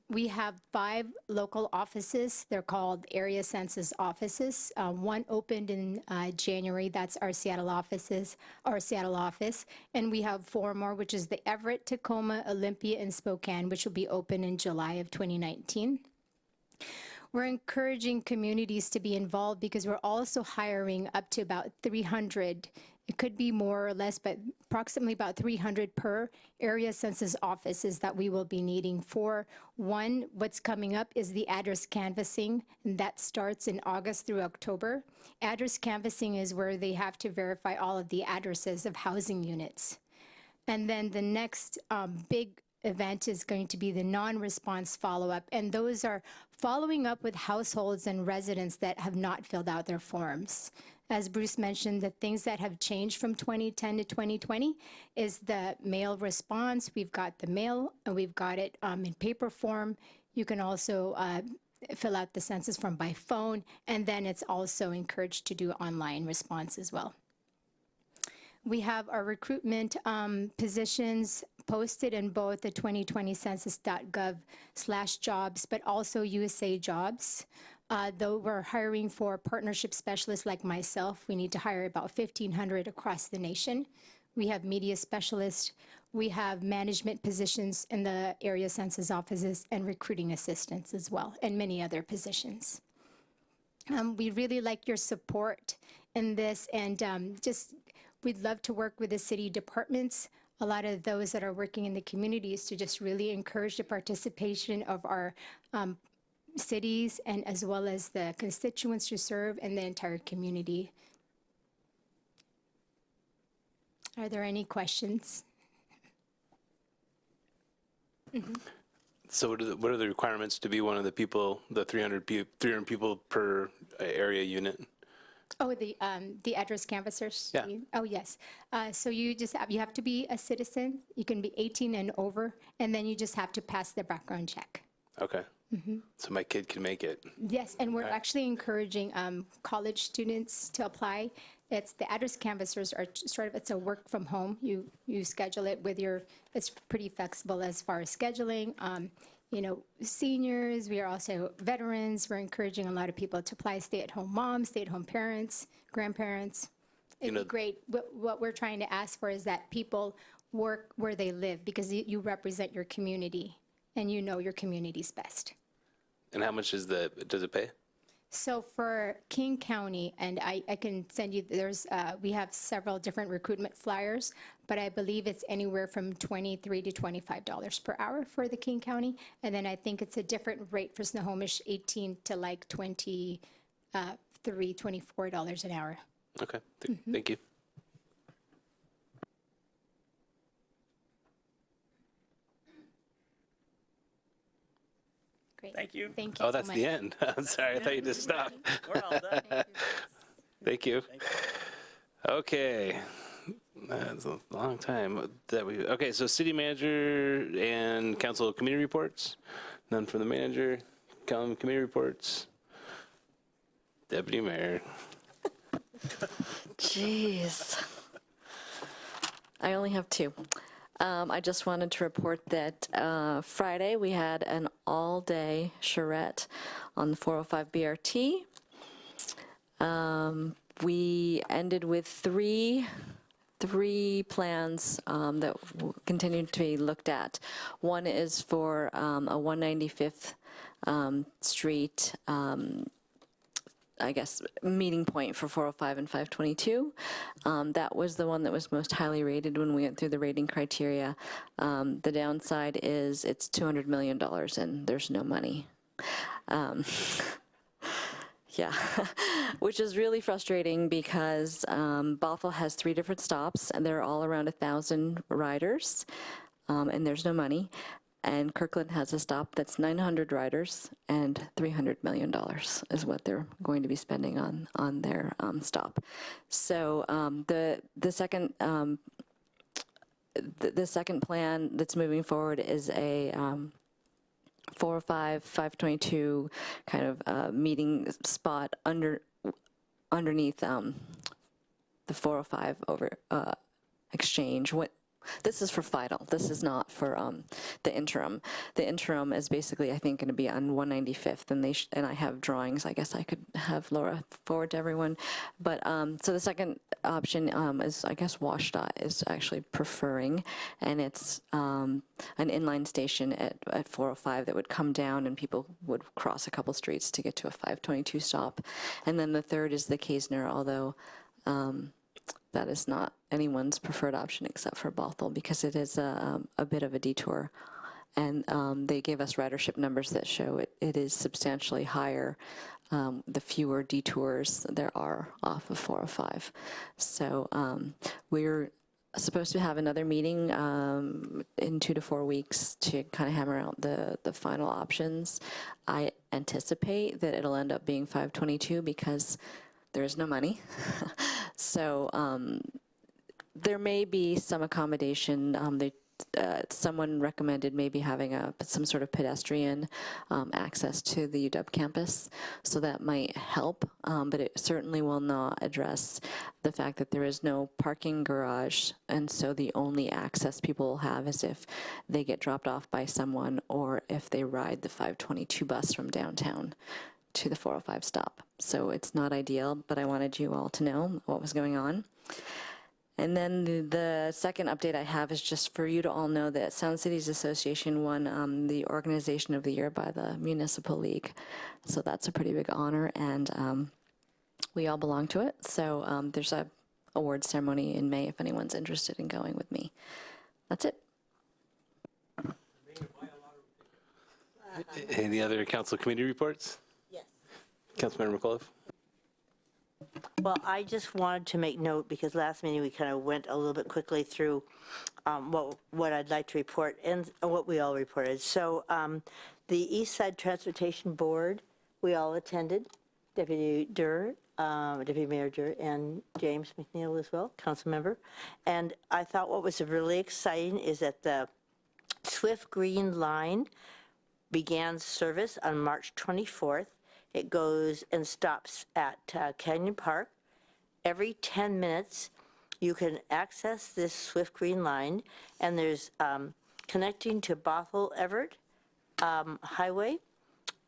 O: We have 5 local offices. They're called area census offices. One opened in January. That's our Seattle office. And we have 4 more, which is the Everett, Tacoma, Olympia, and Spokane, which will be open in July of 2019. We're encouraging communities to be involved because we're also hiring up to about 300. It could be more or less, but approximately about 300 per area census offices that we will be needing for. One, what's coming up is the address canvassing, and that starts in August through October. Address canvassing is where they have to verify all of the addresses of housing units. And then the next big event is going to be the non-response follow-up, and those are following up with households and residents that have not filled out their forms. As Bruce mentioned, the things that have changed from 2010 to 2020 is the mail response. We've got the mail, and we've got it in paper form. You can also fill out the census form by phone, and then it's also encouraged to do online response as well. We have our recruitment positions posted in both the 2020 census.gov/jobs, but also USA Jobs. Though we're hiring for partnership specialists like myself, we need to hire about 1,500 across the nation. We have media specialists, we have management positions in the area census offices and recruiting assistants as well, and many other positions. We really like your support in this, and we'd love to work with the city departments, a lot of those that are working in the communities to just really encourage the participation of our cities and as well as the constituents who serve and the entire community. Are there any questions? Mm-hmm.
A: So what are the requirements to be one of the people, the 300 people per area unit?
O: Oh, the address canvassers?
A: Yeah.
O: Oh, yes. So you have to be a citizen. You can be 18 and over, and then you just have to pass the background check.
A: Okay. So my kid can make it.
O: Yes, and we're actually encouraging college students to apply. The address canvassers are sort of, it's a work from home. You schedule it with it's pretty flexible as far as scheduling. Seniors, we are also veterans. We're encouraging a lot of people to apply, stay-at-home moms, stay-at-home parents, grandparents. It'd be great. What we're trying to ask for is that people work where they live, because you represent your community and you know your community's best.
A: And how much does it pay?
O: So for King County, and I can send you, we have several different recruitment flyers, but I believe it's anywhere from $23 to $25 per hour for the King County. And then I think it's a different rate for Snohomish, 18 to like $23, $24 an hour.
A: Okay, thank you.
O: Great.
N: Thank you.
O: Thank you
A: Oh,
O: so
A: that's
O: much.
A: the end. I'm sorry, I thought you just stopped.
N: We're all done.
A: Thank you. Okay. That's a long time okay, so city manager and council committee reports. None from the manager. Committee reports. Deputy mayor.
B: Jeez. I only have two. I just wanted to report that Friday we had an all-day charrette on the 405 BRT. We ended with three plans that continue to be looked at. One is for a 195th Street, I guess, meeting point for 405 and 522. That was the one that was most highly rated when we went through the rating criteria. The downside is it's $200 million and there's no money. Yeah, which is really frustrating because Bothell has 3 different stops and they're all around 1,000 riders, and there's no money. And Kirkland has a stop that's 900 riders and $300 million is what they're going to be spending on their stop. So the second plan that's moving forward is a 405, 522 kind of meeting spot underneath the 405 over exchange. This is for final. This is not for the interim. The interim is basically, I think, going to be on 195th, and I have drawings. I guess I could have Laura forward to everyone. But so the second option is, I guess, WashDOT is actually preferring, and it's an inline station at 405 that would come down, and people would cross a couple streets to get to a 522 stop. And then the third is the Kaysner, although that is not anyone's preferred option except for Bothell, because it is a bit of a detour. And they gave us ridership numbers that show it is substantially higher the fewer detours there are off of 405. So we're supposed to have another meeting in 2 to 4 weeks to kind of hammer out the final options. I anticipate that it'll end up being 522 because there is no money. So there may be some accommodation. Someone recommended maybe having some sort of pedestrian access to the UW campus, so that might help, but it certainly will not address the fact that there is no parking garage, and so the only access people will have is if they get dropped off by someone or if they ride the 522 bus from downtown to the 405 stop. So it's not ideal, but I wanted you all to know what was going on. And then the second update I have is just for you to all know that Sound Cities Association won the Organization of the Year by the Municipal League. So that's a pretty big honor, and we all belong to it. So there's a award ceremony in May if anyone's interested in going with me. That's it.
A: Any other council committee reports?
H: Yes.
A: Councilmember McAuliffe?
H: Well, I just wanted to make note, because last meeting we kind of went a little bit quickly through what I'd like to report and what we all reported. So the East Side Transportation Board, we all attended. Deputy Mayor Durr, and James McNeil as well, council member. And I thought what was really exciting is that the Swift Green Line began service on March 24th. It goes and stops at Canyon Park. Every 10 minutes, you can access this Swift Green Line, and there's connecting to Bothell Everett Highway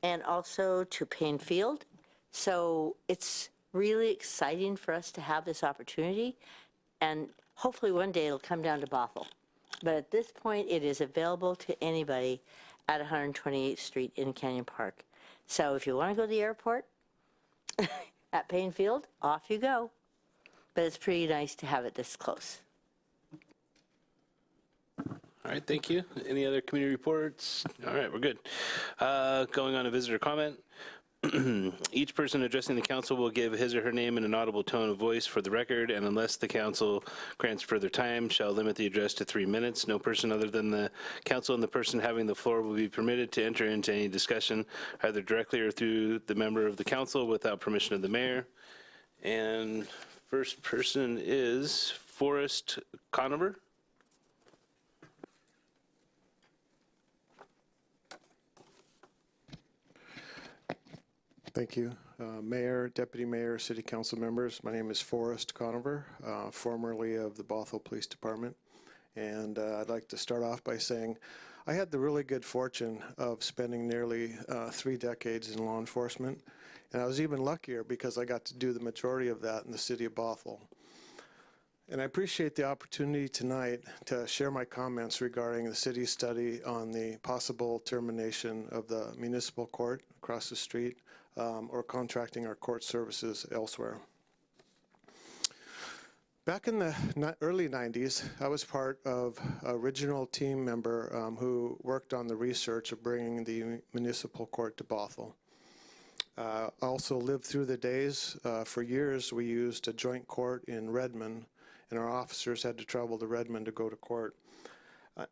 H: and also to Payne Field. So it's really exciting for us to have this opportunity, and hopefully one day it'll come down to Bothell. But at this point, it is available to anybody at 128th Street in Canyon Park. So if you want to go to the airport at Payne Field, off you go. But it's pretty nice to have it this close.
A: All right, thank you. Any other community reports? All right, we're good. Going on a visitor comment. Each person addressing the council will give his or her name in an audible tone of voice for the record, and unless the council grants further time, shall limit the address to 3 minutes. No person other than the council and the person having the floor will be permitted to enter into any discussion, either directly or through the member of the council without permission of the mayor. And first person is Forrest Conover.
P: Thank you. Mayor, Deputy Mayor, City Council members, my name is Forrest Conover, formerly of the Bothell Police Department. And I'd like to start off by saying I had the really good fortune of spending nearly 3 decades in law enforcement. And I was even luckier because I got to do the majority of that in the city of Bothell. And I appreciate the opportunity tonight to share my comments regarding the city's study on the possible termination of the municipal court across the street, or contracting our court services elsewhere. Back in the early 90s, I was part of an original team member who worked on the research of bringing the municipal court to Bothell. I also lived through the days. For years, we used a joint court in Redmond, and our officers had to travel to Redmond to go to court.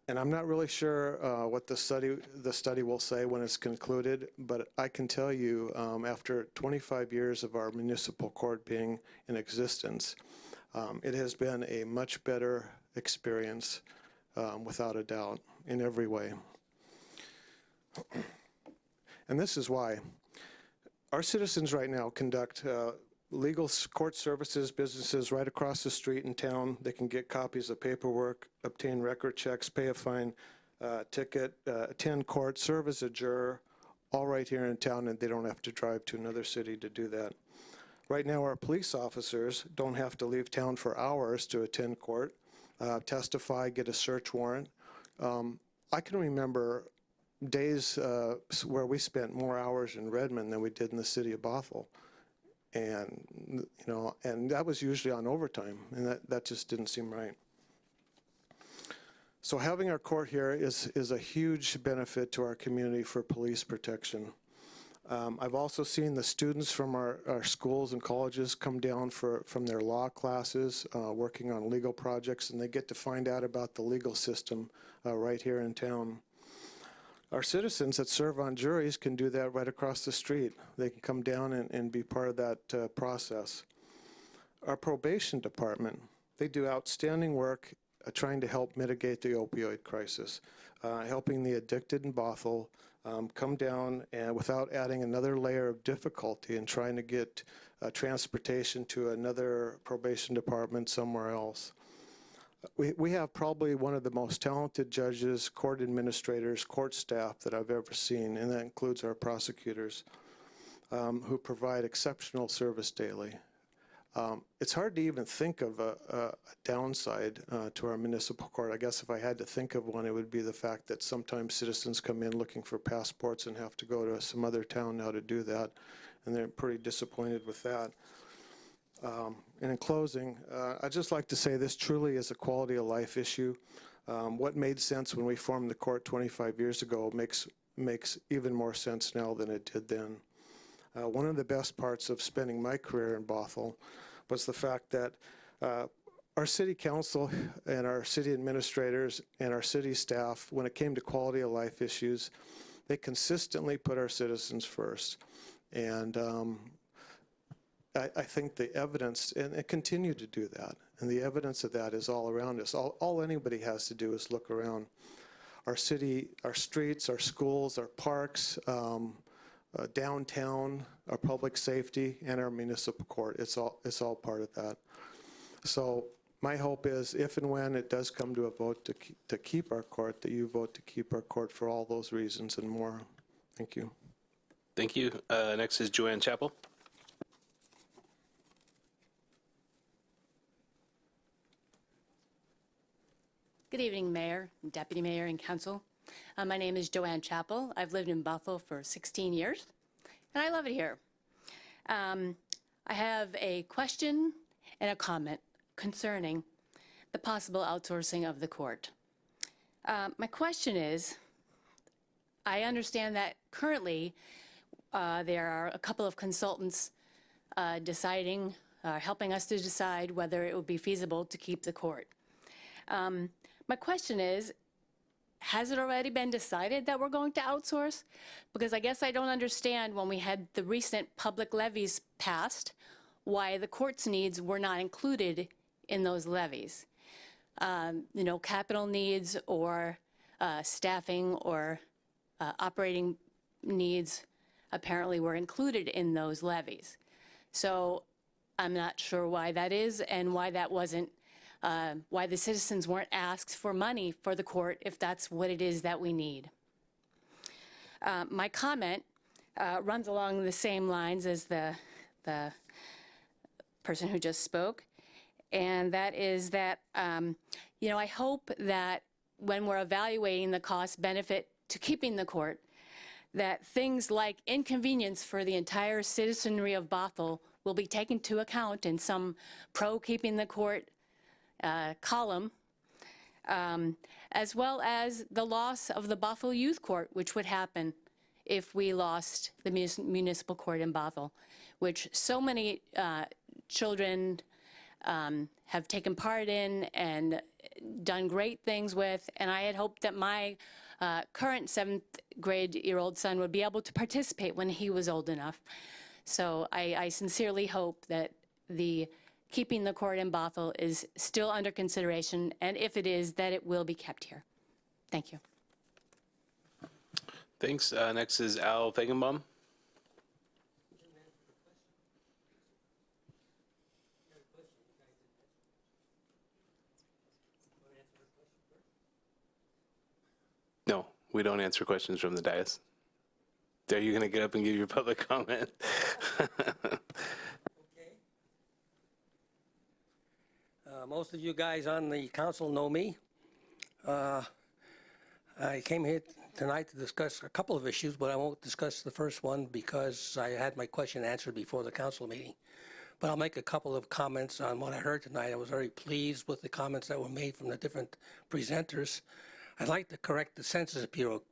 P: And I'm not really sure what the study will say when it's concluded, but I can tell you after 25 years of our municipal court being in existence, it has been a much better experience, without a doubt, in every way. And this is why. Our citizens right now conduct legal court services, businesses right across the street in town. They can get copies of paperwork, obtain record checks, pay a fine, ticket, attend court, serve as a juror, all right here in town, and they don't have to drive to another city to do that. Right now, our police officers don't have to leave town for hours to attend court, testify, get a search warrant. I can remember days where we spent more hours in Redmond than we did in the city of Bothell. And, and that was usually on overtime, and that just didn't seem right. So having our court here is a huge benefit to our community for police protection. I've also seen the students from our schools and colleges come down from their law classes, working on legal projects, and they get to find out about the legal system right here in town. Our citizens that serve on juries can do that right across the street. They can come down and be part of that process. Our probation department, they do outstanding work trying to help mitigate the opioid crisis, helping the addicted in Bothell come down and without adding another layer of difficulty and trying to get transportation to another probation department somewhere else. We have probably one of the most talented judges, court administrators, court staff that I've ever seen, and that includes our prosecutors, who provide exceptional service daily. It's hard to even think of a downside to our municipal court. I guess if I had to think of one, it would be the fact that sometimes citizens come in looking for passports and have to go to some other town now to do that, and they're pretty disappointed with that. And in closing, I'd just like to say this truly is a quality of life issue. What made sense when we formed the court 25 years ago makes even more sense now than it did then. One of the best parts of spending my career in Bothell was the fact that our city council and our city administrators and our city staff, when it came to quality of life issues, they consistently put our citizens first. And I think the evidence, and it continued to do that, and the evidence of that is all around us. All anybody has to do is look around. our city, our streets, our schools, our parks, downtown, our public safety, and our municipal court. It's all part of that. So my hope is if and when it does come to a vote to keep our court, that you vote to keep our court for all those reasons and more. Thank you.
A: Thank you. Next is Joanne Chappell.
Q: Good evening, Mayor, Deputy Mayor, and Council. My name is Joanne Chappell. I've lived in Bothell for 16 years, and I love it here. I have a question and a comment concerning the possible outsourcing of the court. My question is, I understand that currently there are a couple of consultants helping us to decide whether it would be feasible to keep the court. My question is, has it already been decided that we're going to outsource? Because I guess I don't understand when we had the recent public levies passed, why the court's needs were not included in those levies. Capital needs or staffing or operating needs apparently were included in those levies. So I'm not sure why that is and why that wasn't why the citizens weren't asked for money for the court if that's what it is that we need. My comment runs along the same lines as the person who just spoke, and that is that, I hope that when we're evaluating the cost benefit to keeping the court, that things like inconvenience for the entire citizenry of Bothell will be taken into account in some pro-keeping the court column, as well as the loss of the Bothell Youth Court, which would happen if we lost the municipal court in Bothell, which so many children have taken part in and done great things with, and I had hoped that my current 7th grade-year-old son would be able to participate when he was old enough. So I sincerely hope that the keeping the court in Bothell is still under consideration, and if it is, that it will be kept here. Thank you.
A: Thanks. Next is Al Feigenbaum. No, we don't answer questions from the dais. Are you going to get up and give your public comment?
R: Most of you guys on the council know me. I came here tonight to discuss a couple of issues, but I won't discuss the first one because I had my question answered before the council meeting. But I'll make a couple of comments on what I heard tonight. I was very pleased with the comments that were made from the different presenters. I'd like to correct the Census Bureau,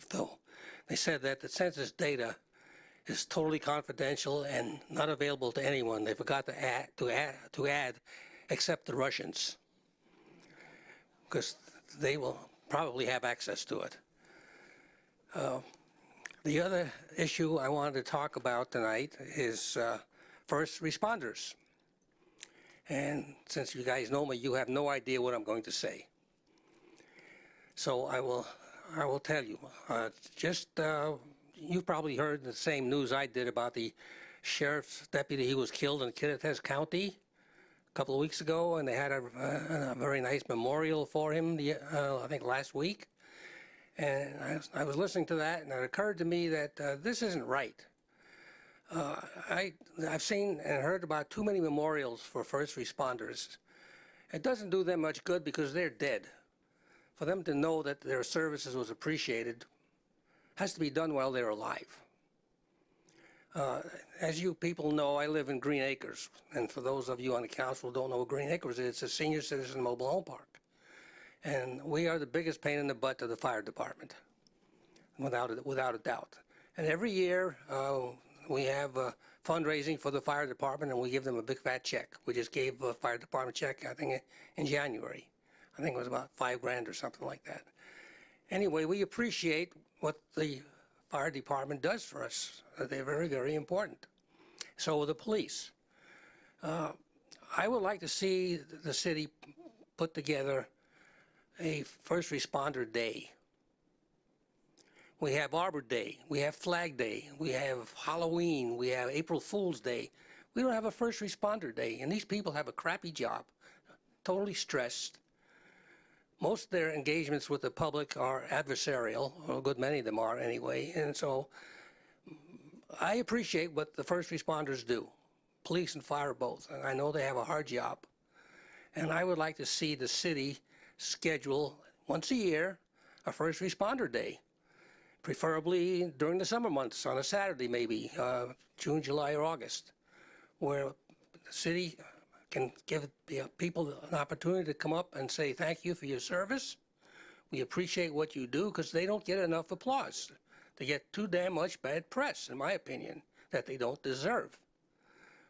R: though. They said that the census data is totally confidential and not available to anyone. They forgot to add except the Russians, because they will probably have access to it. The other issue I wanted to talk about tonight is first responders. And since you guys know me, you have no idea what I'm going to say. So I will tell you. You've probably heard the same news I did about the sheriff's deputy who was killed in Kittitas County a couple of weeks ago, and they had a very nice memorial for him, I think last week. And I was listening to that, and it occurred to me that this isn't right. I've seen and heard about too many memorials for first responders. It doesn't do them much good because they're dead. For them to know that their services was appreciated has to be done while they're alive. As you people know, I live in Green Acres, and for those of you on the council who don't know what Green Acres is, it's a senior citizen mobile home park. And we are the biggest pain in the butt to the fire department, without a doubt. And every year, we have fundraising for the fire department, and we give them a big fat check. We just gave a fire department check, I think, in January. I think it was about $5,000 or something like that. Anyway, we appreciate what the fire department does for us. They're very, very important. So the police. I would like to see the city put together a first responder day. We have Arbor Day, we have Flag Day, we have Halloween, we have April Fool's Day. We don't have a first responder day, and these people have a crappy job, totally stressed. Most of their engagements with the public are adversarial, or a good many of them are anyway, and so I appreciate what the first responders do, police and fire both, and I know they have a hard job. And I would like to see the city schedule once a year a first responder day, preferably during the summer months on a Saturday maybe, June, July, or August, where the city can give people an opportunity to come up and say thank you for your service. We appreciate what you do, because they don't get enough applause. They get too damn much bad press, in my opinion, that they don't deserve.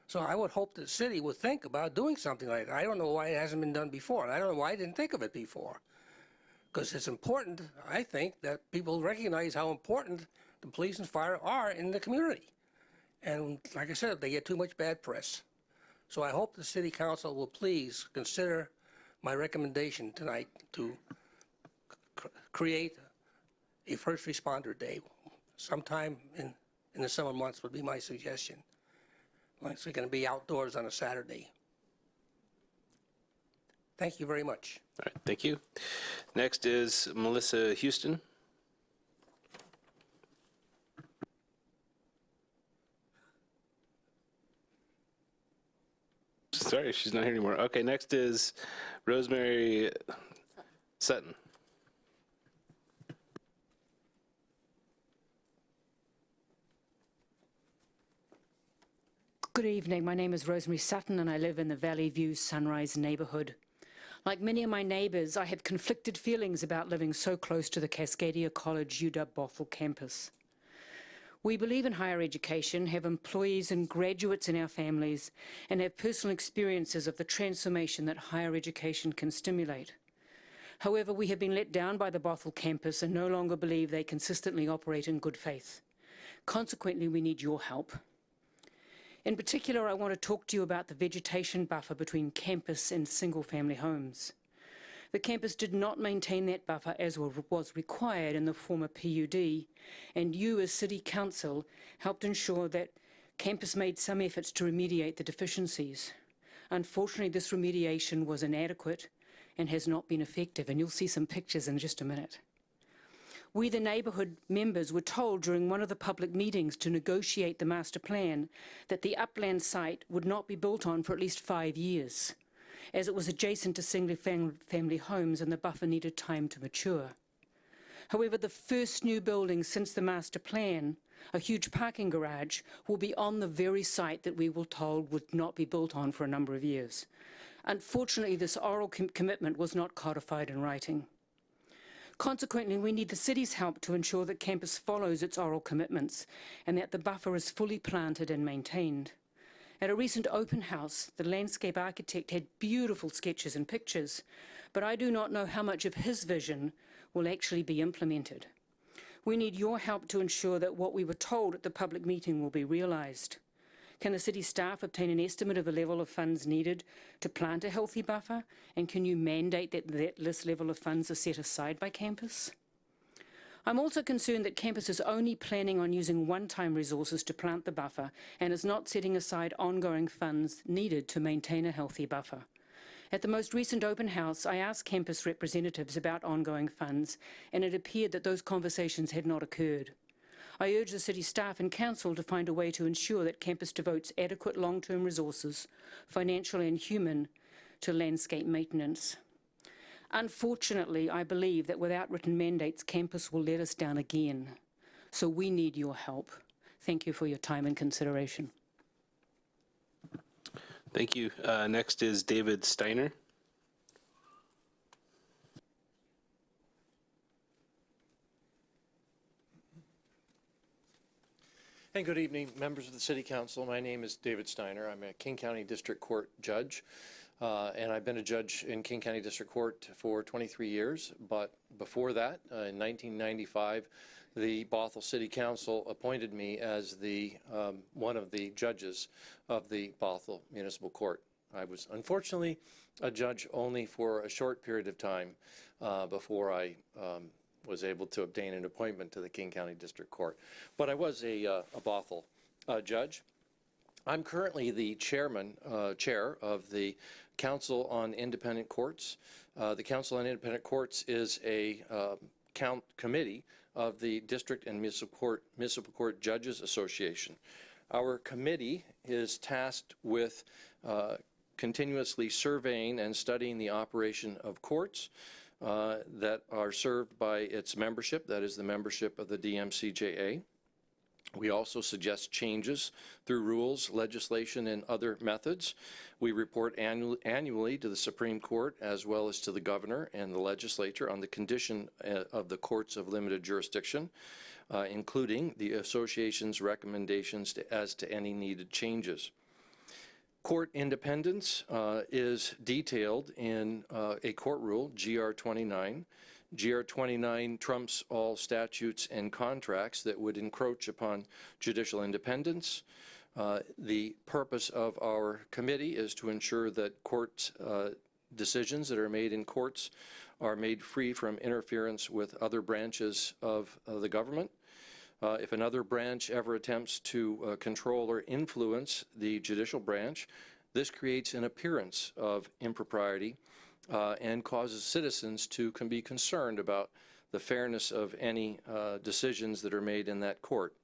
R: So I would hope the city would think about doing something like that. I don't know why it hasn't been done before, and I don't know why I didn't think of it before. Because it's important, I think, that people recognize how important the police and fire are in the community. And like I said, they get too much bad press. So I hope the city council will please consider my recommendation tonight to create a first responder day sometime in the summer months would be my suggestion. Like we're going to be outdoors on a Saturday. Thank you very much.
A: All right, thank you. Next is Melissa Houston. Sorry, she's not here anymore. Okay, next is Rosemary Sutton.
S: Good evening. My name is Rosemary Sutton, and I live in the Valley View Sunrise neighborhood. Like many of my neighbors, I have conflicted feelings about living so close to the Cascadia College UW Bothell campus. We believe in higher education, have employees and graduates in our families, and have personal experiences of the transformation that higher education can stimulate. However, we have been let down by the Bothell campus and no longer believe they consistently operate in good faith. Consequently, we need your help. In particular, I want to talk to you about the vegetation buffer between campus and single-family homes. The campus did not maintain that buffer as was required in the former PUD, and you as City Council helped ensure that campus made some efforts to remediate the deficiencies. Unfortunately, this remediation was inadequate and has not been effective, and you'll see some pictures in just a minute. We, the neighbourhood members, were told during one of the public meetings to negotiate the master plan that the upland site would not be built on for at least 5 years, as it was adjacent to single-family homes and the buffer needed time to mature. However, the first new building since the master plan, a huge parking garage, will be on the very site that we were told would not be built on for a number of years. Unfortunately, this oral commitment was not codified in writing. Consequently, we need the city's help to ensure that campus follows its oral commitments and that the buffer is fully planted and maintained. At a recent open house, the landscape architect had beautiful sketches and pictures, but I do not know how much of his vision will actually be implemented. We need your help to ensure that what we were told at the public meeting will be realized. Can the city staff obtain an estimate of the level of funds needed to plant a healthy buffer? And can you mandate that this level of funds are set aside by campus? I'm also concerned that campus is only planning on using one-time resources to plant the buffer and is not setting aside ongoing funds needed to maintain a healthy buffer. At the most recent open house, I asked campus representatives about ongoing funds, and it appeared that those conversations had not occurred. I urge the city staff and council to find a way to ensure that campus devotes adequate long-term resources, financial and human, to landscape maintenance. Unfortunately, I believe that without written mandates, campus will let us down again. So we need your help. Thank you for your time and consideration.
A: Thank you. Next is David Steiner.
T: Hey, good evening, members of the City Council. My name is David Steiner. I'm a King County District Court judge, and I've been a judge in King County District Court for 23 years. But before that, in 1995, the Bothell City Council appointed me as the one of the judges of the Bothell Municipal Court. I was unfortunately a judge only for a short period of time before I was able to obtain an appointment to the King County District Court. But I was a Bothell judge. I'm currently the chair of the Council on Independent Courts. The Council on Independent Courts is a committee of the District and Municipal Court Judges Association. Our committee is tasked with continuously surveying and studying the operation of courts that are served by its membership, that is the membership of the DMCJA. We also suggest changes through rules, legislation, and other methods. We report annually to the Supreme Court as well as to the governor and the legislature on the condition of the courts of limited jurisdiction, including the association's recommendations as to any needed changes. Court independence is detailed in a court rule, GR 29. GR 29 trumps all statutes and contracts that would encroach upon judicial independence. The purpose of our committee is to ensure that court decisions that are made in courts are made free from interference with other branches of the government. If another branch ever attempts to control or influence the judicial branch, this creates an appearance of impropriety and causes citizens to be concerned about the fairness of any decisions that are made in that court.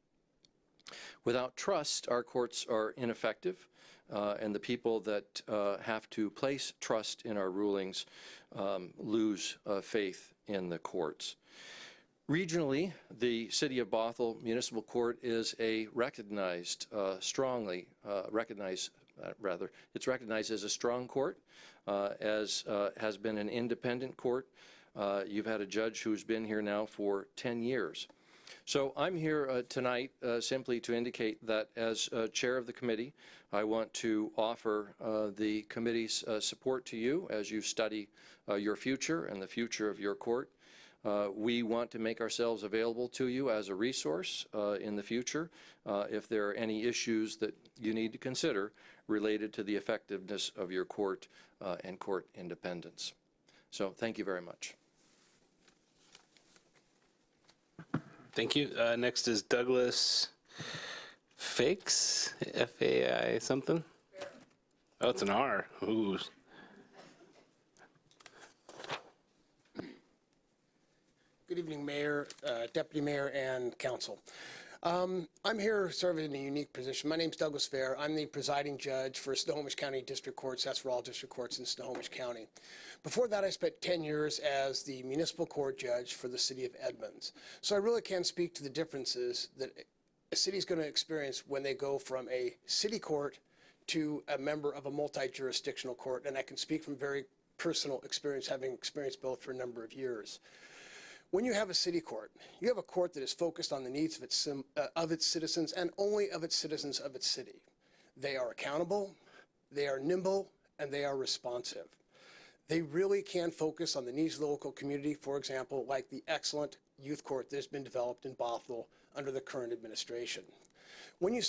T: Without trust, our courts are ineffective, and the people that have to place trust in our rulings lose faith in the courts. Regionally, the City of Bothell Municipal Court is a recognized, it's recognized as a strong court, as has been an independent court. You've had a judge who's been here now for 10 years. So I'm here tonight simply to indicate that as chair of the committee, I want to offer the committee's support to you as you study your future and the future of your court. We want to make ourselves available to you as a resource in the future if there are any issues that you need to consider related to the effectiveness of your court and court independence. So thank you very much.
A: Thank you. Next is Douglas Fakes, F-A-I something. Oh, it's an R. Ooh.
U: Good evening, Mayor, Deputy Mayor, and Council. I'm here serving in a unique position. My name's Douglas Fair. I'm the presiding judge for Snohomish County District Courts. That's for all district courts in Snohomish County. Before that, I spent 10 years as the municipal court judge for the city of Edmonds. So I really can speak to the differences that a city is going to experience when they go from a city court to a member of a multi-jurisdictional court. And I can speak from very personal experience, having experienced both for a number of years. When you have a city court, you have a court that is focused on the needs of its citizens and only of its citizens of its city. They are accountable, they are nimble, and they are responsive. They really can focus on the needs of the local community, for example, like the excellent youth court that has been developed in Bothell under the current administration. When you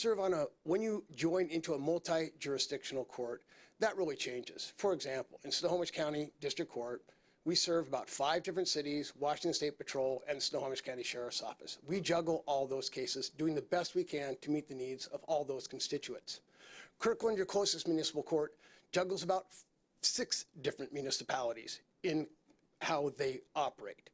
U: join into a multi-jurisdictional court, that really changes. For example, in Snohomish County District Court, we serve about 5 different cities, Washington State Patrol, and Snohomish County Sheriff's Office. We juggle all those cases, doing the best we can to meet the needs of all those constituents. Kirkland, your closest municipal court, juggles about 6 different municipalities in how they operate.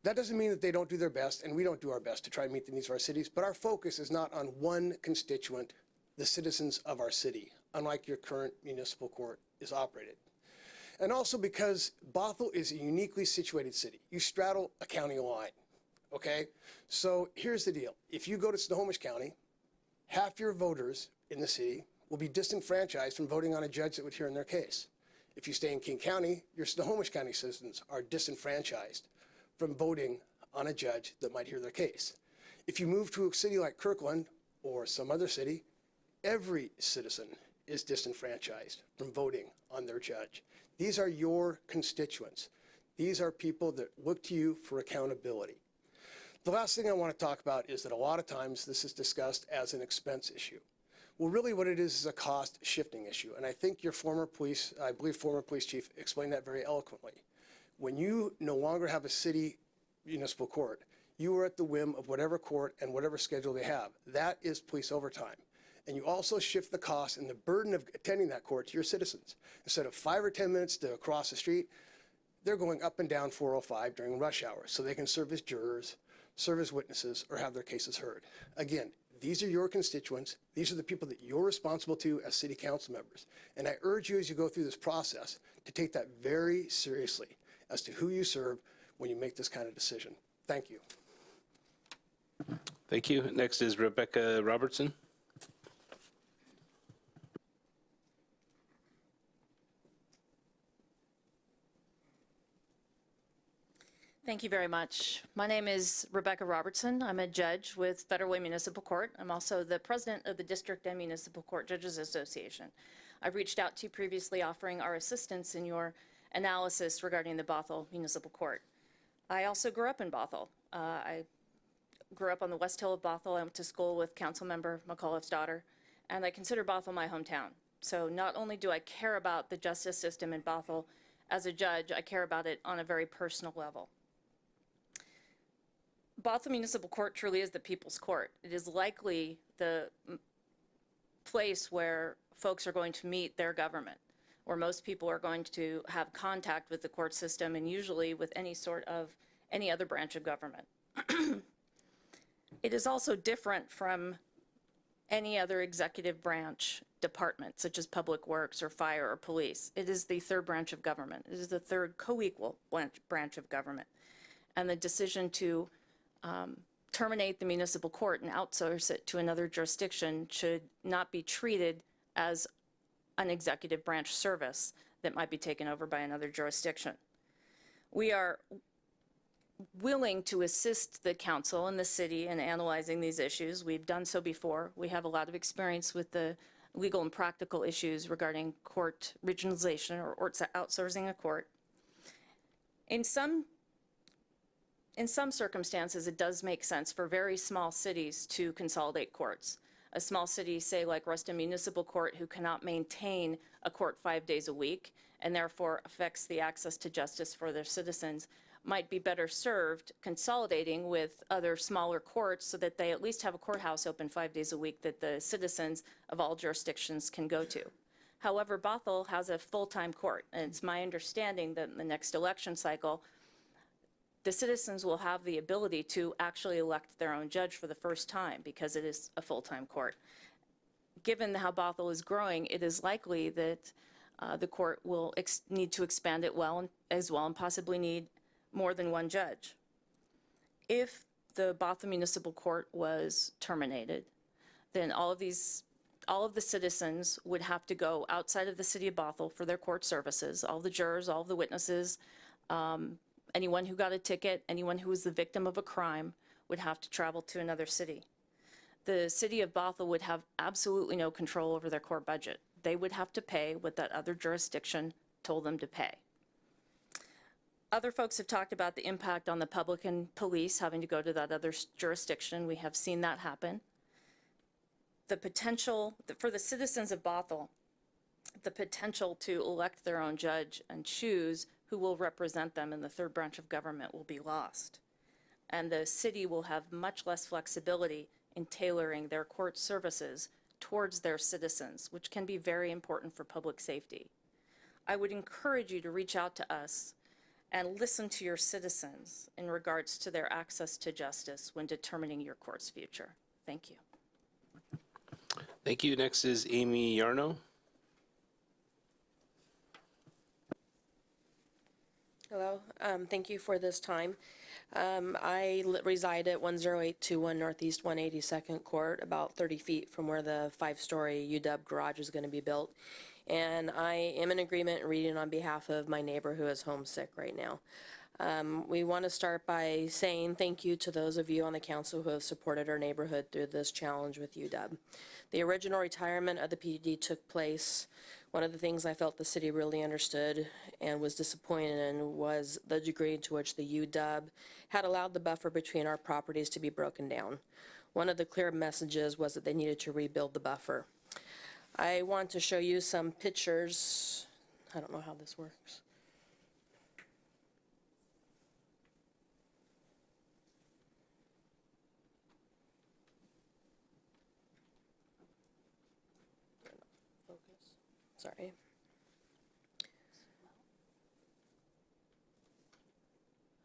U: That doesn't mean that they don't do their best, and we don't do our best to try and meet the needs of our cities, but our focus is not on one constituent, the citizens of our city, unlike your current municipal court is operated. And also because Bothell is a uniquely situated city. You straddle a county line, okay? So here's the deal. If you go to Snohomish County, half your voters in the city will be disenfranchised from voting on a judge that would hear in their case. If you stay in King County, your Snohomish County citizens are disenfranchised from voting on a judge that might hear their case. If you move to a city like Kirkland or some other city, every citizen is disenfranchised from voting on their judge. These are your constituents. These are people that look to you for accountability. The last thing I want to talk about is that a lot of times this is discussed as an expense issue. Well, really what it is a cost shifting issue. And I think your former police chief explained that very eloquently. When you no longer have a city municipal court, you are at the whim of whatever court and whatever schedule they have. That is police overtime. And you also shift the cost and the burden of attending that court to your citizens. Instead of 5 or 10 minutes to cross the street, they're going up and down 405 during rush hour so they can serve as jurors, serve as witnesses, or have their cases heard. Again, these are your constituents. These are the people that you're responsible to as city council members. And I urge you as you go through this process to take that very seriously as to who you serve when you make this kind of decision. Thank you.
A: Thank you. Next is Rebecca Robertson.
C: Thank you very much. My name is Rebecca Robertson. I'm a judge with Federal Way Municipal Court. I'm also the president of the District and Municipal Court Judges Association. I've reached out to you previously offering our assistance in your analysis regarding the Bothell Municipal Court. I also grew up in Bothell. I grew up on the West Hill of Bothell. I went to school with Councilmember McAuliffe's daughter, and I consider Bothell my hometown. So not only do I care about the justice system in Bothell as a judge, I care about it on a very personal level. Bothell Municipal Court truly is the people's court. It is likely the place where folks are going to meet their government, where most people are going to have contact with the court system and usually with any other branch of government. It is also different from any other executive branch department, such as public works or fire or police. It is the third branch of government. It is the third co-equal branch of government. And the decision to terminate the municipal court and outsource it to another jurisdiction should not be treated as an executive branch service that might be taken over by another jurisdiction. We are willing to assist the council and the city in analyzing these issues. We've done so before. We have a lot of experience with the legal and practical issues regarding court regionalization or outsourcing a court. In some circumstances, it does make sense for very small cities to consolidate courts. A small city, say like Ruston Municipal Court, who cannot maintain a court 5 days a week and therefore affects the access to justice for their citizens, might be better served consolidating with other smaller courts so that they at least have a courthouse open 5 days a week that the citizens of all jurisdictions can go to. However, Bothell has a full-time court, and it's my understanding that in the next election cycle, the citizens will have the ability to actually elect their own judge for the first time because it is a full-time court. Given how Bothell is growing, it is likely that the court will need to expand it as well and possibly need more than one judge. If the Bothell Municipal Court was terminated, then all of the citizens would have to go outside of the city of Bothell for their court services. All the jurors, all the witnesses, anyone who got a ticket, anyone who was the victim of a crime would have to travel to another city. The city of Bothell would have absolutely no control over their court budget. They would have to pay what that other jurisdiction told them to pay. Other folks have talked about the impact on the public and police having to go to that other jurisdiction. We have seen that happen. The potential for the citizens of Bothell, the potential to elect their own judge and choose who will represent them in the third branch of government will be lost. And the city will have much less flexibility in tailoring their court services towards their citizens, which can be very important for public safety. I would encourage you to reach out to us and listen to your citizens in regards to their access to justice when determining your court's future. Thank you.
A: Thank you. Next is Amy Yarno.
V: Hello, thank you for this time. I reside at 10821 Northeast 182nd Court, about 30 feet from where the 5-story UW garage is going to be built. And I am in agreement reading on behalf of my neighbor who is homesick right now. We want to start by saying thank you to those of you on the council who have supported our neighborhood through this challenge with UW. The original retirement of the PD took place. One of the things I felt the city really understood and was disappointed in was the degree to which the UW had allowed the buffer between our properties to be broken down. One of the clear messages was that they needed to rebuild the buffer. I want to show you some pictures. I don't know how this works. Focus. Sorry.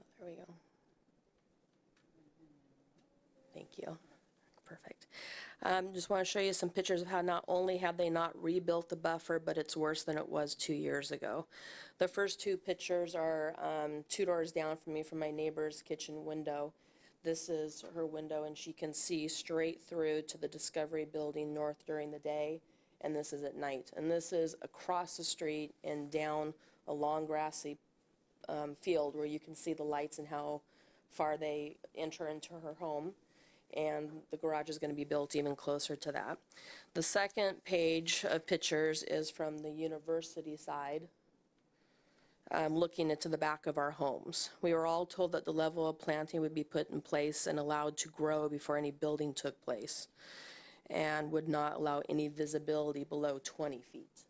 V: Oh, there we go. Thank you. Perfect. Just want to show you some pictures of how not only have they not rebuilt the buffer, but it's worse than it was 2 years ago. The first two pictures are 2 doors down from me from my neighbor's kitchen window. This is her window, and she can see straight through to the Discovery Building north during the day, and this is at night. And this is across the street and down a long grassy field where you can see the lights and how far they enter into her home. And the garage is going to be built even closer to that. The second page of pictures is from the university side, looking into the back of our homes. We were all told that the level of planting would be put in place and allowed to grow before any building took place, and would not allow any visibility below 20 feet.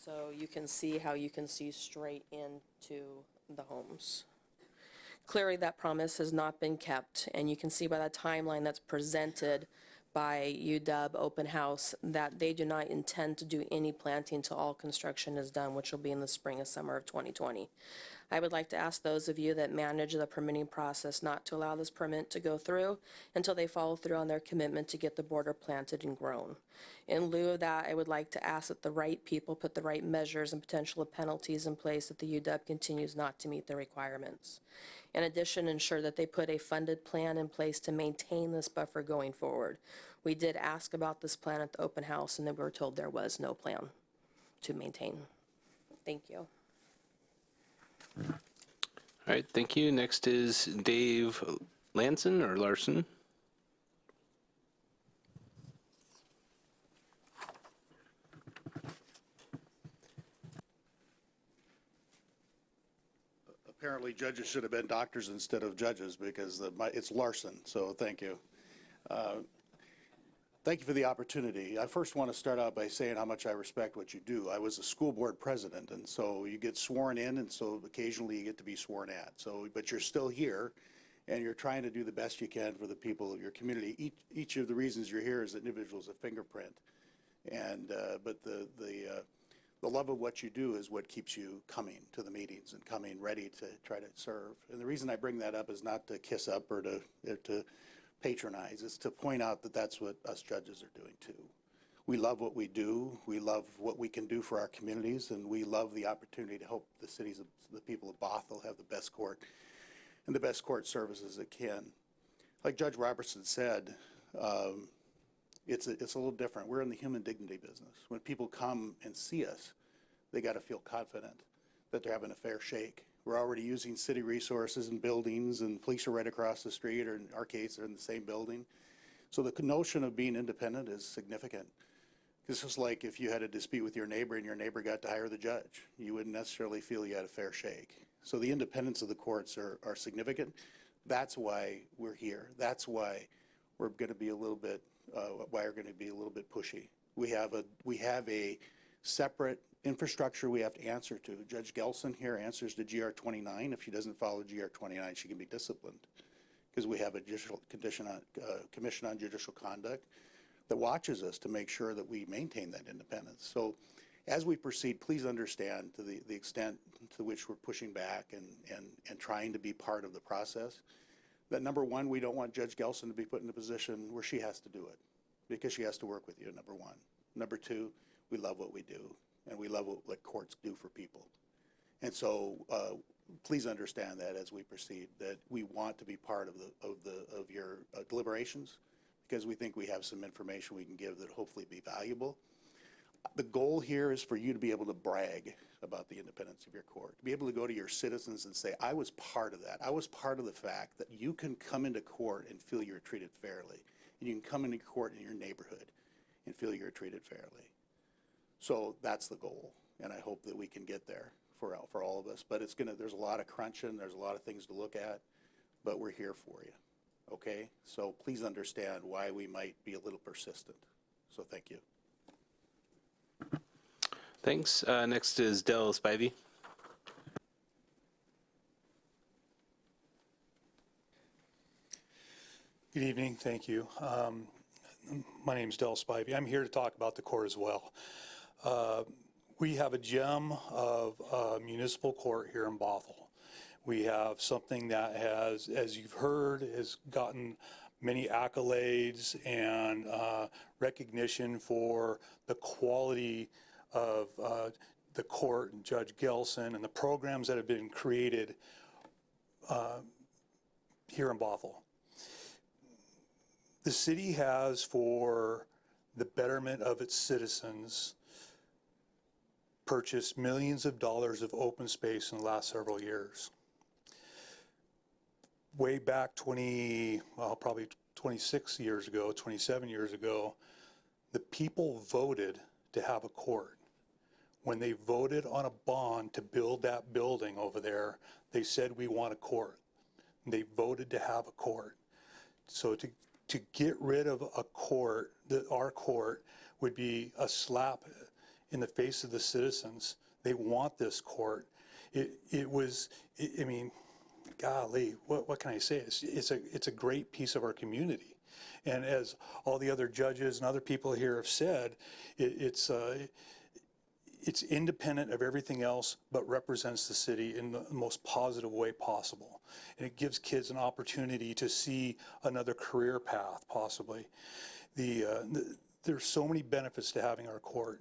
V: So you can see how you can see straight into the homes. Clearly, that promise has not been kept, and you can see by the timeline that's presented by UW Open House that they do not intend to do any planting until all construction is done, which will be in the spring and summer of 2020. I would like to ask those of you that manage the permitting process not to allow this permit to go through until they follow through on their commitment to get the border planted and grown. In lieu of that, I would like to ask that the right people put the right measures and potential penalties in place if the UW continues not to meet the requirements. In addition, ensure that they put a funded plan in place to maintain this buffer going forward. We did ask about this plan at the open house, and then we were told there was no plan to maintain. Thank you.
A: All right, thank you. Next is Dave Larson.
D: Apparently judges should have been doctors instead of judges because it's Larson, so thank you. Thank you for the opportunity. I first want to start out by saying how much I respect what you do. I was a school board president, and so you get sworn in, and so occasionally you get to be sworn at. So, but you're still here, and you're trying to do the best you can for the people of your community. Each of the reasons you're here is individuals a fingerprint, and but the love of what you do is what keeps you coming to the meetings and coming ready to try to serve. And the reason I bring that up is not to kiss up or to patronize. It's to point out that that's what us judges are doing too. We love what we do. We love what we can do for our communities, and we love the opportunity to help the people of Bothell have the best court and the best court services it can. Like Judge Robertson said, it's a little different. We're in the human dignity business. When people come and see us, they got to feel confident that they're having a fair shake. We're already using city resources and buildings, and police are right across the street, or in our case, they're in the same building. So the notion of being independent is significant. It's just like if you had a dispute with your neighbor and your neighbor got to hire the judge. You wouldn't necessarily feel you had a fair shake. So the independence of the courts are significant. That's why we're here. That's why we're going to be a little bit pushy. We have a separate infrastructure we have to answer to. Judge Gelson here answers to GR 29. If she doesn't follow GR 29, she can be disciplined, because we have a Commission on Judicial Conduct that watches us to make sure that we maintain that independence. So as we proceed, please understand to the extent to which we're pushing back and trying to be part of the process, that number one, we don't want Judge Gelson to be put in a position where she has to do it, because she has to work with you, number one. Number two, we love what we do, and we love what courts do for people. And so please understand that as we proceed, that we want to be part of your deliberations, because we think we have some information we can give that hopefully be valuable. The goal here is for you to be able to brag about the independence of your court, to be able to go to your citizens and say, I was part of that. I was part of the fact that you can come into court and feel you're treated fairly, and you can come into court in your neighborhood and feel you're treated fairly. So that's the goal, and I hope that we can get there for all of us. But there's a lot of crunching, there's a lot of things to look at, but we're here for you, okay? So please understand why we might be a little persistent, So thank you.
A: Thanks. Next is Del Spivey.
F: Good evening. Thank you. My name is Del Spivey. I'm here to talk about the court as well. We have a gem of municipal court here in Bothell. We have something that has, as you've heard, has gotten many accolades and recognition for the quality of the court and Judge Gelson and the programs that have been created here in Bothell. The city has, for the betterment of its citizens, purchased millions of dollars of open space in the last several years. Way back probably 26 years ago, 27 years ago, the people voted to have a court. When they voted on a bond to build that building over there, they said, we want a court. And they voted to have a court. So to get rid of a court, our court, would be a slap in the face of the citizens. They want this court. I mean, golly, what can I say? It's a great piece of our community. And as all the other judges and other people here have said, it's independent of everything else, but represents the city in the most positive way possible. And it gives kids an opportunity to see another career path, possibly. There's so many benefits to having our court.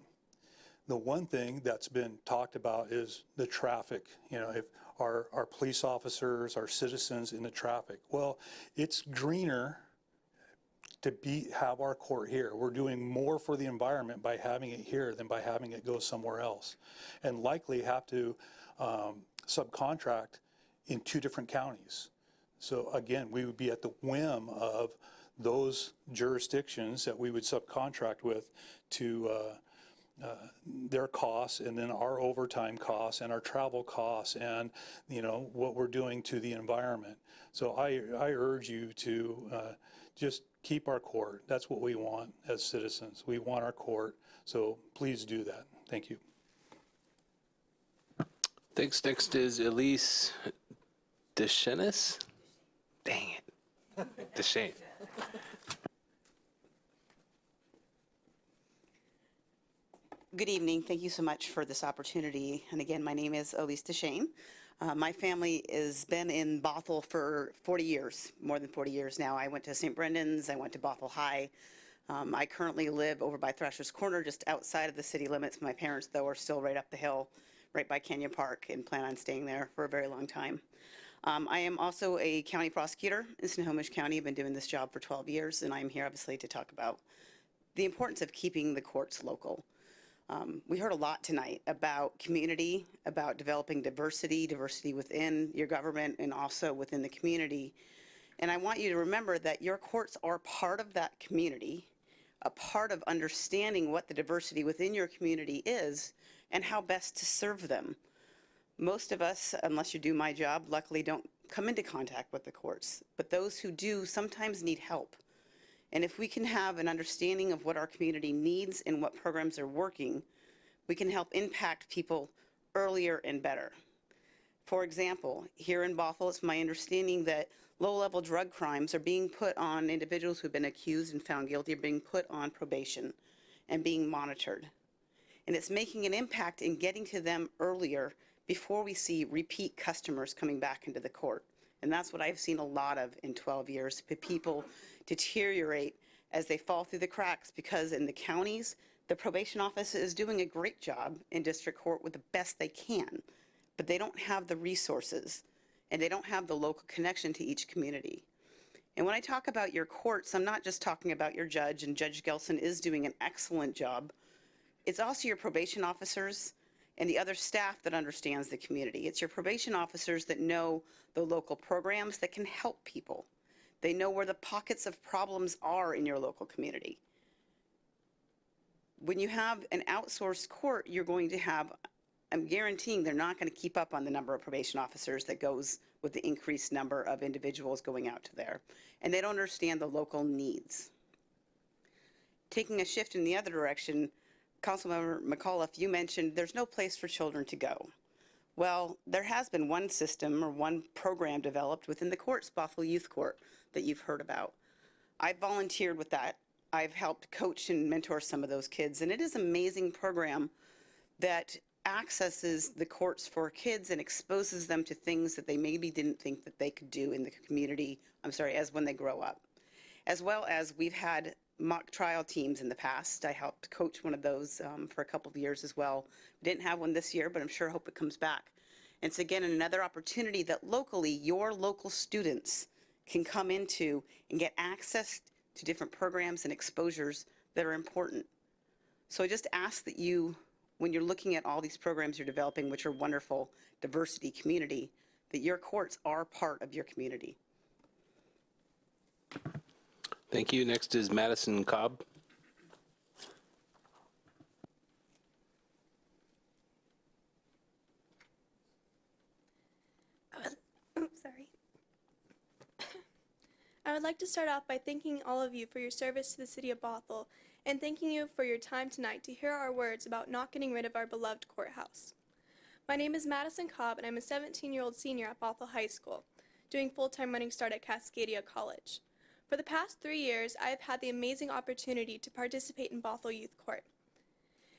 F: The one thing that's been talked about is the traffic. You know, if our police officers, our citizens in the traffic. Well, it's greener to have our court here. We're doing more for the environment by having it here than by having it go somewhere else, and likely have to subcontract in 2 different counties. So again, we would be at the whim of those jurisdictions that we would subcontract with to their costs, and then our overtime costs and our travel costs, and what we're doing to the environment. So I urge you to just keep our court. That's what we want as citizens. We want our court. So please do that. Thank you.
A: Thanks. Next is Elise Deschenes. Dang it. Deschene.
K: Good evening. Thank you so much for this opportunity. And again, my name is Elise Deschene. My family has been in Bothell for 40 years, more than 40 years now. I went to St. Brendan's, I went to Bothell High. I currently live over by Thrasher's Corner, just outside of the city limits. My parents, though, are still right up the hill, right by Canyon Park, and plan on staying there for a very long time. I am also a county prosecutor in Snohomish County. I've been doing this job for 12 years, and I'm here obviously to talk about the importance of keeping the courts local. We heard a lot tonight about community, about developing diversity within your government and also within the community. And I want you to remember that your courts are part of that community, a part of understanding what the diversity within your community is and how best to serve them. Most of us, unless you do my job, luckily don't come into contact with the courts, but those who do sometimes need help. And if we can have an understanding of what our community needs and what programs are working, we can help impact people earlier and better. For example, here in Bothell, it's my understanding that low-level drug crimes are being put on individuals who've been accused and found guilty, are being put on probation and being monitored. And it's making an impact in getting to them earlier before we see repeat customers coming back into the court. And that's what I've seen a lot of in 12 years, people deteriorate as they fall through the cracks, because in the counties, the probation office is doing a great job in district court with the best they can, but they don't have the resources and they don't have the local connection to each community. And when I talk about your courts, I'm not just talking about your judge, and Judge Gelson is doing an excellent job. It's also your probation officers and the other staff that understands the community. It's your probation officers that know the local programs that can help people. They know where the pockets of problems are in your local community. When you have an outsourced court, you're going to have, I'm guaranteeing they're not going to keep up on the number of probation officers that goes with the increased number of individuals going out to there. And they don't understand the local needs. taking a shift in the other direction, Councilmember McAuliffe, you mentioned there's no place for children to go. Well, there has been one system or one program developed within the courts, Bothell Youth Court, that you've heard about. I volunteered with that. I've helped coach and mentor some of those kids, and it is an amazing program that accesses the courts for kids and exposes them to things that they maybe didn't think that they could do in the community, as when they grow up. As well as we've had mock trial teams in the past. I helped coach one of those for a couple of years as well. We didn't have one this year, but I'm sure hope it comes back. And it's again another opportunity that locally, your local students can come into and get access to different programs and exposures that are important. So I just ask that you, when you're looking at all these programs you're developing, which are wonderful, diversity, community, that your courts are part of your community.
A: Thank you. Next is Madison Cobb.
I: Sorry. I would like to start off by thanking all of you for your service to the City of Bothell and thanking you for your time tonight to hear our words about not getting rid of our beloved courthouse. My name is Madison Cobb, and I'm a 17-year-old senior at Bothell High School, doing full-time running start at Cascadia College. For the past 3 years, I have had the amazing opportunity to participate in Bothell Youth Court,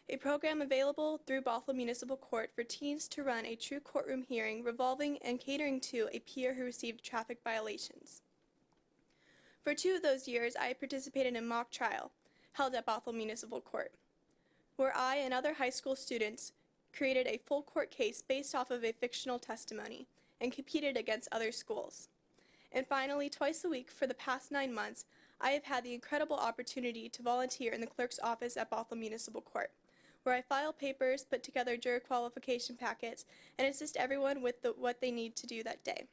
I: a program available through Bothell Municipal Court for teens to run a true courtroom hearing revolving and catering to a peer who received traffic violations. For 2 of those years, I participated in mock trial, held at Bothell Municipal Court, where I and other high school students created a full court case based off of a fictional testimony and competed against other schools. And finally, twice a week for the past 9 months, I have had the incredible opportunity to volunteer in the clerk's office at Bothell Municipal Court, where I file papers, put together juror qualification packets, and assist everyone with what they need to do that day.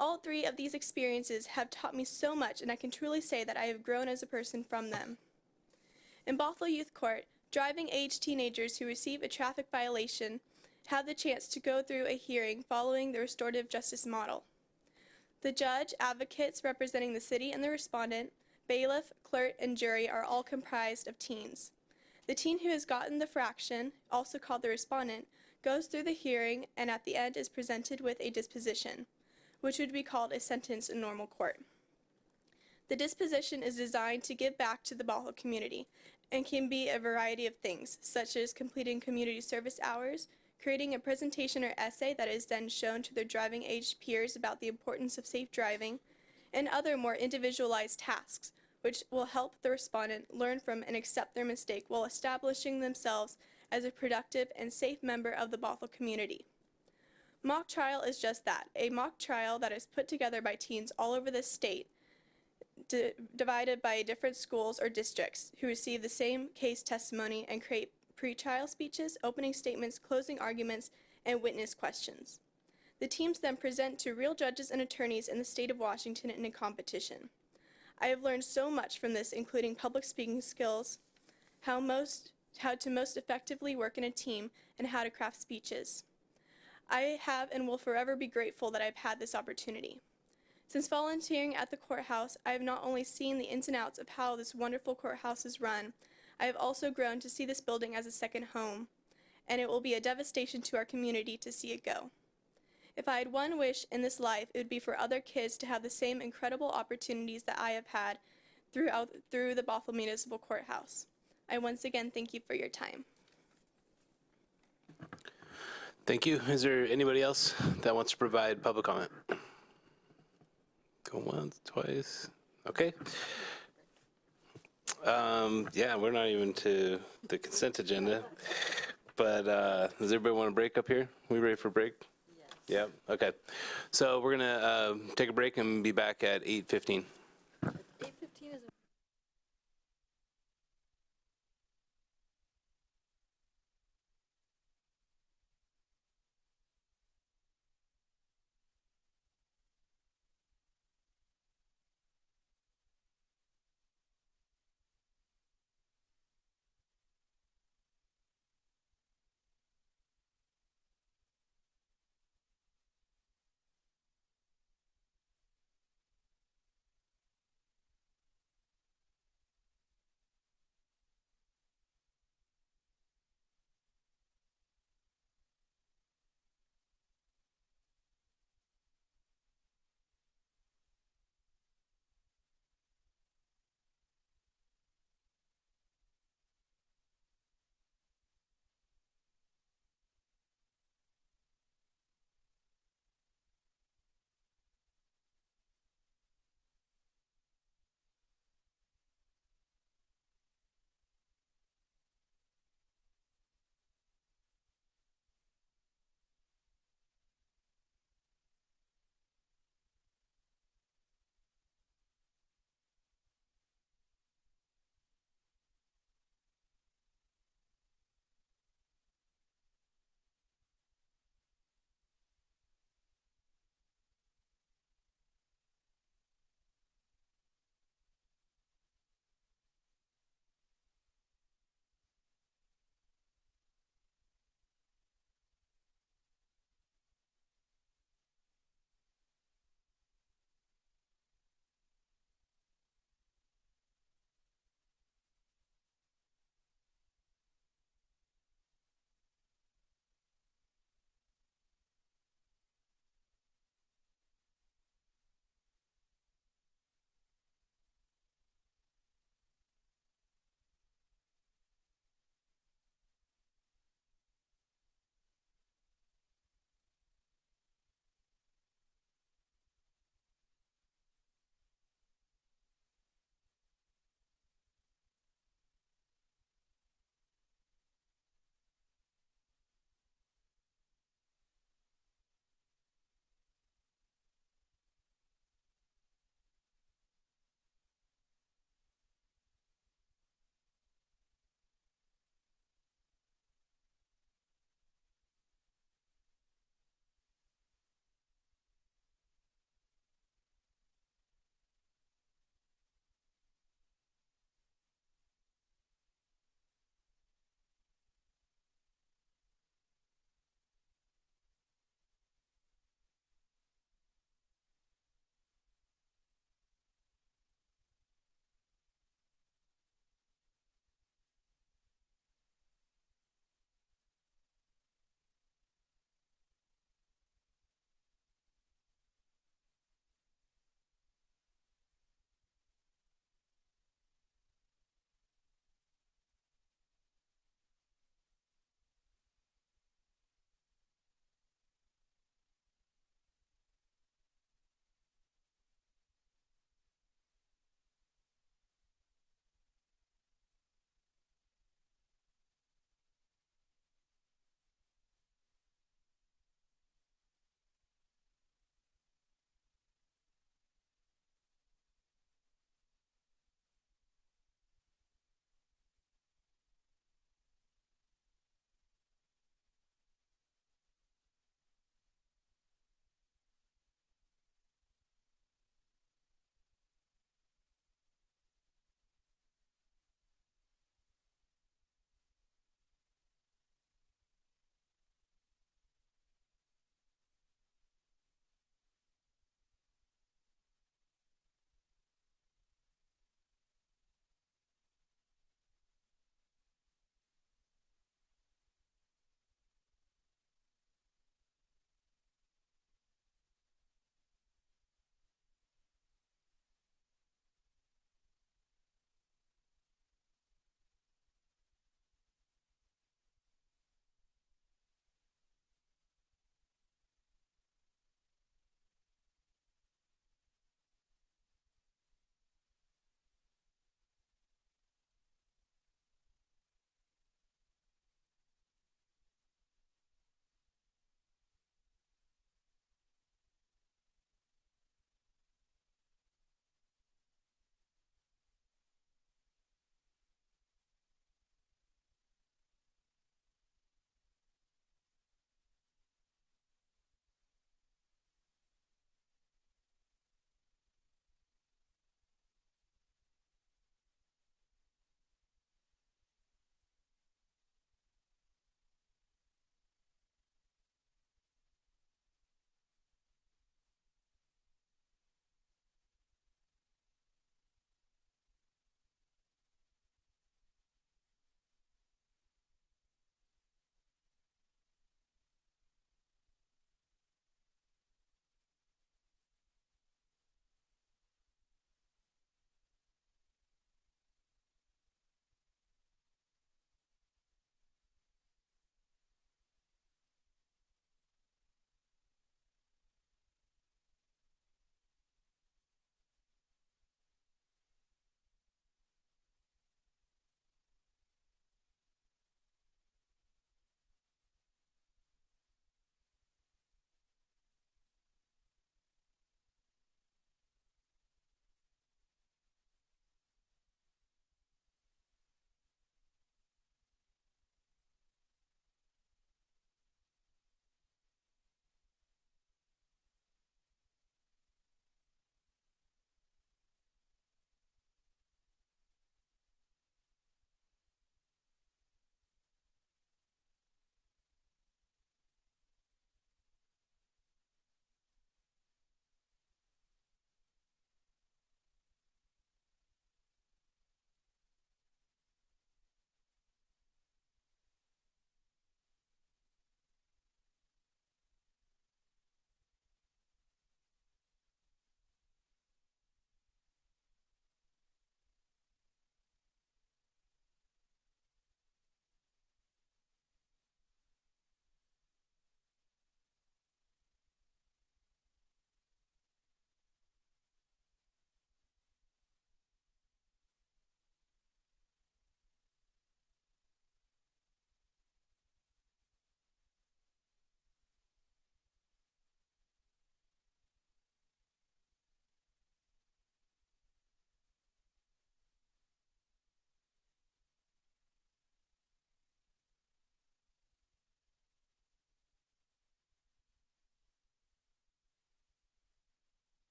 I: All 3 of these experiences have taught me so much, and I can truly say that I have grown as a person from them. In Bothell Youth Court, driving-age teenagers who receive a traffic violation have the chance to go through a hearing following the restorative justice model. The judge, advocates representing the city and the respondent, bailiff, clerk, and jury are all comprised of teens. The teen who has gotten the fraction, also called the respondent, goes through the hearing and at the end is presented with a disposition, which would be called a sentence in normal court. The disposition is designed to give back to the Bothell community and can be a variety of things, such as completing community service hours, creating a presentation or essay that is then shown to their driving-age peers about the importance of safe driving, and other more individualized tasks, which will help the respondent learn from and accept their mistake while establishing themselves as a productive and safe member of the Bothell community. Mock trial is just that, a mock trial that is put together by teens all over the state, divided by different schools or districts who receive the same case testimony and create pre-trial speeches, opening statements, closing arguments, and witness questions. The teams then present to real judges and attorneys in the state of Washington in a competition. I have learned so much from this, including public speaking skills, how to most effectively work in a team, and how to craft speeches. I have and will forever be grateful that I've had this opportunity. Since volunteering at the courthouse, I have not only seen the ins and outs of how this wonderful courthouse is run, I have also grown to see this building as a second home, and it will be a devastation to our community to see it go. If I had one wish in this life, it would be for other kids to have the same incredible opportunities that I have had through the Bothell Municipal Courthouse. I once again thank you for your time.
A: Thank you. Is there anybody else that wants to provide public comment? Go once, twice. Okay. Yeah, we're not even to the consent agenda, but does everybody want to break up here? We ready for a break? Yes. Yeah, okay. So we're gonna take a break and be back at 8:15.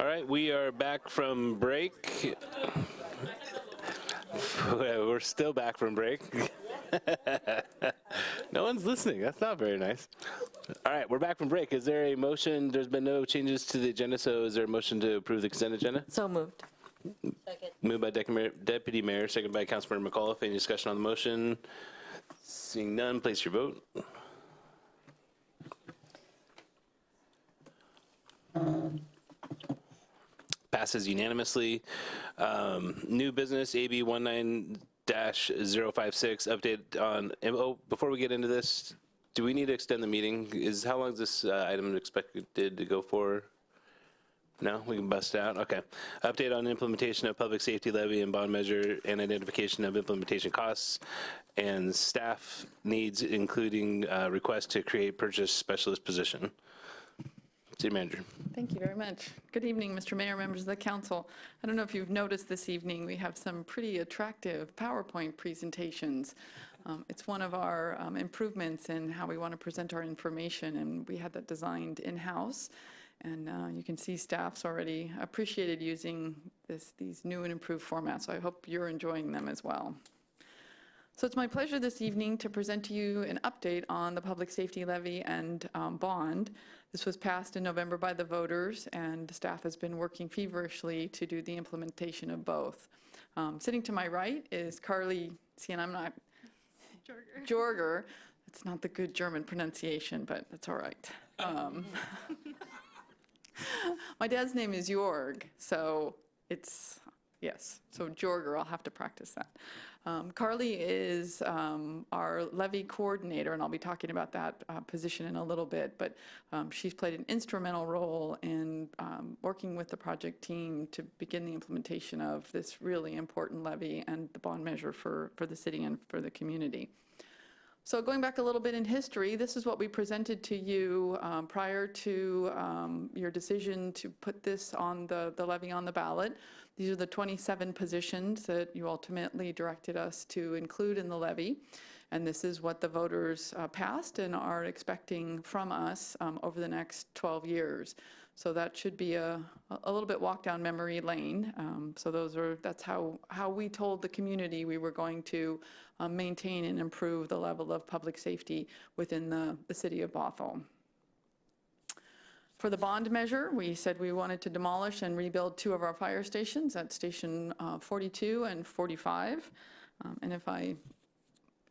A: All right, we are back from break. We're still back from break. No one's listening. That's not very nice. All right, we're back from break. Is there a motion? There's been no changes to the agenda, so is there a motion to approve the consent agenda?
B: So moved.
A: Moved by Deputy Mayor, second by Councilmember McAuliffe. Any discussion on the motion? Seeing none, place your vote. Passes unanimously. New business, AB 19-056, update on, before we get into this, do we need to extend the meeting? How long is this item expected to go for? No, we can bust out. Okay. Update on implementation of public safety levy and bond measure and identification of implementation costs and staff needs, including request to create purchase specialist position. City Manager.
G: Thank you very much. Good evening, Mr. Mayor, members of the council. I don't know if you've noticed this evening, we have some pretty attractive PowerPoint presentations. It's one of our improvements in how we want to present our information, and we had that designed in-house. And you can see staff's already appreciated using these new and improved formats, so I hope you're enjoying them as well. So it's my pleasure this evening to present to you an update on the public safety levy and bond. This was passed in November by the voters, and staff has been working feverishly to do the implementation of both. Sitting to my right is Carly, see, and I'm not, Jorger. It's not the good German pronunciation, but that's all right. My dad's name is Jorg, so it's, yes, so Jorger, I'll have to practice that. Carly is our levy coordinator, and I'll be talking about that position in a little bit, but she's played an instrumental role in working with the project team to begin the implementation of this really important levy and the bond measure for the city and for the community. So going back a little bit in history, this is what we presented to you prior to your decision to put this on the levy on the ballot. These are the 27 positions that you ultimately directed us to include in the levy. And this is what the voters passed and are expecting from us over the next 12 years. So that should be a little bit walk down memory lane. That's how we told the community we were going to maintain and improve the level of public safety within the city of Bothell. For the bond measure, we said we wanted to demolish and rebuild 2 of our fire stations at Station 42 and 45. And if I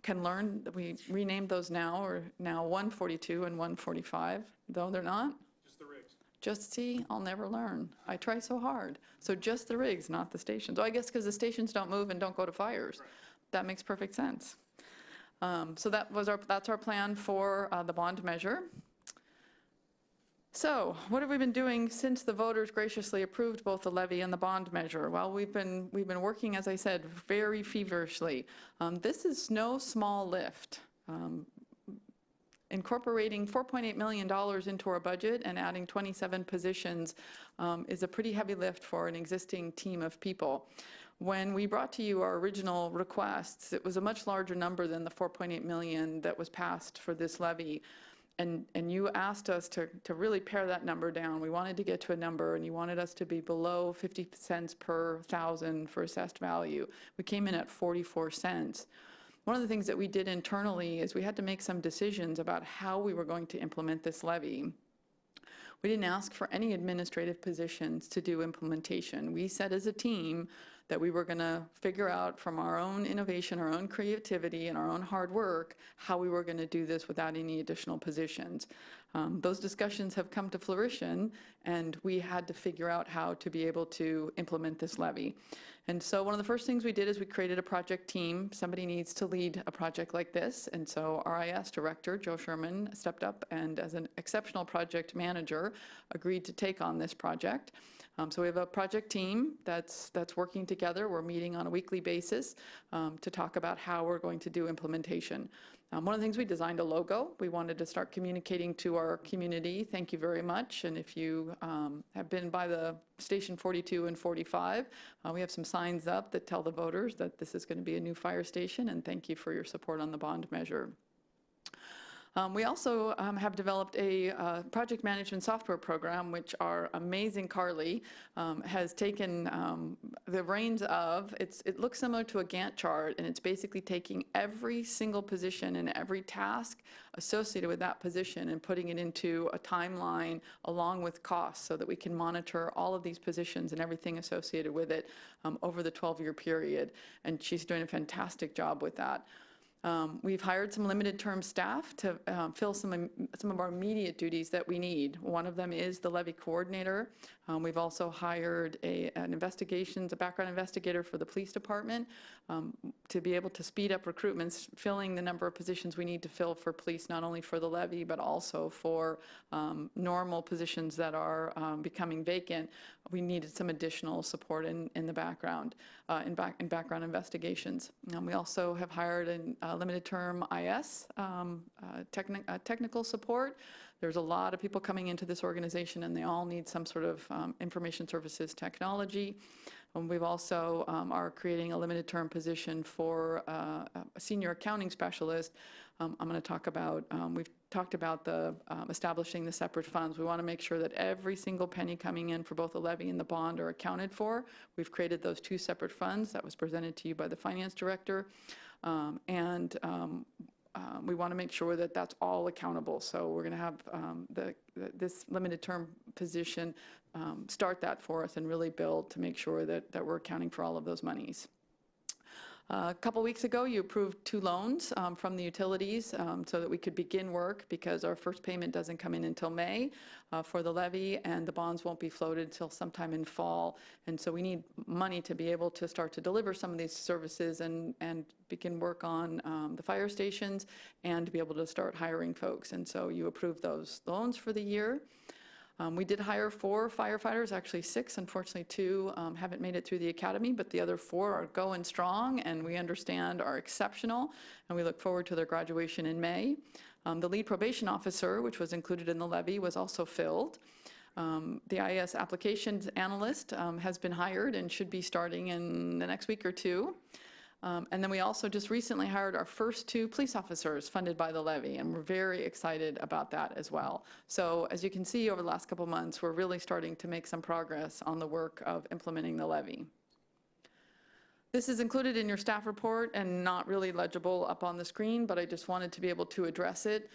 G: can learn, that we renamed those now, or now 142 and 145, though they're not. Just the rigs. Just see, I'll never learn. I try so hard. So just the rigs, not the stations. Oh, I guess because the stations don't move and don't go to fires. Right. That makes perfect sense. So that's our plan for the bond measure. So what have we been doing since the voters graciously approved both the levy and the bond measure? Well, we've been working, as I said, very feverishly. This is no small lift. Incorporating $4.8 million into our budget and adding 27 positions is a pretty heavy lift for an existing team of people. When we brought to you our original requests, it was a much larger number than the $4.8 million that was passed for this levy. And you asked us to really pare that number down. We wanted to get to a number, and you wanted us to be below 50 cents per thousand for assessed value. We came in at 44 cents. One of the things that we did internally is we had to make some decisions about how we were going to implement this levy. We didn't ask for any administrative positions to do implementation. We said as a team that we were going to figure out from our own innovation, our own creativity, and our own hard work how we were going to do this without any additional positions. Those discussions have come to fruition, and we had to figure out how to be able to implement this levy. And so one of the first things we did is we created a project team. Somebody needs to lead a project like this, and so RIS Director Joe Sherman stepped up and, as an exceptional project manager, agreed to take on this project. So we have a project team that's working together. We're meeting on a weekly basis to talk about how we're going to do implementation. One of the things, we designed a logo. We wanted to start communicating to our community. Thank you very much. And if you have been by the Station 42 and 45, we have some signs up that tell the voters that this is going to be a new fire station, and thank you for your support on the bond measure. We also have developed a project management software program, which our amazing Carly has taken the reins of. It looks similar to a Gantt chart, and it's basically taking every single position and every task associated with that position and putting it into a timeline along with costs so that we can monitor all of these positions and everything associated with it over the 12-year period. And she's doing a fantastic job with that. We've hired some limited term staff to fill some of our immediate duties that we need. One of them is the levy coordinator. We've also hired a background investigator for the police department to be able to speed up recruitments, filling the number of positions we need to fill for police, not only for the levy, but also for normal positions that are becoming vacant. We needed some additional support in the background, in background investigations. We also have hired a limited term IS, technical support. There's a lot of people coming into this organization, and they all need some sort of information services technology. We've also are creating a limited term position for a senior accounting specialist. I'm going to talk about, we've talked about establishing the separate funds. We want to make sure that every single penny coming in for both the levy and the bond are accounted for. We've created those two separate funds. That was presented to you by the finance director. We want to make sure that that's all accountable. So we're going to have this limited term position start that for us and really build to make sure that we're accounting for all of those monies. A couple weeks ago, you approved 2 loans from the utilities so that we could begin work, because our first payment doesn't come in until May for the levy, and the bonds won't be floated until sometime in fall. And so we need money to be able to start to deliver some of these services and begin work on the fire stations and to be able to start hiring folks. And so you approved those loans for the year. We did hire 4 firefighters, actually 6. Unfortunately, 2 haven't made it through the academy, but the other 4 are going strong and we understand are exceptional, and we look forward to their graduation in May. The lead probation officer, which was included in the levy, was also filled. The IAS applications analyst has been hired and should be starting in the next week or 2. And then we also just recently hired our first 2 police officers funded by the levy, and we're very excited about that as well. So as you can see, over the last couple months, we're really starting to make some progress on the work of implementing the levy. This is included in your staff report and not really legible up on the screen, but I just wanted to be able to address it.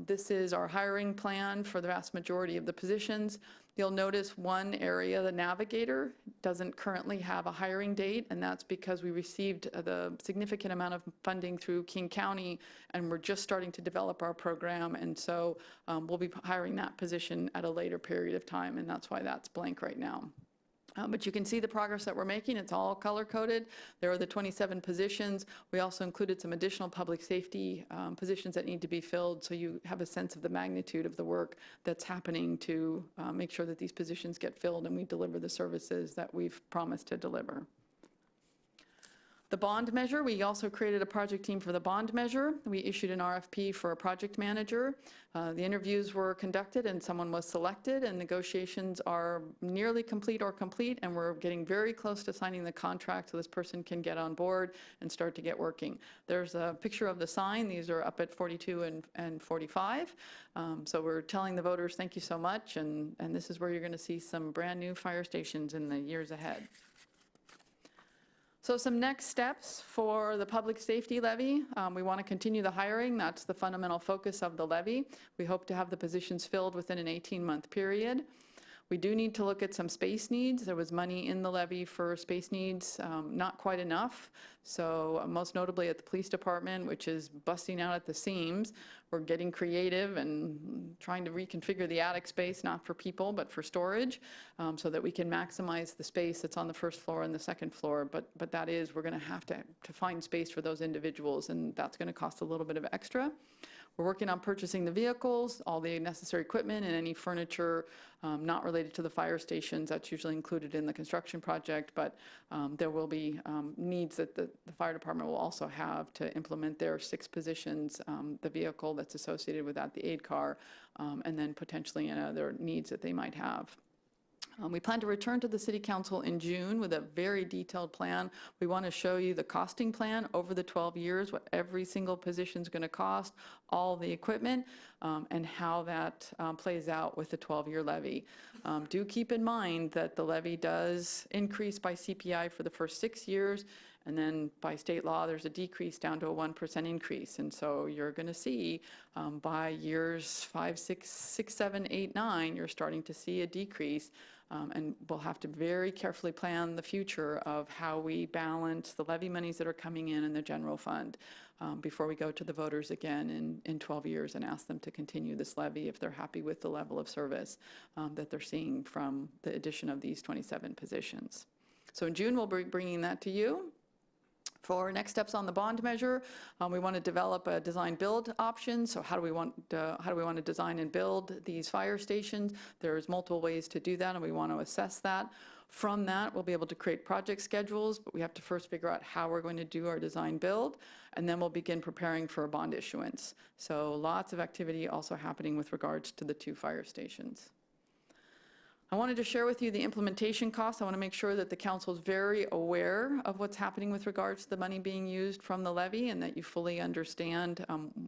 G: This is our hiring plan for the vast majority of the positions. You'll notice one area, the navigator, doesn't currently have a hiring date, and that's because we received the significant amount of funding through King County, and we're just starting to develop our program, and so we'll be hiring that position at a later period of time, and that's why that's blank right now. But you can see the progress that we're making. It's all color-coded. There are the 27 positions. We also included some additional public safety positions that need to be filled, so you have a sense of the magnitude of the work that's happening to make sure that these positions get filled and we deliver the services that we've promised to deliver. The bond measure, we also created a project team for the bond measure. We issued an RFP for a project manager. The interviews were conducted and someone was selected, and negotiations are nearly complete or complete, and we're getting very close to signing the contract so this person can get on board and start to get working. There's a picture of the sign. These are up at 42 and 45. So we're telling the voters thank you so much, and this is where you're going to see some brand new fire stations in the years ahead. So some next steps for the public safety levy. We want to continue the hiring. That's the fundamental focus of the levy. We hope to have the positions filled within an 18-month period. We do need to look at some space needs. There was money in the levy for space needs, not quite enough. So most notably at the police department, which is busting out at the seams. We're getting creative and trying to reconfigure the attic space, not for people, but for storage, so that we can maximize the space that's on the first floor and the second floor. But that is, we're going to have to find space for those individuals, and that's going to cost a little bit of extra. We're working on purchasing the vehicles, all the necessary equipment, and any furniture not related to the fire stations. That's usually included in the construction project, but there will be needs that the fire department will also have to implement their 6 positions, the vehicle that's associated with that, the aid car, and then potentially any other needs that they might have. We plan to return to the City Council in June with a very detailed plan. We want to show you the costing plan over the 12 years, what every single position is going to cost, all the equipment, and how that plays out with the 12-year levy. Do keep in mind that the levy does increase by CPI for the first 6 years, and then by state law, there's a decrease down to a 1% increase. And so you're going to see by years 5, 6, 7, 8, 9, you're starting to see a decrease. And we'll have to very carefully plan the future of how we balance the levy monies that are coming in the general fund before we go to the voters again in 12 years and ask them to continue this levy if they're happy with the level of service that they're seeing from the addition of these 27 positions. So in June, we'll be bringing that to you. For next steps on the bond measure, we want to develop a design-build option. So how do we want to design and build these fire stations? There's multiple ways to do that, and we want to assess that. From that, we'll be able to create project schedules, but we have to first figure out how we're going to do our design-build, and then we'll begin preparing for a bond issuance. So lots of activity also happening with regards to the 2 fire stations. I wanted to share with you the implementation costs. I want to make sure that the council is very aware of what's happening with regards to the money being used from the levy and that you fully understand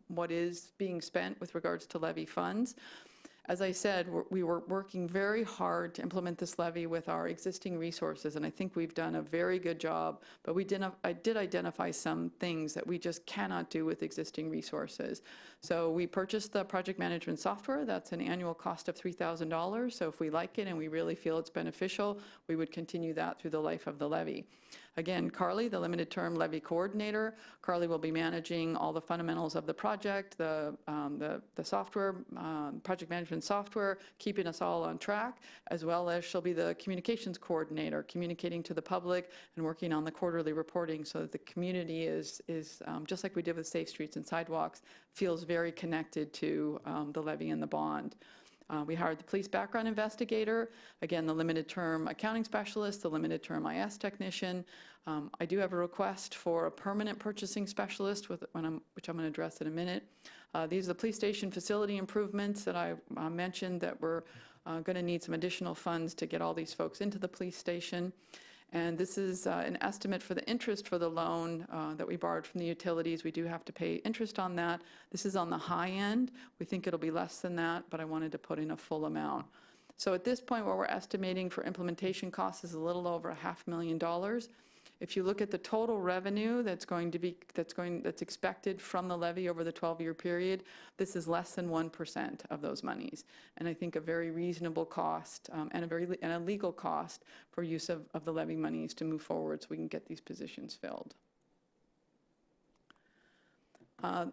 G: what is being spent with regards to levy funds. As I said, we were working very hard to implement this levy with our existing resources, and I think we've done a very good job, but I did identify some things that we just cannot do with existing resources. So we purchased the project management software. That's an annual cost of $3,000. So if we like it and we really feel it's beneficial, we would continue that through the life of the levy. Again, Carly, the limited term levy coordinator, Carly will be managing all the fundamentals of the project, the software, project management software, keeping us all on track, as well as she'll be the communications coordinator, communicating to the public and working on the quarterly reporting so that the community is just like we did with Safe Streets and Sidewalks, feels very connected to the levy and the bond. We hired the police background investigator, again, the limited term accounting specialist, the limited term IS technician. I do have a request for a permanent purchasing specialist, which I'm going to address in a minute. These are the police station facility improvements that I mentioned that we're going to need some additional funds to get all these folks into the police station. And this is an estimate for the interest for the loan that we borrowed from the utilities. We do have to pay interest on that. This is on the high end. We think it'll be less than that, but I wanted to put in a full amount. So at this point, what we're estimating for implementation costs is a little over $500,000. If you look at the total revenue that's expected from the levy over the 12-year period, this is less than 1% of those monies. And I think a very reasonable cost and a legal cost for use of the levy monies to move forward so we can get these positions filled.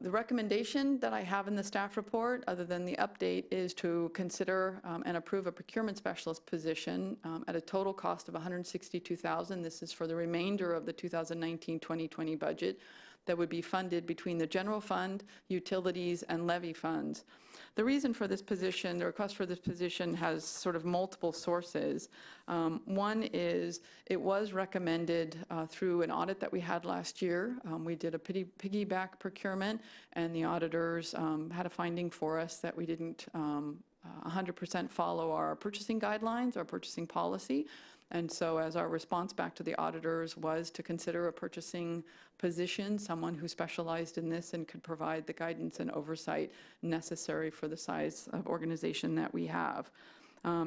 G: The recommendation that I have in the staff report, other than the update, is to consider and approve a procurement specialist position at a total cost of $162,000. This is for the remainder of the 2019-2020 budget that would be funded between the general fund, utilities, and levy funds. The reason for this position, the request for this position has sort of multiple sources. One is it was recommended through an audit that we had last year. We did a piggyback procurement, and the auditors had a finding for us that we didn't 100% follow our purchasing guidelines, our purchasing policy. And so as our response back to the auditors was to consider a purchasing position, someone who specialized in this and could provide the guidance and oversight necessary for the size of organization that we have.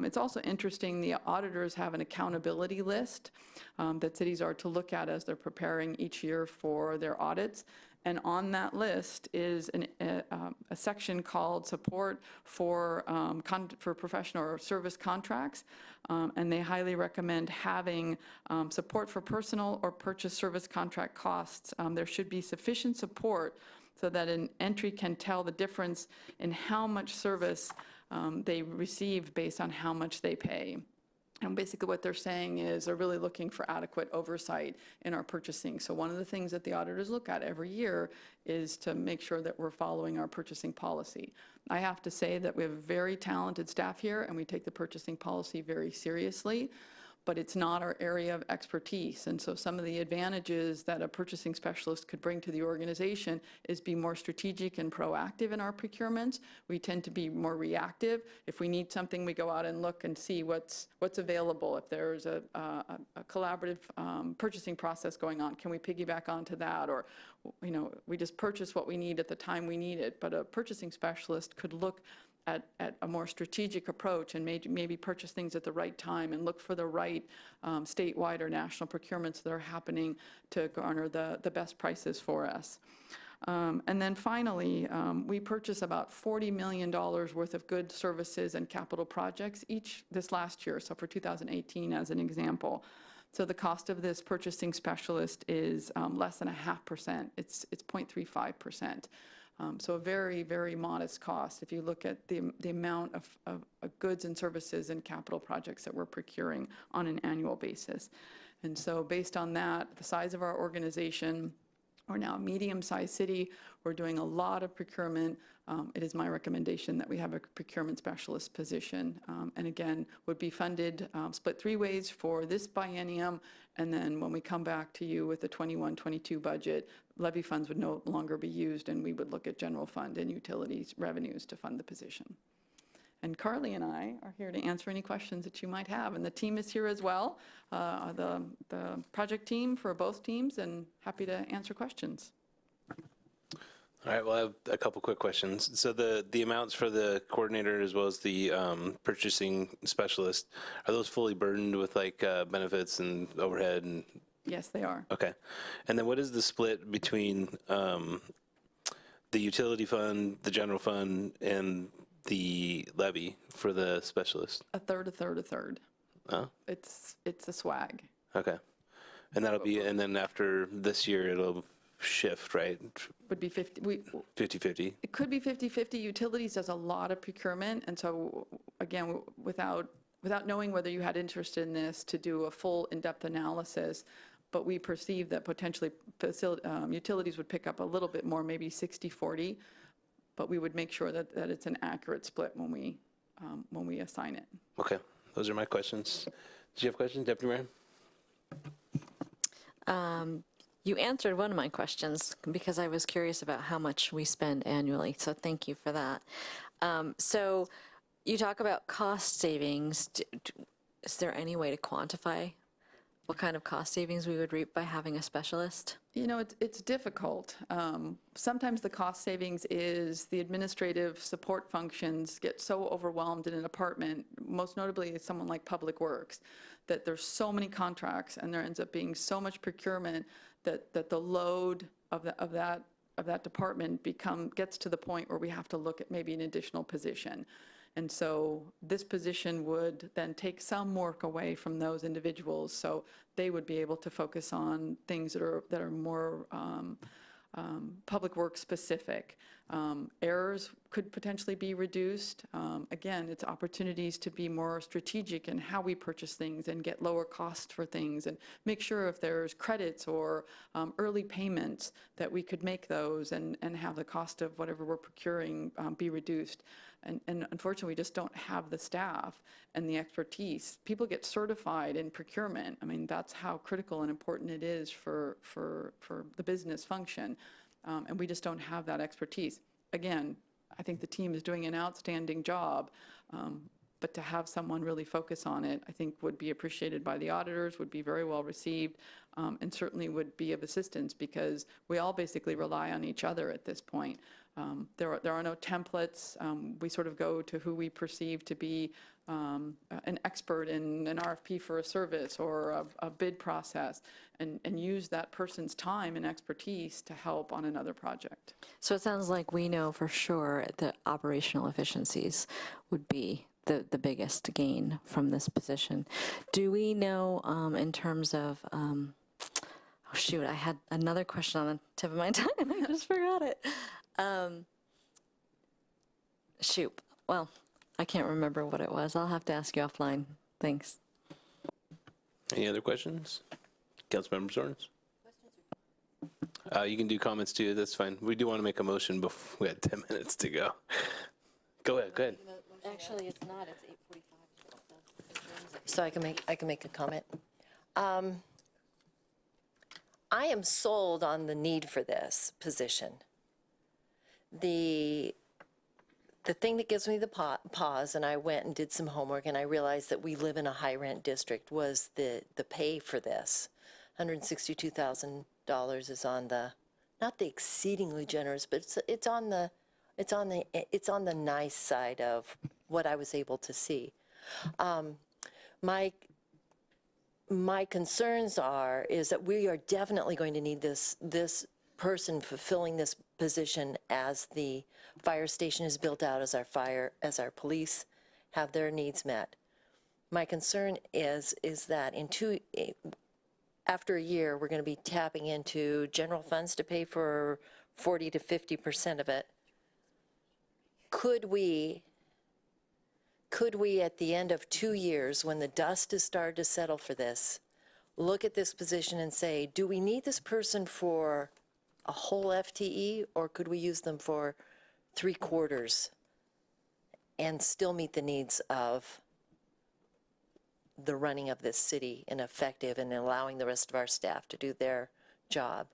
G: It's also interesting, the auditors have an accountability list that cities are to look at as they're preparing each year for their audits. And on that list is a section called support for professional or service contracts. And they highly recommend having support for personal or purchase service contract costs. There should be sufficient support so that an entry can tell the difference in how much service they receive based on how much they pay. And basically what they're saying is they're really looking for adequate oversight in our purchasing. So one of the things that the auditors look at every year is to make sure that we're following our purchasing policy. I have to say that we have very talented staff here and we take the purchasing policy very seriously. but it's not our area of expertise. And so some of the advantages that a purchasing specialist could bring to the organization is be more strategic and proactive in our procurements. We tend to be more reactive. If we need something, we go out and look and see what's available. If there's a collaborative purchasing process going on, can we piggyback onto that? Or, you know, we just purchase what we need at the time we need it. But a purchasing specialist could look at a more strategic approach and maybe purchase things at the right time and look for the right statewide or national procurements that are happening to garner the best prices for us. And then finally, we purchase about $40 million worth of goods, services, and capital projects this last year, so for 2018 as an example. So the cost of this purchasing specialist is less than 0.5%. It's 0.35%. So a very, very modest cost if you look at the amount of goods and services and capital projects that we're procuring on an annual basis. And so based on that, the size of our organization, we're now a medium-sized city. We're doing a lot of procurement. It is my recommendation that we have a procurement specialist position. And again, would be funded, split 3 ways for this biennium. And then when we come back to you with the 21-22 budget, levy funds would no longer be used, and we would look at general fund and utilities revenues to fund the position. And Carly and I are here to answer any questions that you might have. And the team is here as well, the project team for both teams, and happy to answer questions.
A: All right, well, I have a couple quick questions. So the amounts for the coordinator as well as the purchasing specialist, are those fully burdened with like benefits and overhead? And
G: Yes, they are.
A: okay. And then what is the split between the utility fund, the general fund, and the levy for the specialist?
G: A third, a third, a third.
A: Oh,
G: It's a swag.
A: okay. And that'll be, and then after this year, it'll shift, right?
G: Would be 50.
A: 50-50.
G: It could be 50-50. Utilities does a lot of procurement, and so again, without knowing whether you had interest in this, to do a full in-depth analysis, but we perceive that potentially utilities would pick up a little bit more, maybe 60-40, but we would make sure that it's an accurate split when we assign it.
A: Okay, those are my questions. Do you have questions, Deputy Mayor?
B: You answered one of my questions because I was curious about how much we spend annually, so thank you for that. So you talk about cost savings. Is there any way to quantify what kind of cost savings we would reap by having a specialist?
G: You know, it's difficult. Sometimes the cost savings is the administrative support functions get so overwhelmed in an department, most notably someone like Public Works, that there's so many contracts and there ends up being so much procurement that the load of that department gets to the point where we have to look at maybe an additional position. And so this position would then take some work away from those individuals, so they would be able to focus on things that are more public works specific. Errors could potentially be reduced. Again, it's opportunities to be more strategic in how we purchase things and get lower cost for things, and make sure if there's credits or early payments that we could make those and have the cost of whatever we're procuring be reduced. And unfortunately, we just don't have the staff and the expertise. People get certified in procurement. I mean, that's how critical and important it is for the business function. And we just don't have that expertise. Again, I think the team is doing an outstanding job, but to have someone really focus on it, I think would be appreciated by the auditors, would be very well received, and certainly would be of assistance because we all basically rely on each other at this point. There are no templates. We sort of go to who we perceive to be an expert in an RFP for a service or a bid process, and use that person's time and expertise to help on another project.
B: So it sounds like we know for sure that operational efficiencies would be the biggest gain from this position. Do we know in terms of, oh shoot, I had another question on the tip of my tongue and I just forgot it. Shoot, well, I can't remember what it was. I'll have to ask you offline. Thanks.
A: Any other questions? Councilmember Zorns? You can do comments too, that's fine. We do want to make a motion before we had 10 minutes to go. Go ahead, go ahead.
B: Actually, it's not. It's 8:45. So I can make a comment. I am sold on the need for this position. The thing that gives me the pause, and I went and did some homework, and I realized that we live in a high rent district, was the pay for this. $162,000 is on the, not the exceedingly generous, but it's on the nice side of what I was able to see. My concerns is that we are definitely going to need this person fulfilling this position as the fire station is built out, as our police have their needs met. My concern is that after a year, we're going to be tapping into general funds to pay for 40 to 50% of it. Could we at the end of 2 years, when the dust has started to settle for this, look at this position and say, do we need this person for a whole FTE, or could we use them for 3/4 and still meet the needs of the running of this city and effective and allowing the rest of our staff to do their job?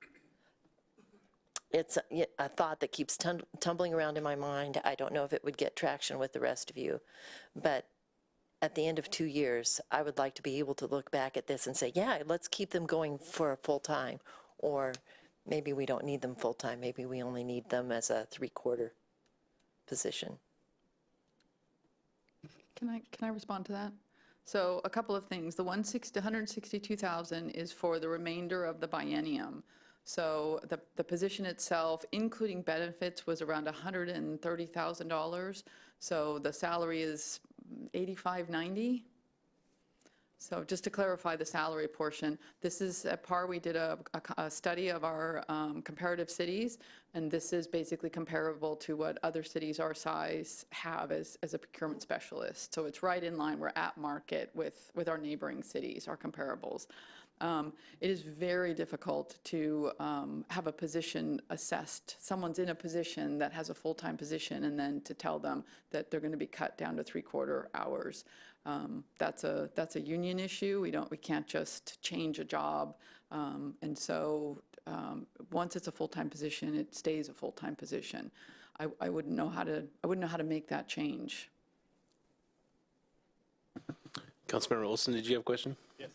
B: It's a thought that keeps tumbling around in my mind. I don't know if it would get traction with the rest of you, but at the end of 2 years, I would like to be able to look back at this and say, yeah, let's keep them going for a full time, or maybe we don't need them full time. Maybe we only need them as a 3/4 position.
G: Can I respond to that? So a couple of things. The $162,000 is for the remainder of the biennium. So the position itself, including benefits, was around $130,000. So the salary is $85,990. So just to clarify the salary portion, this is at par. We did a study of our comparative cities, and this is basically comparable to what other cities our size have as a procurement specialist. So it's right in line. We're at market with our neighboring cities, our comparables. It is very difficult to have a position assessed. Someone's in a position that has a full-time position, and then to tell them that they're going to be cut down to 3/4 hours. That's a union issue. We can't just change a job. And so once it's a full-time position, it stays a full-time position. I wouldn't know how to make that change.
A: Councilmember Olson, did you have a question?
J: Yes.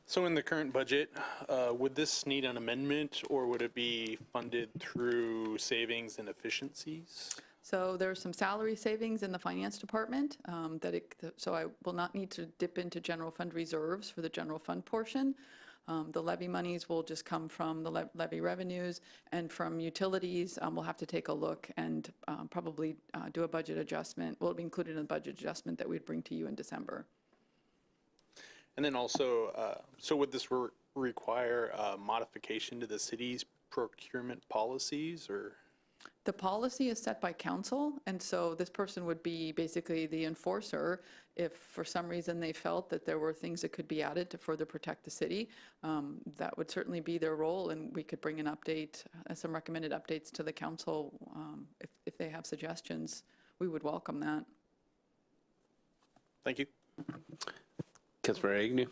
J: So in the current budget, would this need an amendment, or would it be funded through savings and efficiencies?
G: So there's some salary savings in the finance department so I will not need to dip into general fund reserves for the general fund portion. The levy monies will just come from the levy revenues, and from utilities, we'll have to take a look and probably do a budget adjustment. Will be included in the budget adjustment that we'd bring to you in December.
J: And then also, so would this require modification to the city's procurement policies, or?
G: The policy is set by council, and so this person would be basically the enforcer if for some reason they felt that there were things that could be added to further protect the city. That would certainly be their role, and we could bring an update, some recommended updates to the council. If they have suggestions, we would welcome that.
J: Thank you.
A: Councilmember Agnew.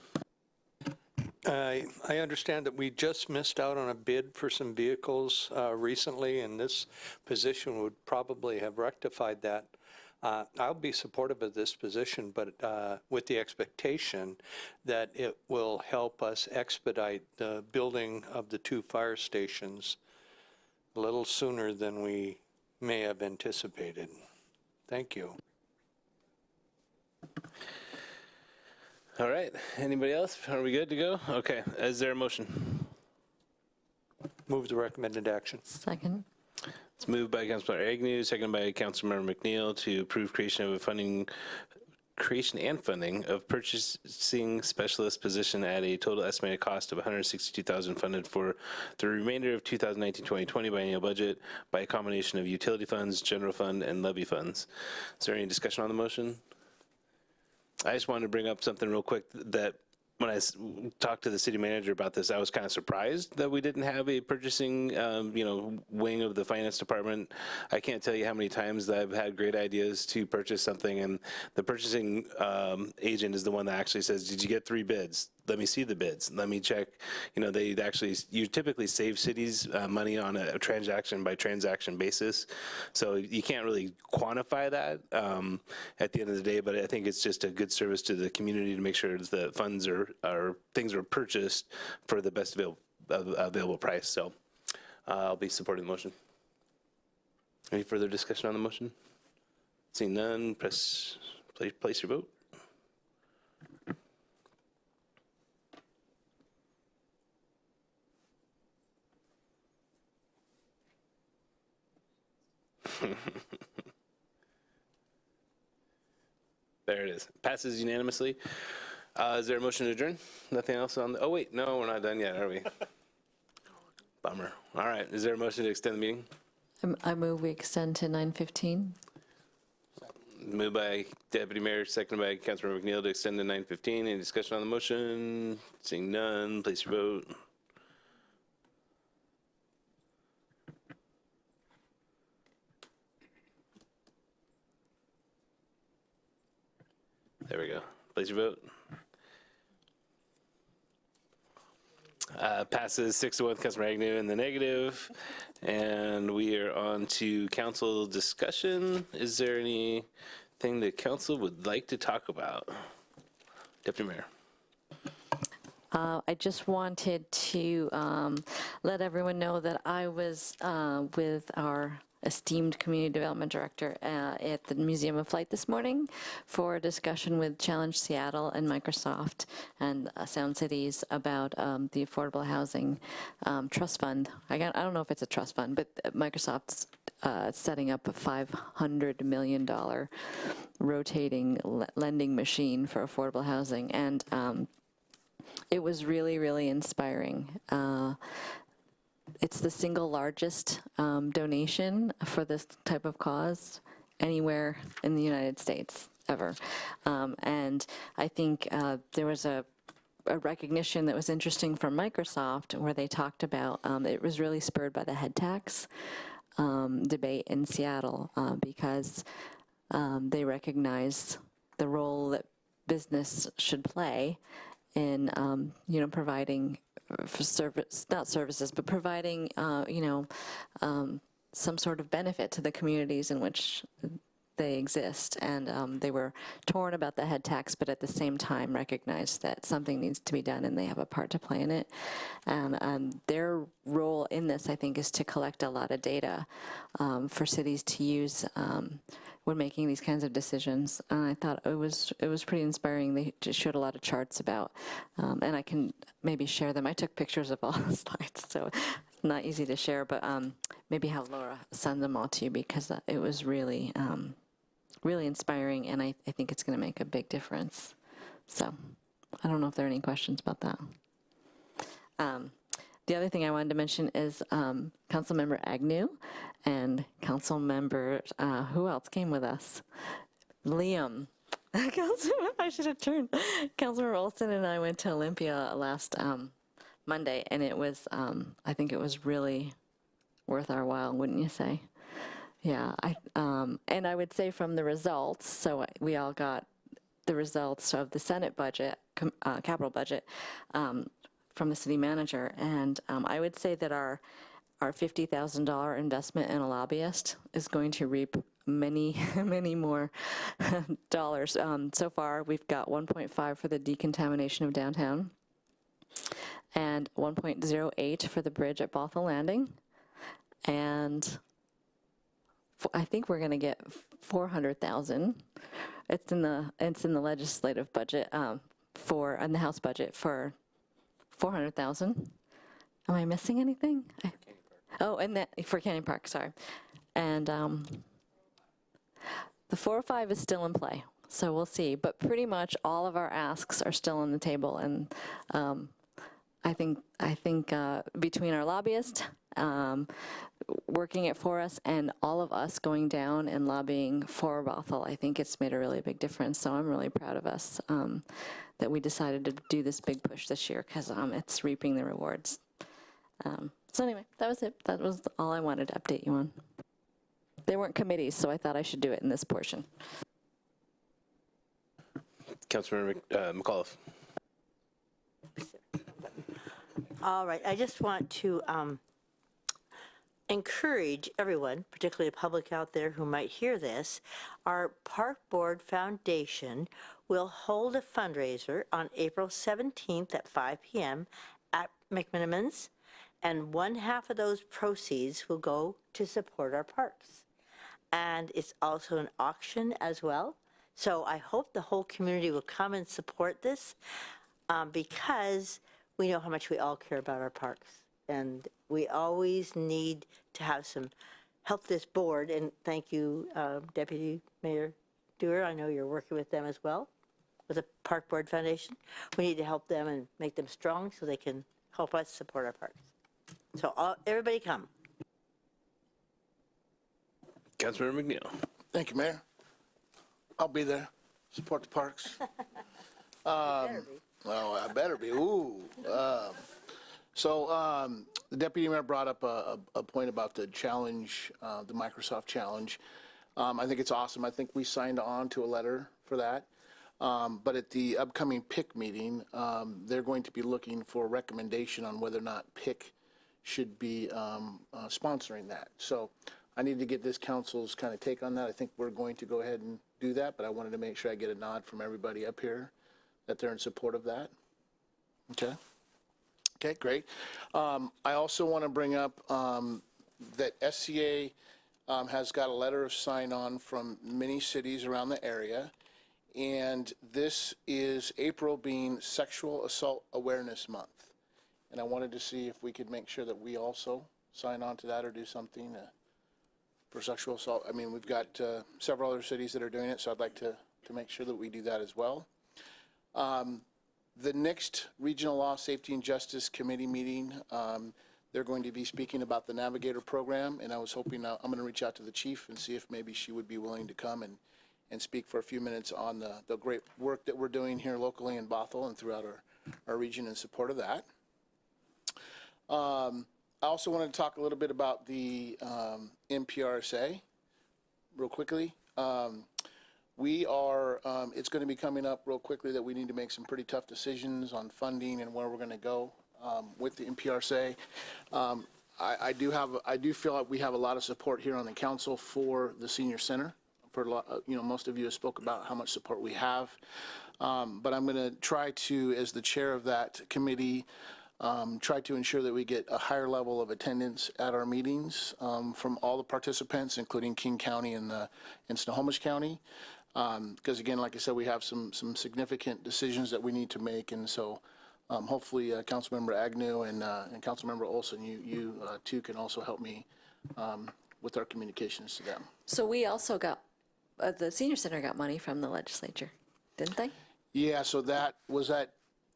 L: I understand that we just missed out on a bid for some vehicles recently, and this position would probably have rectified that. I'll be supportive of this position, but with the expectation that it will help us expedite the building of the 2 fire stations a little sooner than we may have anticipated. Thank you.
A: All right. Anybody else? Are we good to go? Okay. Is there a motion?
L: Move the recommended action.
B: Second.
A: It's moved by Councilmember Agnew, seconded by Councilmember McNeil to approve creation and funding of purchasing specialist position at a total estimated cost of $162,000 funded for the remainder of 2019-2020 biennial budget by a combination of utility funds, general fund, and levy funds. Is there any discussion on the motion? I just wanted to bring up something real quick that when I talked to the city manager about this, I was kind of surprised that we didn't have a purchasing, wing of the finance department. I can't tell you how many times that I've had great ideas to purchase something, and the purchasing agent is the one that actually says, "Did you get 3 bids? Let me see the bids. Let me check." You typically save cities money on a transaction by transaction basis, so you can't really quantify that at the end of the day. But I think it's just a good service to the community to make sure the funds things are purchased for the best available price. So I'll be supporting the motion. Any further discussion on the motion? Seeing none, place your vote. There it is. Passes unanimously. Is there a motion to adjourn? Nothing else on the, oh wait, no, we're not done yet, are we? Bummer. All right, is there a motion to extend the meeting?
B: I move we extend to 9:15.
A: Moved by Deputy Mayor, seconded by Councilmember McNeil to extend to 9:15. Any discussion on the motion? Seeing none, place your vote. There we go. Place your vote. Passes 6-1 with Councilmember Agnew in the negative. And we are on to council discussion. Is there anything that council would like to talk about? Deputy Mayor.
B: I just wanted to let everyone know that I was with our esteemed Community Development Director at the Museum of Flight this morning for a discussion with Challenge Seattle and Microsoft and Sound Cities about the Affordable Housing Trust Fund. I don't know if it's a trust fund, but Microsoft's setting up a $500 million rotating lending machine for affordable housing. And it was really, really inspiring. It's the single largest donation for this type of cause anywhere in the United States ever. And I think there was a recognition that was interesting from Microsoft where they talked about, it was really spurred by the head tax debate in Seattle because they recognize the role that business should play in, providing for service, not services, but providing, some sort of benefit to the communities in which they exist. And they were torn about the head tax, but at the same time recognized that something needs to be done and they have a part to play in it. And their role in this, I think, is to collect a lot of data for cities to use when making these kinds of decisions. And I thought it was pretty inspiring. They just showed a lot of charts about, and I can maybe share them. I took pictures of all the slides, so it's not easy to share, but maybe have Laura send them all to you because it was really, really inspiring, and I think it's going to make a big difference. So I don't know if there are any questions about that. The other thing I wanted to mention is Councilmember Agnew and Councilmember, who else came with us? Liam. I should have turned. Councilmember Olson and I went to Olympia last Monday, and it was, I think it was really worth our while, wouldn't you say? Yeah, and I would say from the results, so we all got the results of the Senate budget, capital budget, from the city manager, and I would say that our $50,000 investment in a lobbyist is going to reap many, many more dollars. So far, we've got 1.5 for the decontamination of downtown, and 1.08 for the bridge at Bothell Landing, and I think we're going to get 400,000. It's in the legislative budget and the House budget for 400,000. Am I missing anything? Oh, and that for Canyon Park, sorry. And the 405 is still in play, so we'll see. But pretty much all of our asks are still on the table, and I think between our lobbyist working it for us and all of us going down and lobbying for Bothell, I think it's made a really big difference. So I'm really proud of us that that we decided to do this big push this year, because it's reaping the rewards. So anyway, that was it. That was all I wanted to update you on. There weren't committees, so I thought I should do it in this portion.
A: Councilmember McAuliffe.
H: All right, I just want to encourage everyone, particularly the public out there who might hear this. Our Park Board Foundation will hold a fundraiser on April 17th at 5 p.m. at McMinimans, and 1/2 of those proceeds will go to support our parks. And it's also an auction as well. So I hope the whole community will come and support this because we know how much we all care about our parks. And we always need to have some help this board. And thank you, Deputy Mayor Dewar. I know you're working with them as well, with the Park Board Foundation. We need to help them and make them strong so they can help us support our parks. So everybody come.
A: Councilmember McNeil.
E: Thank you, Mayor. I'll be there. Support the parks. Well, I better be. Ooh. The Deputy Mayor brought up a point about the challenge, the Microsoft challenge. I think it's awesome. I think we signed on to a letter for that. But at the upcoming PIC meeting, they're going to be looking for a recommendation on whether or not PIC should be sponsoring that. So I need to get this council's kind of take on that. I think we're going to go ahead and do that, but I wanted to make sure I get a nod from everybody up here that they're in support of that. Okay. Okay, great. I also want to bring up that SCA has got a letter of sign-on from many cities around the area, and this is April being Sexual Assault Awareness Month. And I wanted to see if we could make sure that we also sign on to that or do something for sexual assault. I mean, we've got several other cities that are doing it, so I'd like to make sure that we do that as well. The next Regional Law, Safety, and Justice Committee meeting, they're going to be speaking about the Navigator program, and I was hoping, I'm going to reach out to the chief and see if maybe she would be willing to come and speak for a few minutes on the great work that we're doing here locally in Bothell and throughout our region in support of that. I also wanted to talk a little bit about the MPRSA real quickly. We are, it's going to be coming up real quickly that we need to make some pretty tough decisions on funding and where we're going to go with the MPRSA. I do feel like we have a lot of support here on the council for the senior center. For most of you have spoke about how much support we have, but I'm going to try to, as the chair of that committee, try to ensure that we get a higher level of attendance at our meetings from all the participants, including King County and Snohomish County. Because again, like I said, we have some significant decisions that we need to make, and so hopefully Councilmember Agnew and Councilmember Olson, you too can also help me with our communications to them.
B: So we also got, the senior center got money from the legislature, didn't they?
E: Yeah, so that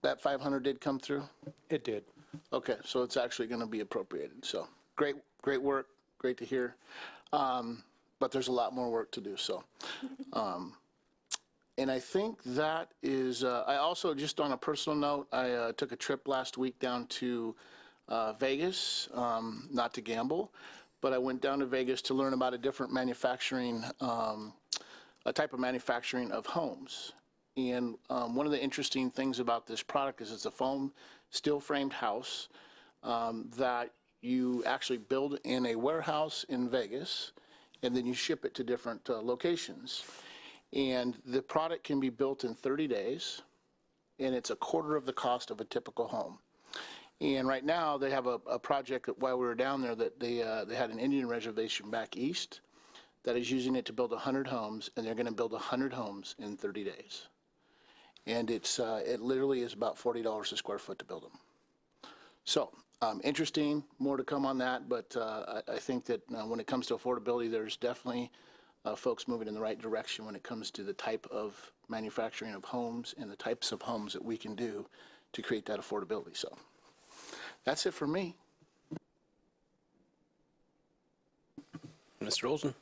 E: 500 did come through?
L: It did.
E: Okay, so it's actually going to be appropriated. So great work, great to hear. But there's a lot more work to do. So, and I think that is. I also, just on a personal note, I took a trip last week down to Vegas, not to gamble, but I went down to Vegas to learn about a different manufacturing, a type of manufacturing of homes. And one of the interesting things about this product is it's a foam steel framed house that you actually build in a warehouse in Vegas, and then you ship it to different locations. And the product can be built in 30 days, and it's 1/4 of the cost of a typical home. And right now they have a project that while we were down there that they had an Indian reservation back east that is using it to build 100 homes, and they're going to build 100 homes in 30 days. And it literally is about $40 a square foot to build them. So interesting, more to come on that, but I think that when it comes to affordability, there's definitely folks moving in the right direction when it comes to the type of manufacturing of homes and the types of homes that we can do to create that affordability. So that's it for me.
A: Mr. Olson.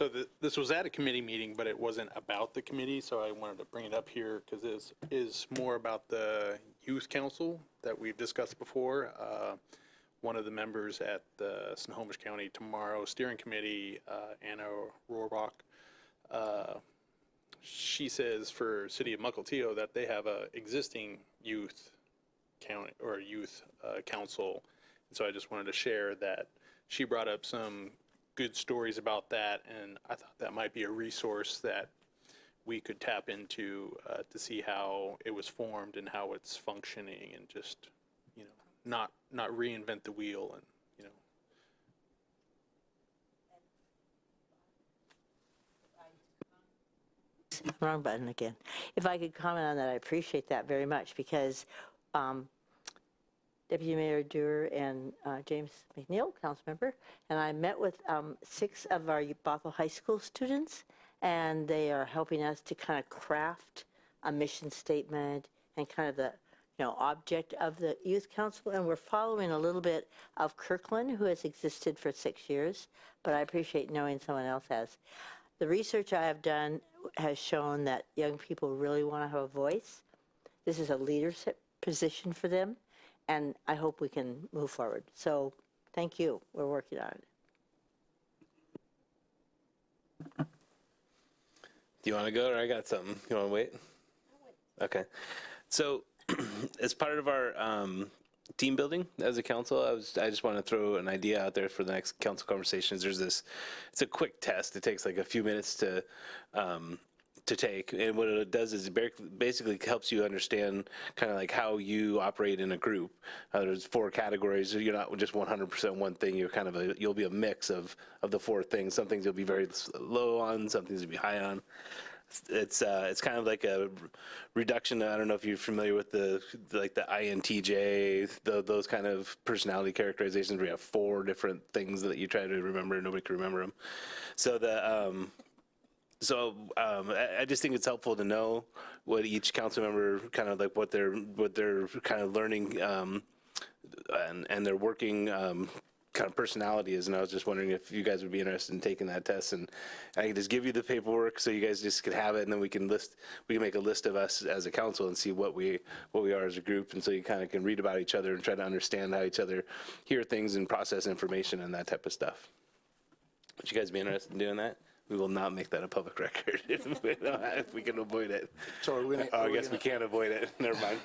J: So this was at a committee meeting, but it wasn't about the committee, so I wanted to bring it up here because this is more about the youth council that we've discussed before. One of the members at the Snohomish County Tomorrow Steering Committee, Anna Rohrbach, she says for City of Mukilteo that they have a existing youth county or youth council. And so I just wanted to share that she brought up some good stories about that, and I thought that might be a resource that we could tap into to see how it was formed and how it's functioning, and just, you know, not reinvent the wheel, and, you know.
H: Wrong button again. If I could comment on that, I appreciate that very much, because Deputy Mayor Dewar and James McNeil, council member, and I met with 6 of our Bothell High School students, and they are helping us to kind of craft a mission statement and kind of the object of the youth council. And we're following a little bit of Kirkland, who has existed for 6 years, but I appreciate knowing someone else has. The research I have done has shown that young people really want to have a voice. This is a leadership position for them, and I hope we can move forward. So thank you. We're working on it.
A: Do you want to go, or I got something? You want to wait? Okay. So as part of our team building as a council, I just want to throw an idea out there for the next council conversations. There's this, it's a quick test. It takes like a few minutes to take, and what it does is it basically helps you understand kind of like how you operate in a group. There's 4 categories. You're not just 100% one thing. You're kind of you'll be a mix of the 4 things. Some things you'll be very low on, some things you'll be high on. It's kind of like a reduction. I don't know if you're familiar with the INTJ, those kind of personality characterizations where you have 4 different things that you try to remember and nobody can remember them. So I just think it's helpful to know what each council member kind of like what they're kind of learning and their working kind of personality is. And I was just wondering if you guys would be interested in taking that test, and I can just give you the paperwork so you guys just could have it, and then we can make a list of us as a council and see what we are as a group, and so you kind of can read about each other and try to understand how each other hear things and process information and that type of stuff. Would you guys be interested in doing that? We will not make that a public record if we can avoid it.
E: So are we gonna,
A: I guess we can't avoid it. Never mind.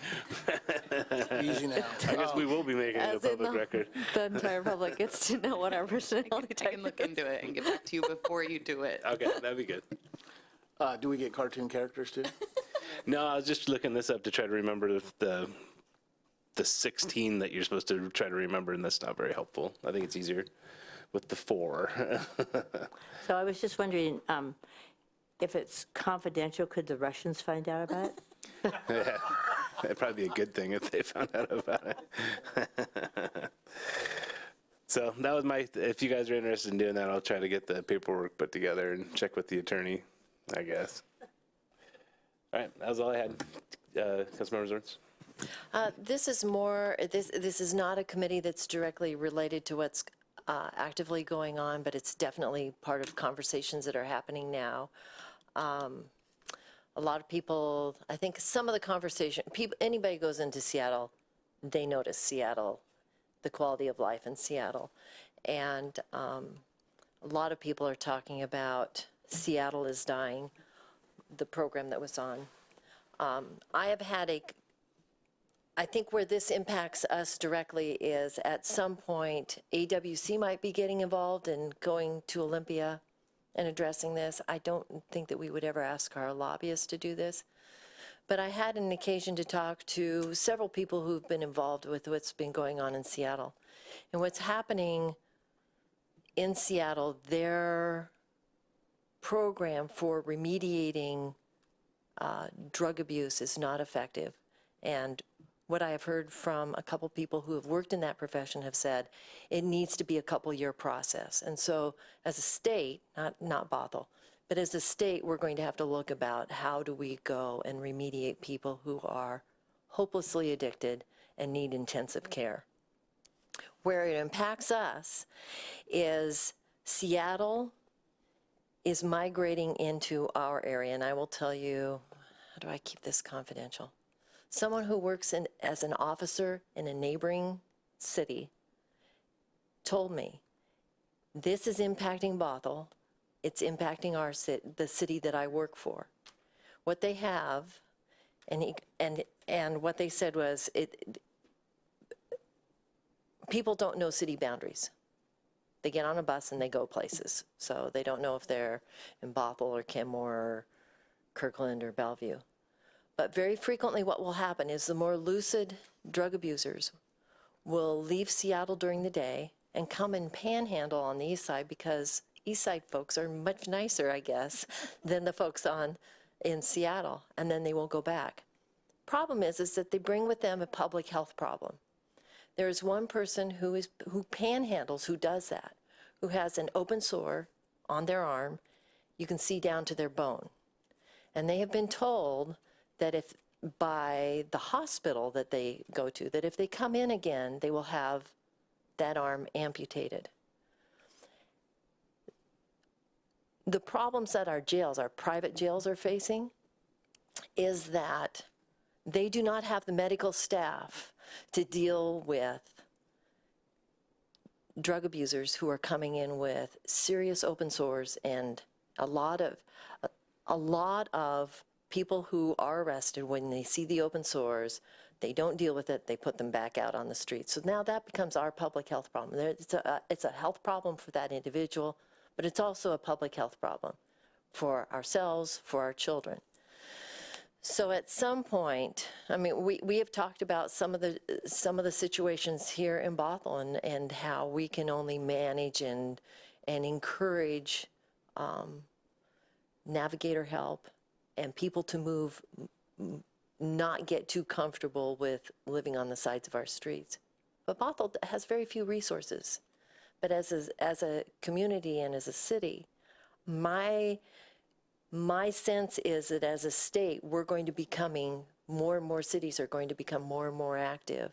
E: Easy now.
A: I guess we will be making it a public record.
B: The entire public gets to know what our personality type
G: I can look into it and get back to you before you do it.
A: Okay, that'd be good.
E: Do we get cartoon characters too?
A: No, I was just looking this up to try to remember the 16 that you're supposed to try to remember, and that's not very helpful. I think it's easier with the 4.
H: So I was just wondering, if it's confidential, could the Russians find out about it?
A: Yeah, that'd probably be a good thing if they found out about it. So that was if you guys are interested in doing that, I'll try to get the paperwork put together and check with the attorney, I guess. All right, that was all I had. Councilmember Zorns?
M: This is more, this is not a committee that's directly related to what's actively going on, but it's definitely part of conversations that are happening now. A lot of people, I think some of the conversation, anybody goes into Seattle, they notice Seattle, the quality of life in Seattle. And a lot of people are talking about Seattle is Dying, the program that was on. I have had I think where this impacts us directly is at some point, AWC might be getting involved and going to Olympia and addressing this. I don't think that we would ever ask our lobbyists to do this. But I had an occasion to talk to several people who've been involved with what's been going on in Seattle. And what's happening in Seattle, their program for remediating drug abuse is not effective. And what I have heard from a couple people who have worked in that profession have said it needs to be a couple-year process. And so as a state, not Bothell, but as a state, we're going to have to look about how do we go and remediate people who are hopelessly addicted and need intensive care. Where it impacts us is Seattle is migrating into our area. And I will tell you, how do I keep this confidential? Someone who works as an officer in a neighboring city told me, this is impacting Bothell. It's impacting the city that I work for. What they have, and what they said was, people don't know city boundaries. They get on a bus and they go places. So they don't know if they're in Bothell or Kenmore or Kirkland or Bellevue. But very frequently what will happen is the more lucid drug abusers will leave Seattle during the day and come and panhandle on the east side, because east side folks are much nicer, I guess, than the folks in Seattle, and then they will go back. Problem is that they bring with them a public health problem. There is one person who panhandles, who does that, who has an open sore on their arm. You can see down to their bone. And they have been told that if by the hospital that they go to, that if they come in again, they will have that arm amputated. The problems that our private jails are facing is that they do not have the medical staff to deal with drug abusers who are coming in with serious open sores, and a lot of people who are arrested, when they see the open sores, they don't deal with it, they put them back out on the street. So now that becomes our public health problem. It's a health problem for that individual, but it's also a public health problem for ourselves, for our children. So at some point, I mean, we have talked about some of the situations here in Bothell and how we can only manage and encourage navigator help and people to move, not get too comfortable with living on the sides of our streets. But Bothell has very few resources. But as a community and as a city, my sense is that as a state, we're going to becoming, more and more cities are going to become more and more active.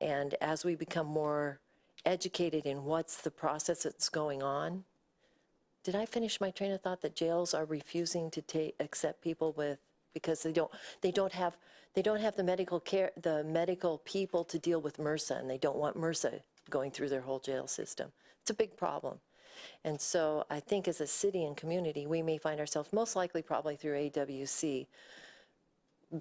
M: And as we become more educated in what's the process that's going on, did I finish my train of thought that jails are refusing to accept people because they don't have the medical care, the medical people to deal with MRSA, and they don't want MRSA going through their whole jail system. It's a big problem. And so I think as a city and community, we may find ourselves, most likely probably through AWC,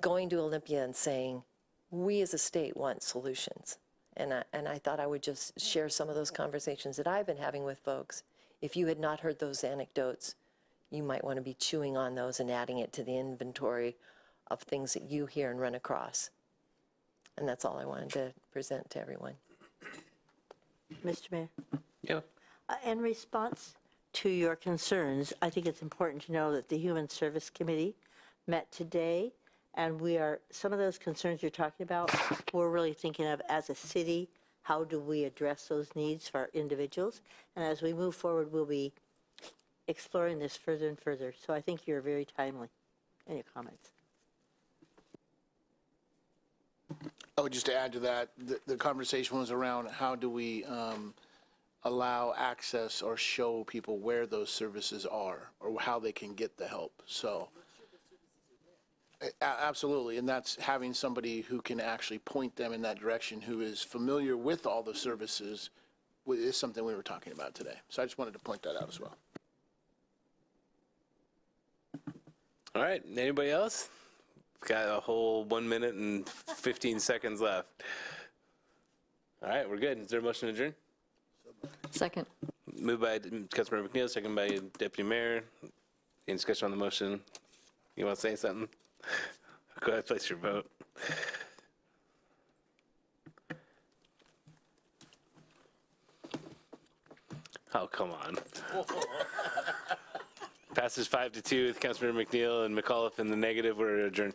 M: going to Olympia and saying, we as a state want solutions. And I thought I would just share some of those conversations that I've been having with folks. If you had not heard those anecdotes, you might want to be chewing on those and adding it to the inventory of things that you hear and run across. And that's all I wanted to present to everyone.
H: Mr. Mayor?
A: Yeah.
H: In response to your concerns, I think it's important to know that the Human Service Committee met today, and some of those concerns you're talking about, we're really thinking of as a city, how do we address those needs for our individuals? And as we move forward, we'll be exploring this further and further. So I think you're very timely in your comments.
E: I would just add to that, the conversation was around how do we allow access or show people where those services are or how they can get the help. So absolutely, and that's having somebody who can actually point them in that direction, who is familiar with all the services, is something we were talking about today. So I just wanted to point that out as well.
A: All right, anybody else? Got a whole 1 minute and 15 seconds left. All right, we're good. Is there a motion to adjourn?
B: Second.
A: Moved by Councilmember McNeil, second by Deputy Mayor. Any discussion on the motion? You want to say something? Go ahead, place your vote. Oh, come on. Passes 5-2 with Councilmember McNeil and McAuliffe in the negative. We're adjourned.